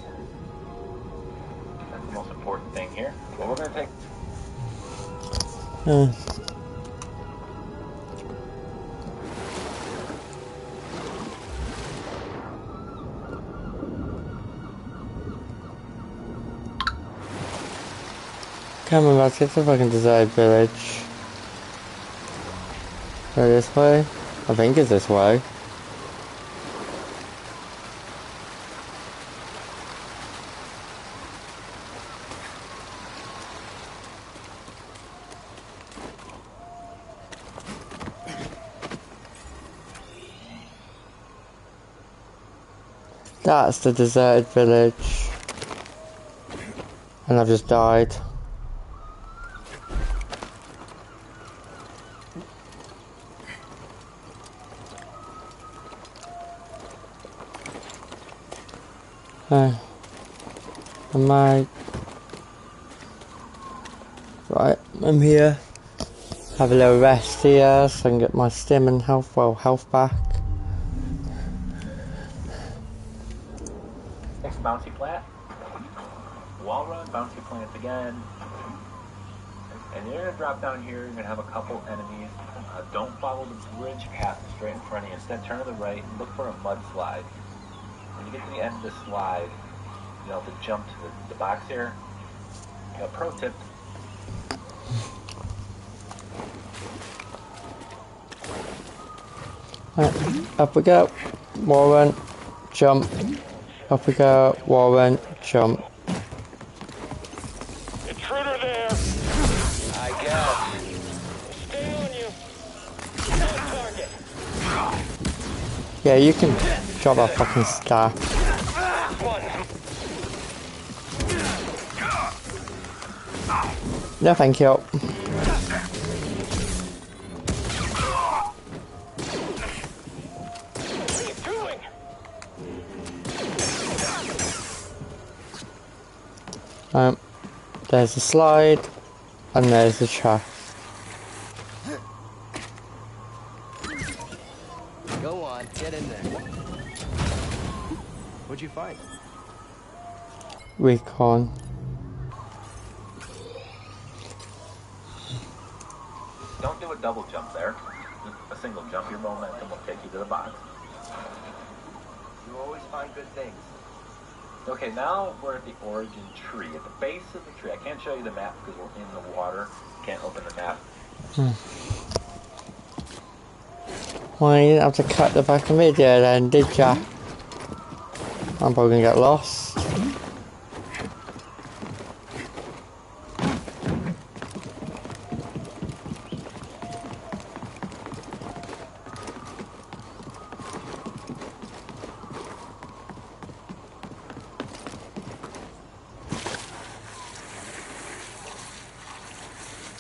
Speaker 8: That's the most important thing here. But we're going to take...
Speaker 1: Come on, let's get to the fucking deserted village. Go this way? I think it's this way. That's the deserted village. And I've just died. Am I... Right, I'm here. Have a little rest here so I can get my stim and health, well, health back.
Speaker 8: Next bouncy plant. Wall run, bouncy plants again. And you're gonna drop down here, you're gonna have a couple enemies. Don't follow the bridge path straight in front of you. Instead, turn to the right and look for a mudslide. When you get to the end of the slide, you'll have to jump to the box here. Pro tip.
Speaker 1: Right, up we go. Wall run, jump. Up we go. Wall run, jump.
Speaker 2: Intruder there.
Speaker 4: I guess.
Speaker 2: Stay on you. On target.
Speaker 1: Yeah, you can drop that fucking staff.
Speaker 2: One.
Speaker 1: No, thank you.
Speaker 2: What are you doing?
Speaker 1: There's a slide, and there's a chest.
Speaker 9: Go on, get in there. What'd you find?
Speaker 1: Recon.
Speaker 8: Don't do a double jump there. A single jump, your momentum will take you to the box.
Speaker 9: You always find good things.
Speaker 8: Okay, now we're at the origin tree. At the base of the tree, I can't show you the map because we're in the water. Can't open the map.
Speaker 1: Well, you didn't have to cut the back of video then, did ya? I'm probably gonna get lost.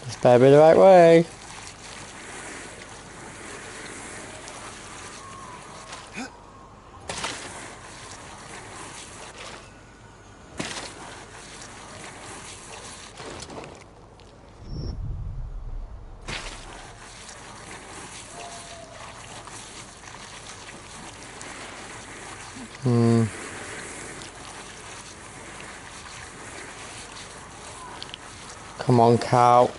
Speaker 1: This better be the right way. Come on, cow.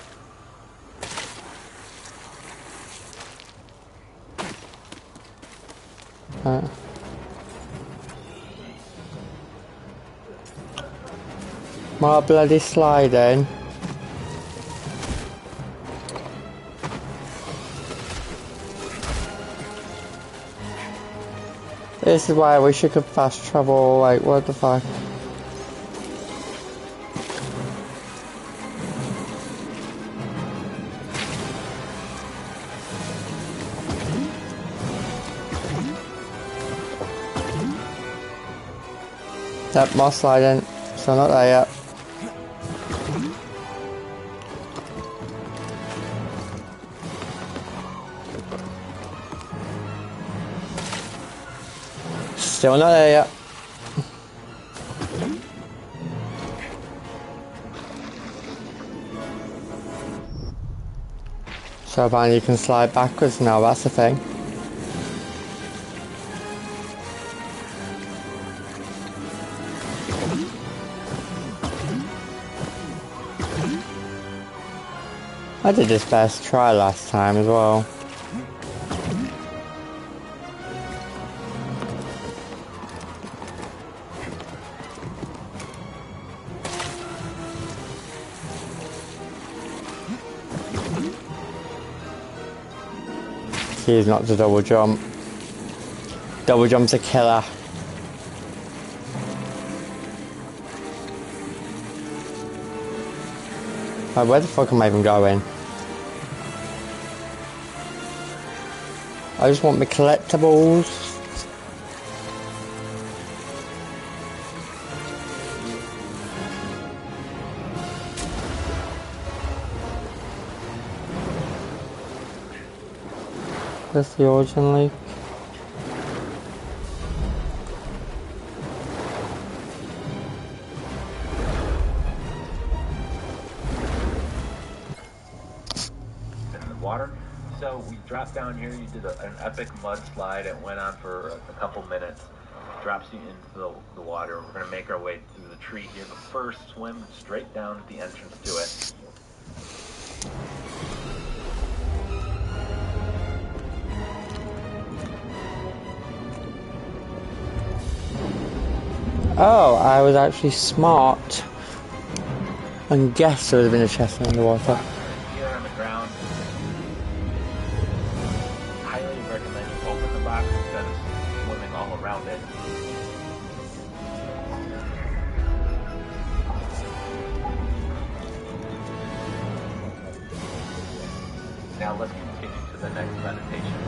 Speaker 1: More bloody sliding. This is why I wish I could fast travel, like, what the fuck? Yep, more sliding, so not there yet. Still not there yet. So apparently you can slide backwards now, that's the thing. I did this best try last time as well. key is not to double jump. Double jump's a killer. Right, where the fuck am I even going? I just want my collectibles. That's the origin leak.
Speaker 8: In the water. So we dropped down here. You did an epic mudslide. It went on for a couple minutes. Drops you into the water. We're going to make our way through the tree here, but first swim straight down to the entrance to it.
Speaker 1: Oh, I was actually smart and guessed there would have been a chest in the water.
Speaker 8: Here on the ground. Highly recommend you open the box instead of swimming all around it. Now let's continue to the next meditation.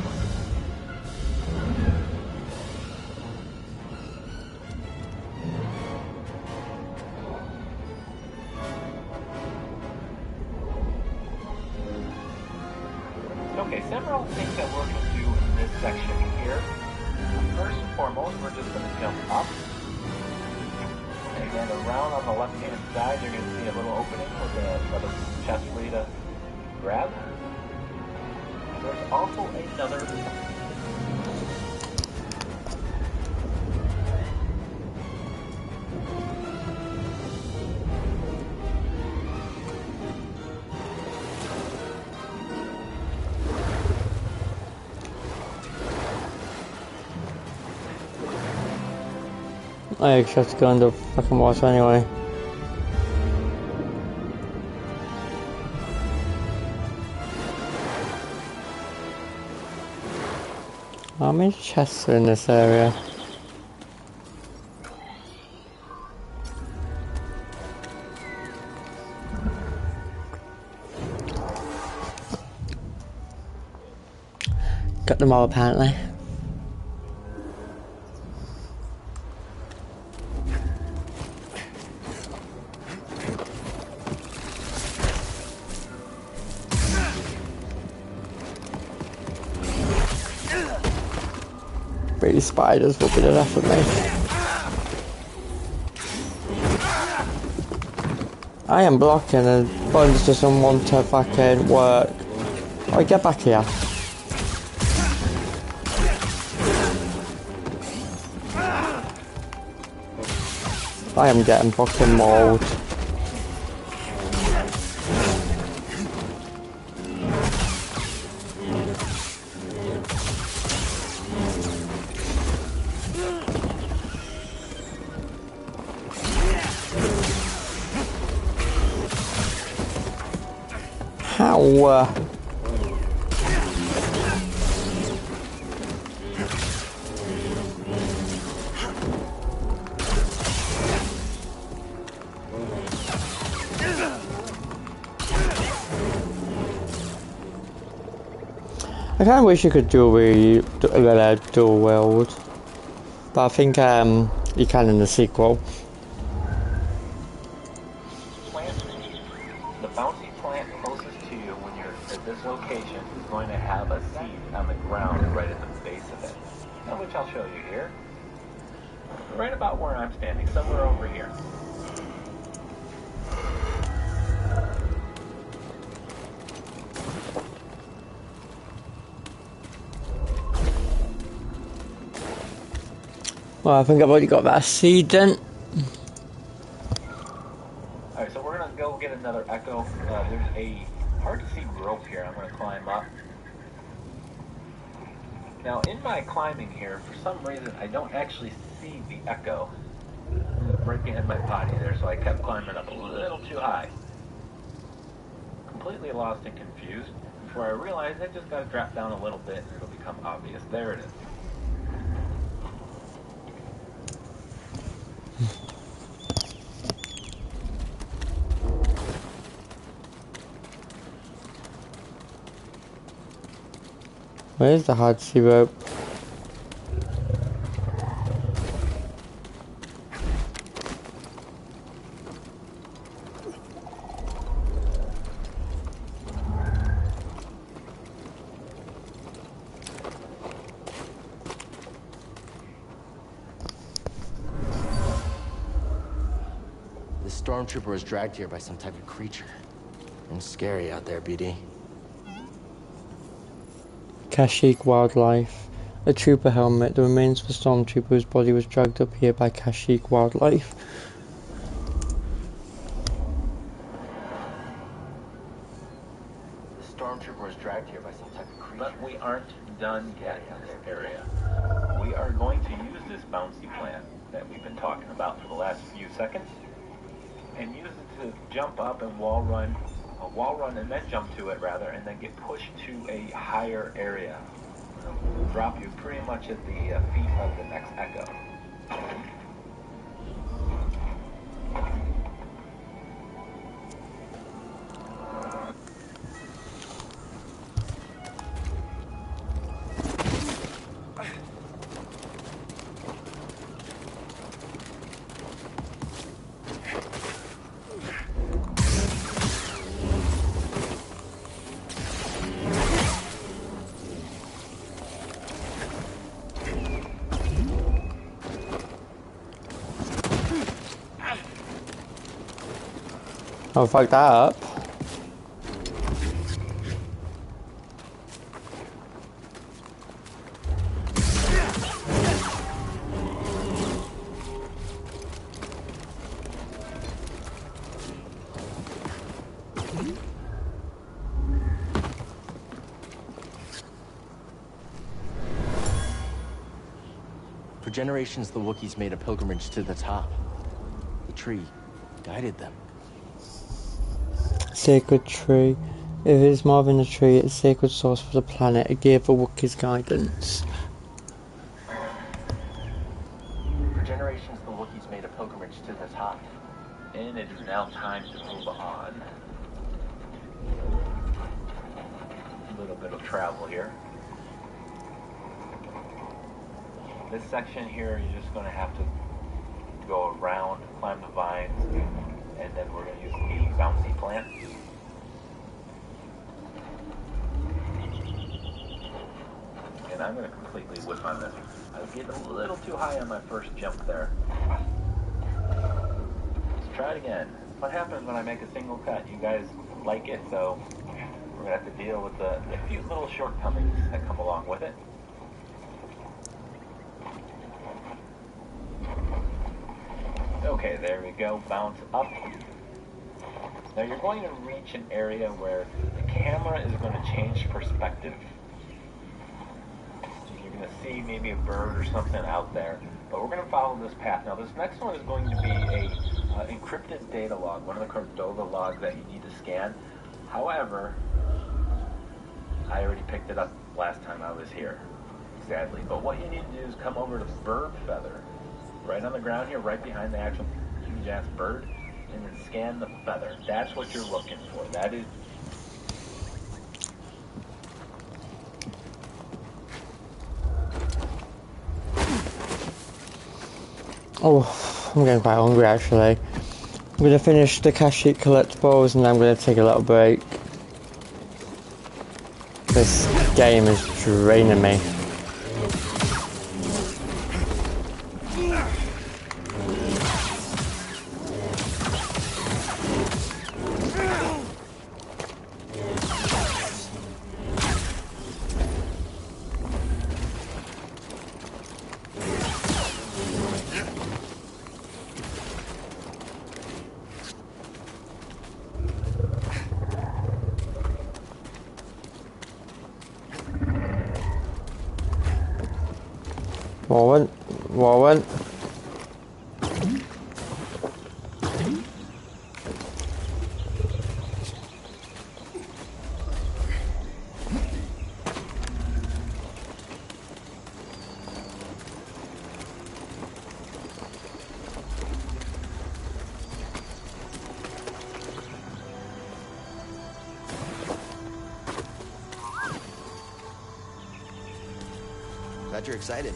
Speaker 8: Okay, several things that we're going to do in this section here. First and foremost, we're just going to jump up. And then around on the left-hand side, you're going to see a little opening with another chest for you to grab. There's also another...
Speaker 1: I actually have to go under fucking water anyway. How many chests are in this area? Got them all apparently. These spiders will be the death of me. I am blocking and buttons doesn't want to fucking work. Oh, get back here. I am getting fucking mauled. How? I kind of wish you could dual wield, but I think you can in the sequel.
Speaker 8: The bouncy plant closest to you when you're at this location is going to have a seed on the ground right at the base of it. Now, which I'll show you here. Right about where I'm standing, somewhere over here.
Speaker 1: Well, I think I've already got that seed then.
Speaker 8: Alright, so we're going to go get another echo. There's a hard to see rope here I'm going to climb up. Now, in my climbing here, for some reason, I don't actually see the echo right behind my body there, so I kept climbing up a little too high. completely lost and confused before I realized I just gotta drop down a little bit and it'll become obvious. There it is.
Speaker 1: Where's the hard sea rope?
Speaker 4: The stormtrooper was dragged here by some type of creature. And scary out there, BD.
Speaker 1: Kashyyyk wildlife. A trooper helmet. The remains of a stormtrooper whose body was dragged up here by Kashyyyk wildlife.
Speaker 4: The stormtrooper was dragged here by some type of creature.
Speaker 8: But we aren't done yet in this area. We are going to use this bouncy plan that we've been talking about for the last few seconds and use it to jump up and wall run and then jump to it rather, and then get pushed to a higher area. It'll drop you pretty much at the feet of the next Echo.
Speaker 1: Oh, fuck that up.
Speaker 4: For generations, the Wookiees made a pilgrimage to the top. The tree guided them.
Speaker 1: Sacred tree. If it is more than a tree, it's a sacred source for the planet. It gave the Wookiees guidance.
Speaker 4: For generations, the Wookiees made a pilgrimage to the top.
Speaker 8: And it is now time to move on. A little bit of travel here. This section here, you're just going to have to go around, climb the vines, and then we're going to use the bouncy plant. And I'm going to completely whip on this. I was getting a little too high on my first jump there. Let's try it again. What happens when I make a single cut? You guys like it, so we're going to have to deal with the few little shortcomings that come along with it. Okay, there we go. Bounce up. Now you're going to reach an area where the camera is going to change perspective. You're going to see maybe a bird or something out there, but we're going to follow this path. Now this next one is going to be a encrypted data log, one of the Cordova logs that you need to scan. However, I already picked it up last time I was here, sadly. But what you need to do is come over to Bird Feather, right on the ground here, right behind the actual huge-ass bird, and then scan the feather. That's what you're looking for. That is...
Speaker 1: Oh, I'm getting quite hungry actually. I'm going to finish the Kashyyyk collectibles and then I'm going to take a little break. This game is draining me. Warren.
Speaker 9: glad you're excited.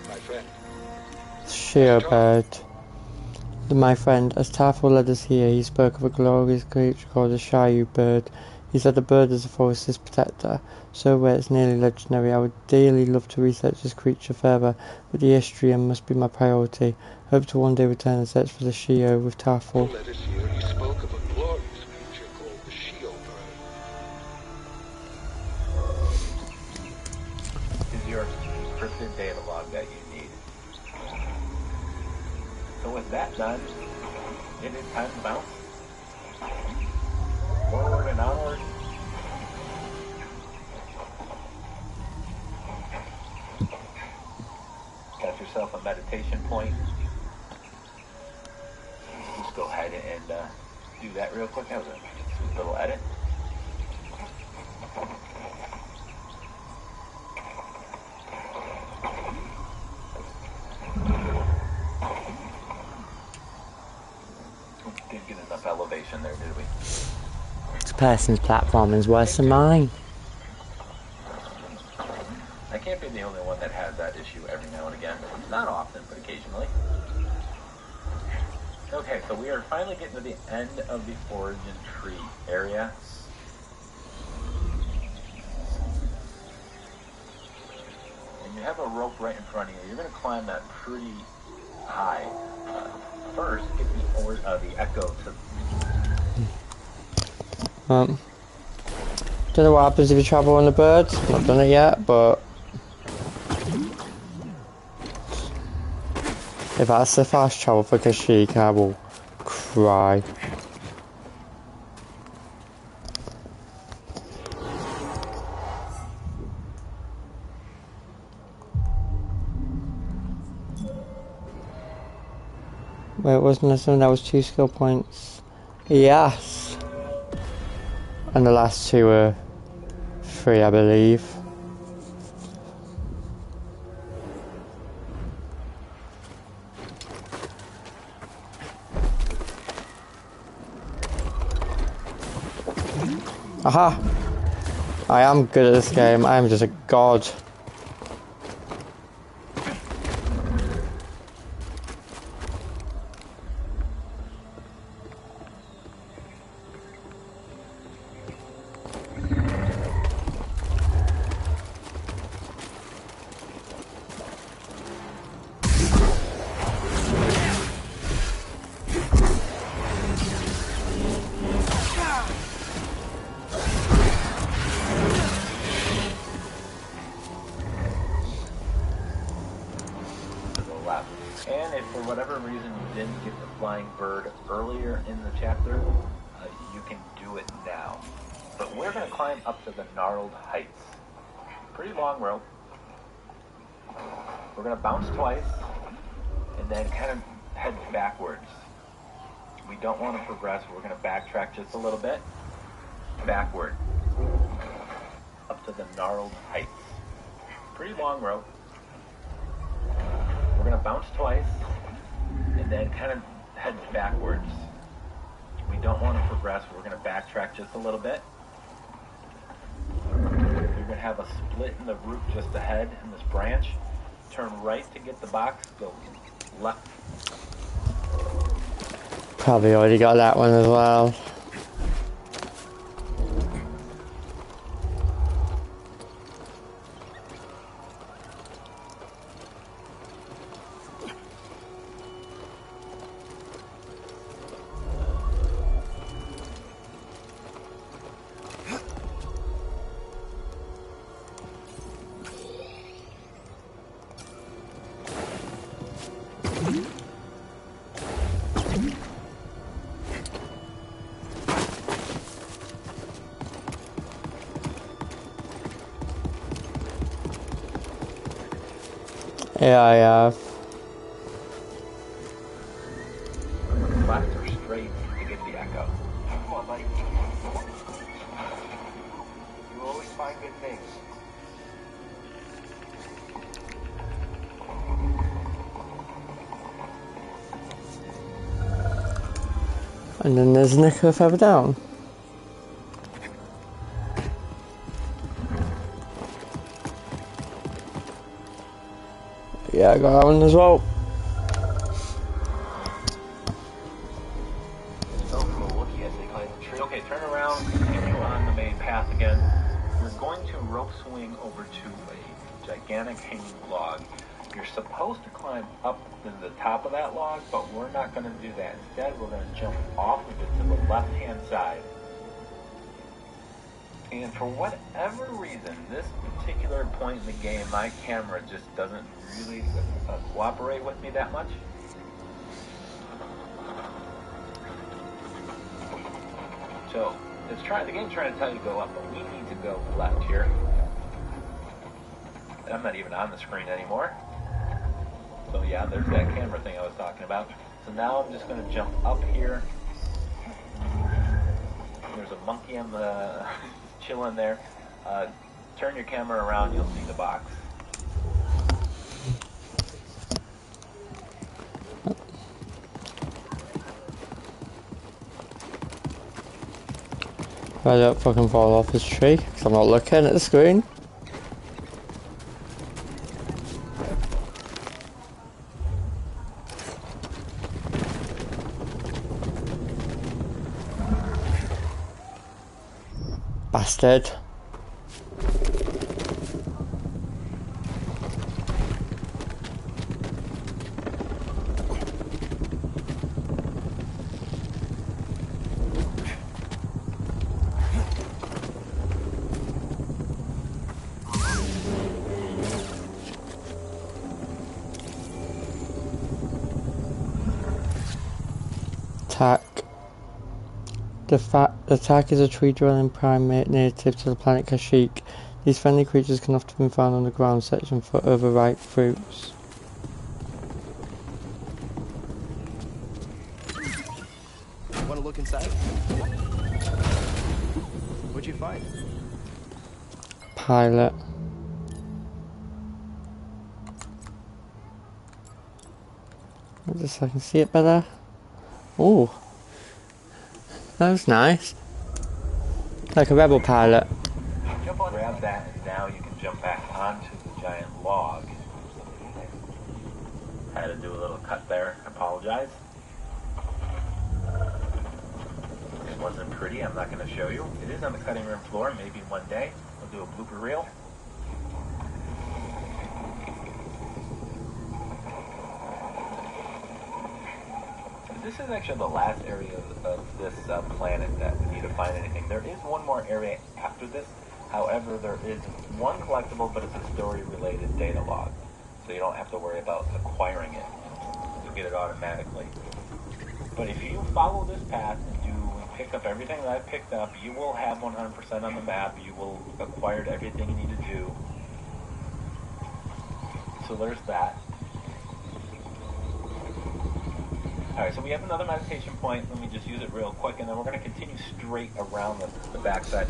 Speaker 10: My friend.
Speaker 1: Shio bird. My friend, as Tarful led us here, he spoke of a glorious creature called a Shio bird. He said the bird is the forest's protector, so rare it's nearly legendary. I would dearly love to research this creature further, but the Istrian must be my priority. Hope to one day return and search for the Shio with Tarful.
Speaker 10: Let us hear he spoke of a glorious creature called the Shio bird.
Speaker 8: Is your encrypted data log that you need. So with that done, it is time to bounce. Forward and onward. Got yourself a meditation point. Just go ahead and do that real quick. That was a sweet little edit. Didn't get enough elevation there, did we?
Speaker 1: This person's platform is worse than mine.
Speaker 8: I can't be the only one that has that issue every now and again. Not often, but occasionally. Okay, so we are finally getting to the end of the origin tree area. And you have a rope right in front of you. You're going to climb that pretty high. First, get the echo to...
Speaker 1: Don't know what happens if you travel on the bird. Not done it yet, but if that's the fast travel for Kashyyyk, I will cry. Wait, wasn't there something that was 2 skill points? Yes! And the last 2 were 3, I believe. Aha! I am good at this game, I am just a god.
Speaker 8: And if for whatever reason you didn't get the flying bird earlier in the chapter, you can do it now. But we're going to climb up to the gnarled heights. Pretty long rope. We're going to bounce twice and then kind of head backwards. We don't want to progress. We're going to backtrack just a little bit. Backward. Up to the gnarled heights. Pretty long rope. We're going to bounce twice and then kind of head backwards. We don't want to progress. We're going to backtrack just a little bit. You're going to have a split in the root just ahead in this branch. Turn right to get the box. Go left.
Speaker 1: Probably already got that one as well. Yeah, I have.
Speaker 8: Left or straight to get the echo.
Speaker 3: Come on, buddy. You always find good things.
Speaker 1: And then there's Nicola further down. Yeah, I got that one as well.
Speaker 8: Oh, from a Wookiee as they climb the tree. Okay, turn around, continue on the main path again. You're going to rope swing over to a gigantic hanging log. You're supposed to climb up to the top of that log, but we're not going to do that. Instead, we're going to jump off of it to the left-hand side. And for whatever reason, this particular point in the game, my camera just doesn't really cooperate with me that much. So, the game's trying to tell you to go up, but we need to go left here. I'm not even on the screen anymore. So yeah, there's that camera thing I was talking about. So now I'm just going to jump up here. There's a monkey on the chilling there. Turn your camera around, you'll see the box.
Speaker 1: I don't fucking fall off this tree because I'm not looking at the screen. Bastard. Attack. The tack is a tree-dwelling primate native to the planet Kashyyyk. These friendly creatures can often be found on the ground searching for overripe fruits.
Speaker 9: Want to look inside? What'd you find?
Speaker 1: Pilot. Just so I can see it better. Ooh. That was nice. Like a rebel pilot.
Speaker 8: Jump on, grab that, and now you can jump back onto the giant log. Had to do a little cut there. I apologize. It wasn't pretty. I'm not going to show you. It is on the cutting room floor. Maybe one day we'll do a blooper reel. This is actually the last area of this planet that we need to find anything. There is one more area after this. However, there is one collectible, but it's a story-related data log. So you don't have to worry about acquiring it. You'll get it automatically. But if you follow this path and you pick up everything that I've picked up, you will have 100% on the map. You will have acquired everything you need to do. So there's that. Alright, so we have another meditation point. Let me just use it real quick, and then we're going to continue straight around the backside.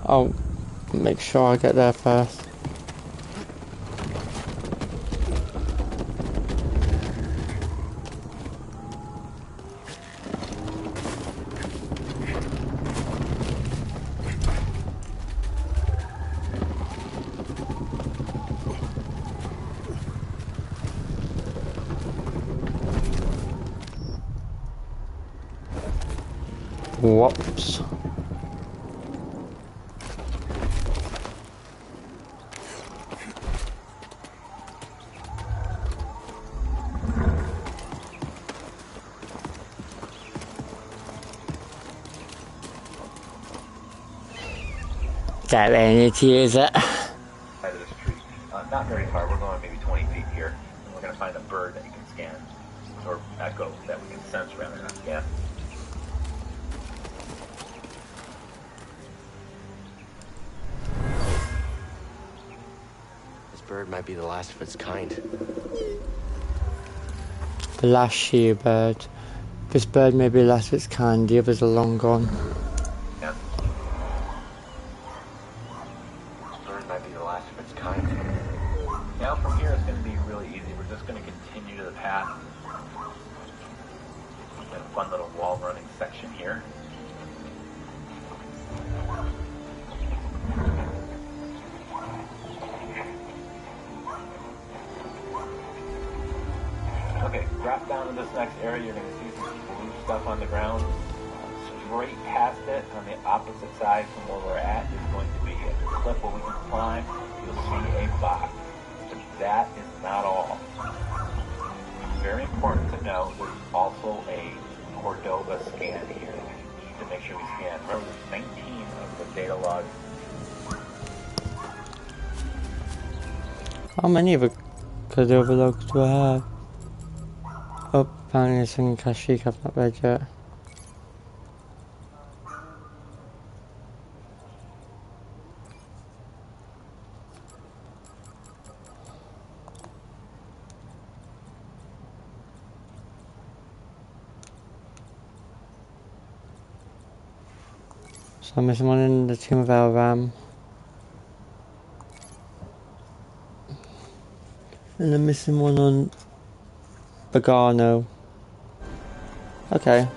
Speaker 1: I'll make sure I get there first. Whoops. Don't really need to use it.
Speaker 8: Side of this tree. Not very far. We're going maybe 20 feet here. And we're going to find a bird that you can scan. Or echo that we can sense rather than scan.
Speaker 4: This bird might be the last of its kind.
Speaker 1: The last shearbird. This bird may be the last of its kind, the others are long gone.
Speaker 8: Yeah.
Speaker 4: This bird might be the last of its kind.
Speaker 8: Now from here it's going to be really easy. We're just going to continue to the path. Got a fun little wall running section here. of this next area, you're going to see some blue stuff on the ground. Straight past it, on the opposite side from where we're at, is going to be a cliff where we can climb. You'll see a box. But that is not all. Very important to know, there's also a Cordova scan here. We need to make sure we scan. Remember, there's 19 of the data logs.
Speaker 1: How many of the Cordova logs do I have? Oh, apparently there's something in Kashyyyk I've not read yet. So I'm missing one in the Tomb of El Ram. And I'm missing one on Bogano. Okay.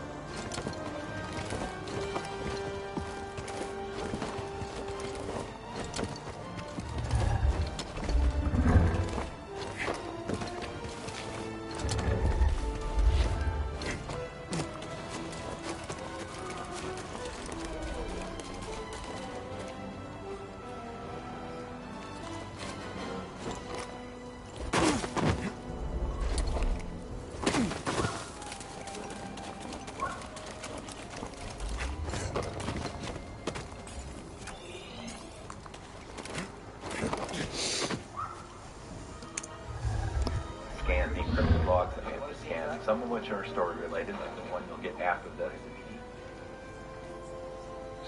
Speaker 8: Scan the encrypted logs that we have to scan, some of which are story related, like the one you'll get after this.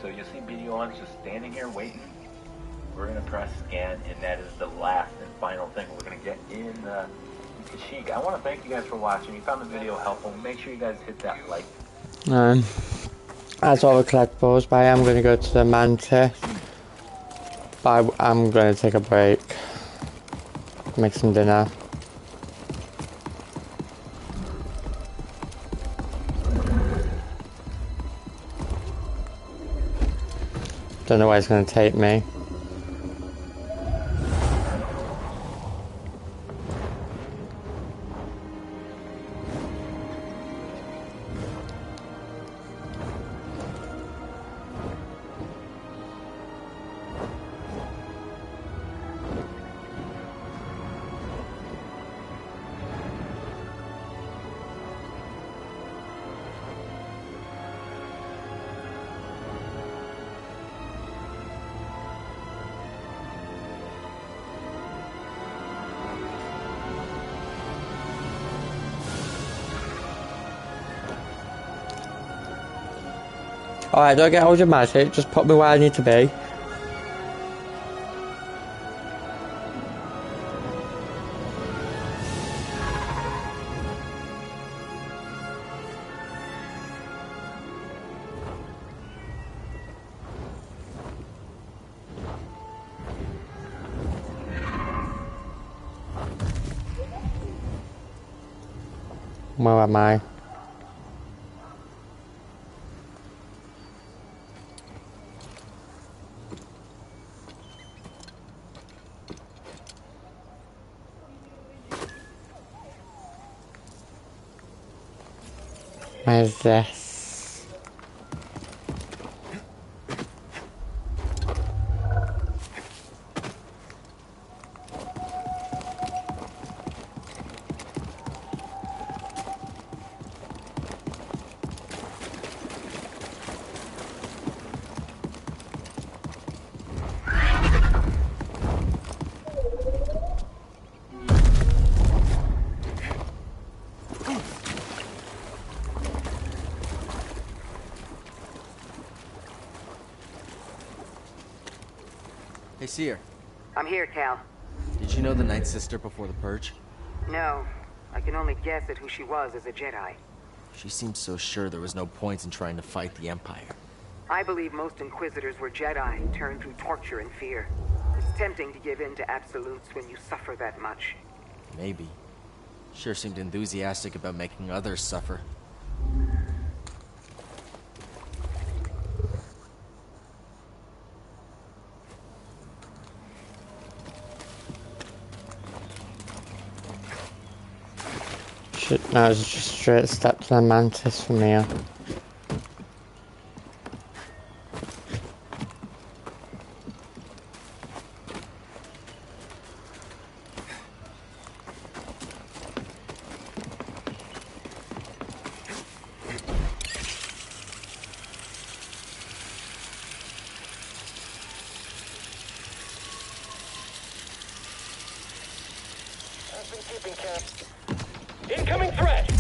Speaker 8: So you'll see BD1's just standing here waiting. We're going to press scan, and that is the last and final thing we're going to get in Kashyyyk. I want to thank you guys for watching. If you found the video helpful, make sure you guys hit that like.
Speaker 1: That's all the collectibles, but I am going to go to the Mantis. But I'm going to take a break. Make some dinner. Don't know where it's going to take me. Alright, don't get all dramatic, just put me where I need to be. Where am I? Where's this?
Speaker 9: Hey, Seer.
Speaker 6: I'm here, Cal.
Speaker 9: Did you know the Night Sister before the Purge?
Speaker 6: No, I can only guess at who she was as a Jedi.
Speaker 9: She seemed so sure there was no point in trying to fight the Empire.
Speaker 6: I believe most Inquisitors were Jedi, turned through torture and fear. It's tempting to give in to absolutes when you suffer that much.
Speaker 9: Maybe. Sure seemed enthusiastic about making others suffer.
Speaker 1: No, it's just straight step to the mantis from here.
Speaker 2: I've been keeping count. Incoming threat!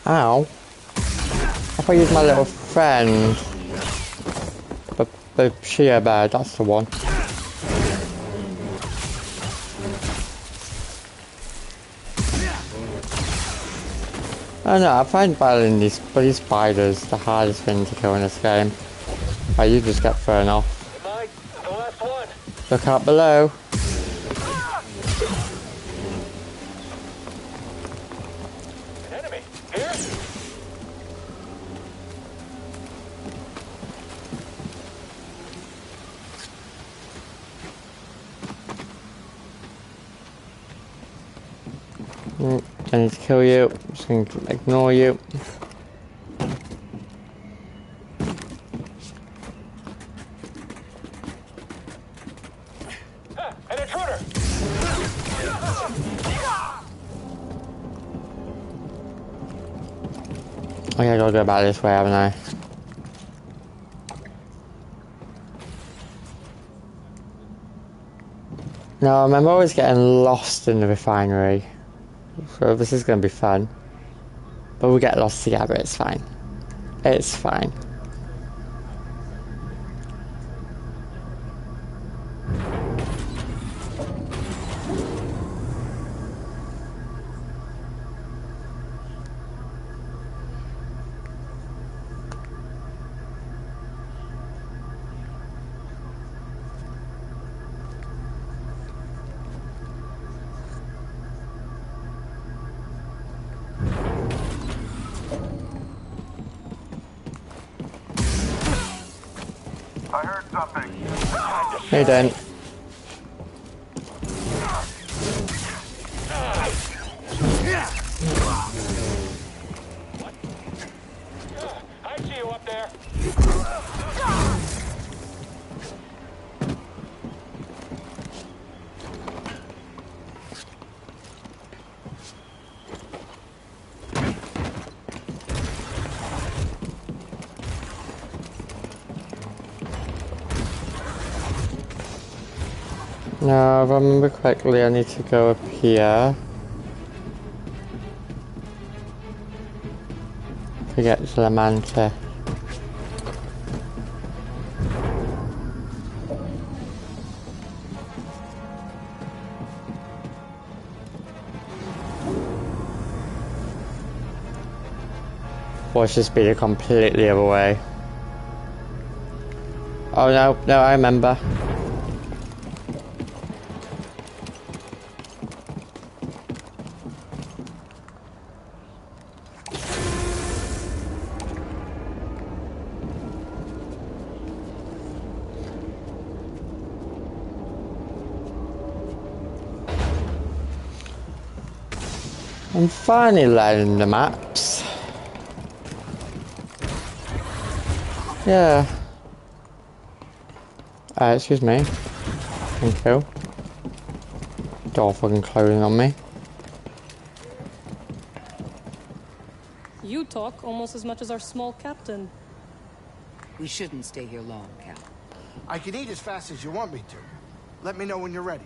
Speaker 1: Ow. If I use my little friend. The sheer bird, that's the one. I don't know, I find battling these bloody spiders the hardest thing to kill in this game. Like, you just get thrown off.
Speaker 2: Mike, the last one.
Speaker 1: Look out below.
Speaker 2: An enemy. Here?
Speaker 1: I need to kill you. I'm just going to ignore you.
Speaker 2: An intruder!
Speaker 1: Okay, I gotta go back this way, haven't I? No, I remember always getting lost in the refinery. So this is going to be fun. But we'll get lost together, it's fine. It's fine.
Speaker 3: I heard something.
Speaker 1: Hey, Dan.
Speaker 2: I see you up there.
Speaker 1: No, if I remember correctly, I need to go up here. To get to the mantis. Watch this be the completely other way. Oh no, I remember. I'm finally learning the maps. Yeah. Excuse me. Thank you. Door fucking closing on me.
Speaker 7: You talk almost as much as our small captain.
Speaker 11: We shouldn't stay here long, Cal.
Speaker 5: I can eat as fast as you want me to. Let me know when you're ready.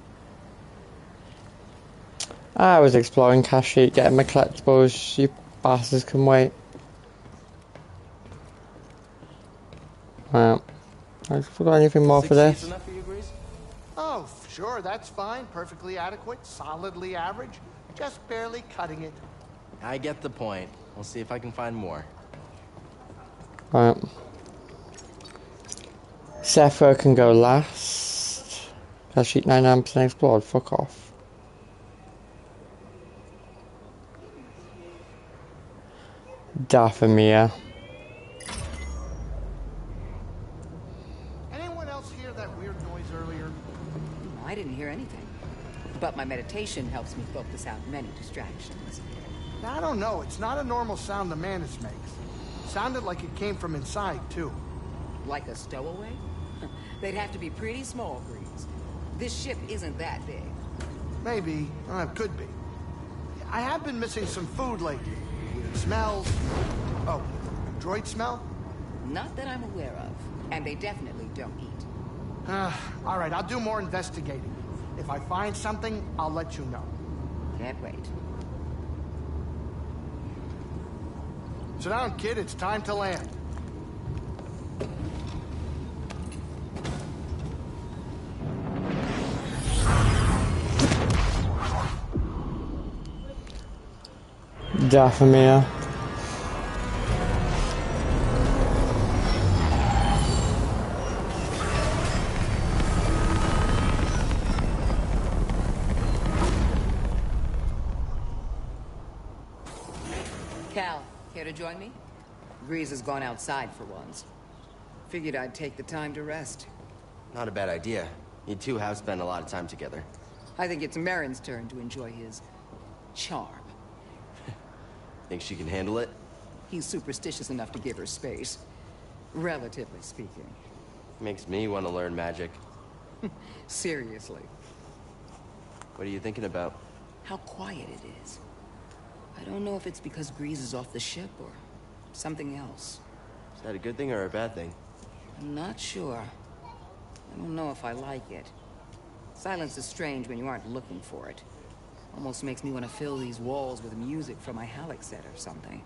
Speaker 1: I was exploring cash sheet, getting my collectibles. You bastards can wait. Well, I forgot anything more for this.
Speaker 4: Enough for you, Grease?
Speaker 5: Oh, sure, that's fine. Perfectly adequate, solidly average. Just barely cutting it.
Speaker 4: I get the point. We'll see if I can find more.
Speaker 1: Right. Sephora can go last. Cash sheet 99% explored. Fuck off. Dathomir.
Speaker 5: noise earlier?
Speaker 11: I didn't hear anything. But my meditation helps me focus out many distractions.
Speaker 5: I don't know. It's not a normal sound the Mantis makes. Sounded like it came from inside, too.
Speaker 11: Like a stowaway? They'd have to be pretty small, Greaves. This ship isn't that big.
Speaker 5: Maybe. Could be. I have been missing some food lately. Weird smells. Oh, droid smell?
Speaker 11: Not that I'm aware of. And they definitely don't eat.
Speaker 5: All right, I'll do more investigating. If I find something, I'll let you know.
Speaker 11: Can't wait.
Speaker 5: Sit down, kid. It's time to land.
Speaker 1: Dathomir.
Speaker 11: Cal, care to join me? Grease has gone outside for once. Figured I'd take the time to rest.
Speaker 4: Not a bad idea. You two have spent a lot of time together.
Speaker 11: I think it's Merrin's turn to enjoy his charm.
Speaker 4: Think she can handle it?
Speaker 11: He's superstitious enough to give her space. Relatively speaking.
Speaker 4: Makes me want to learn magic.
Speaker 11: Seriously.
Speaker 4: What are you thinking about?
Speaker 11: How quiet it is. I don't know if it's because Grease is off the ship or something else.
Speaker 4: Is that a good thing or a bad thing?
Speaker 11: I'm not sure. I don't know if I like it. Silence is strange when you aren't looking for it. Almost makes me want to fill these walls with music from my Halleck set or something.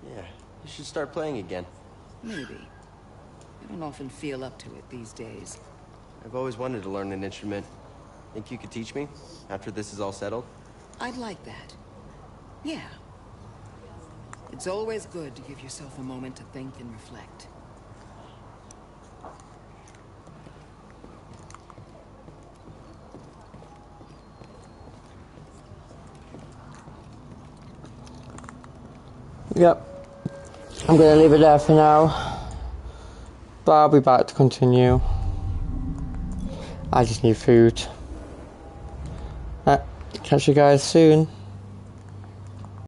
Speaker 4: Yeah, you should start playing again.
Speaker 11: Maybe. I don't often feel up to it these days.
Speaker 4: I've always wanted to learn an instrument. Think you could teach me after this is all settled?
Speaker 11: I'd like that. Yeah. It's always good to give yourself a moment to think and reflect.
Speaker 1: Yep. I'm going to leave it there for now. But I'll be back to continue. I just need food. Catch you guys soon.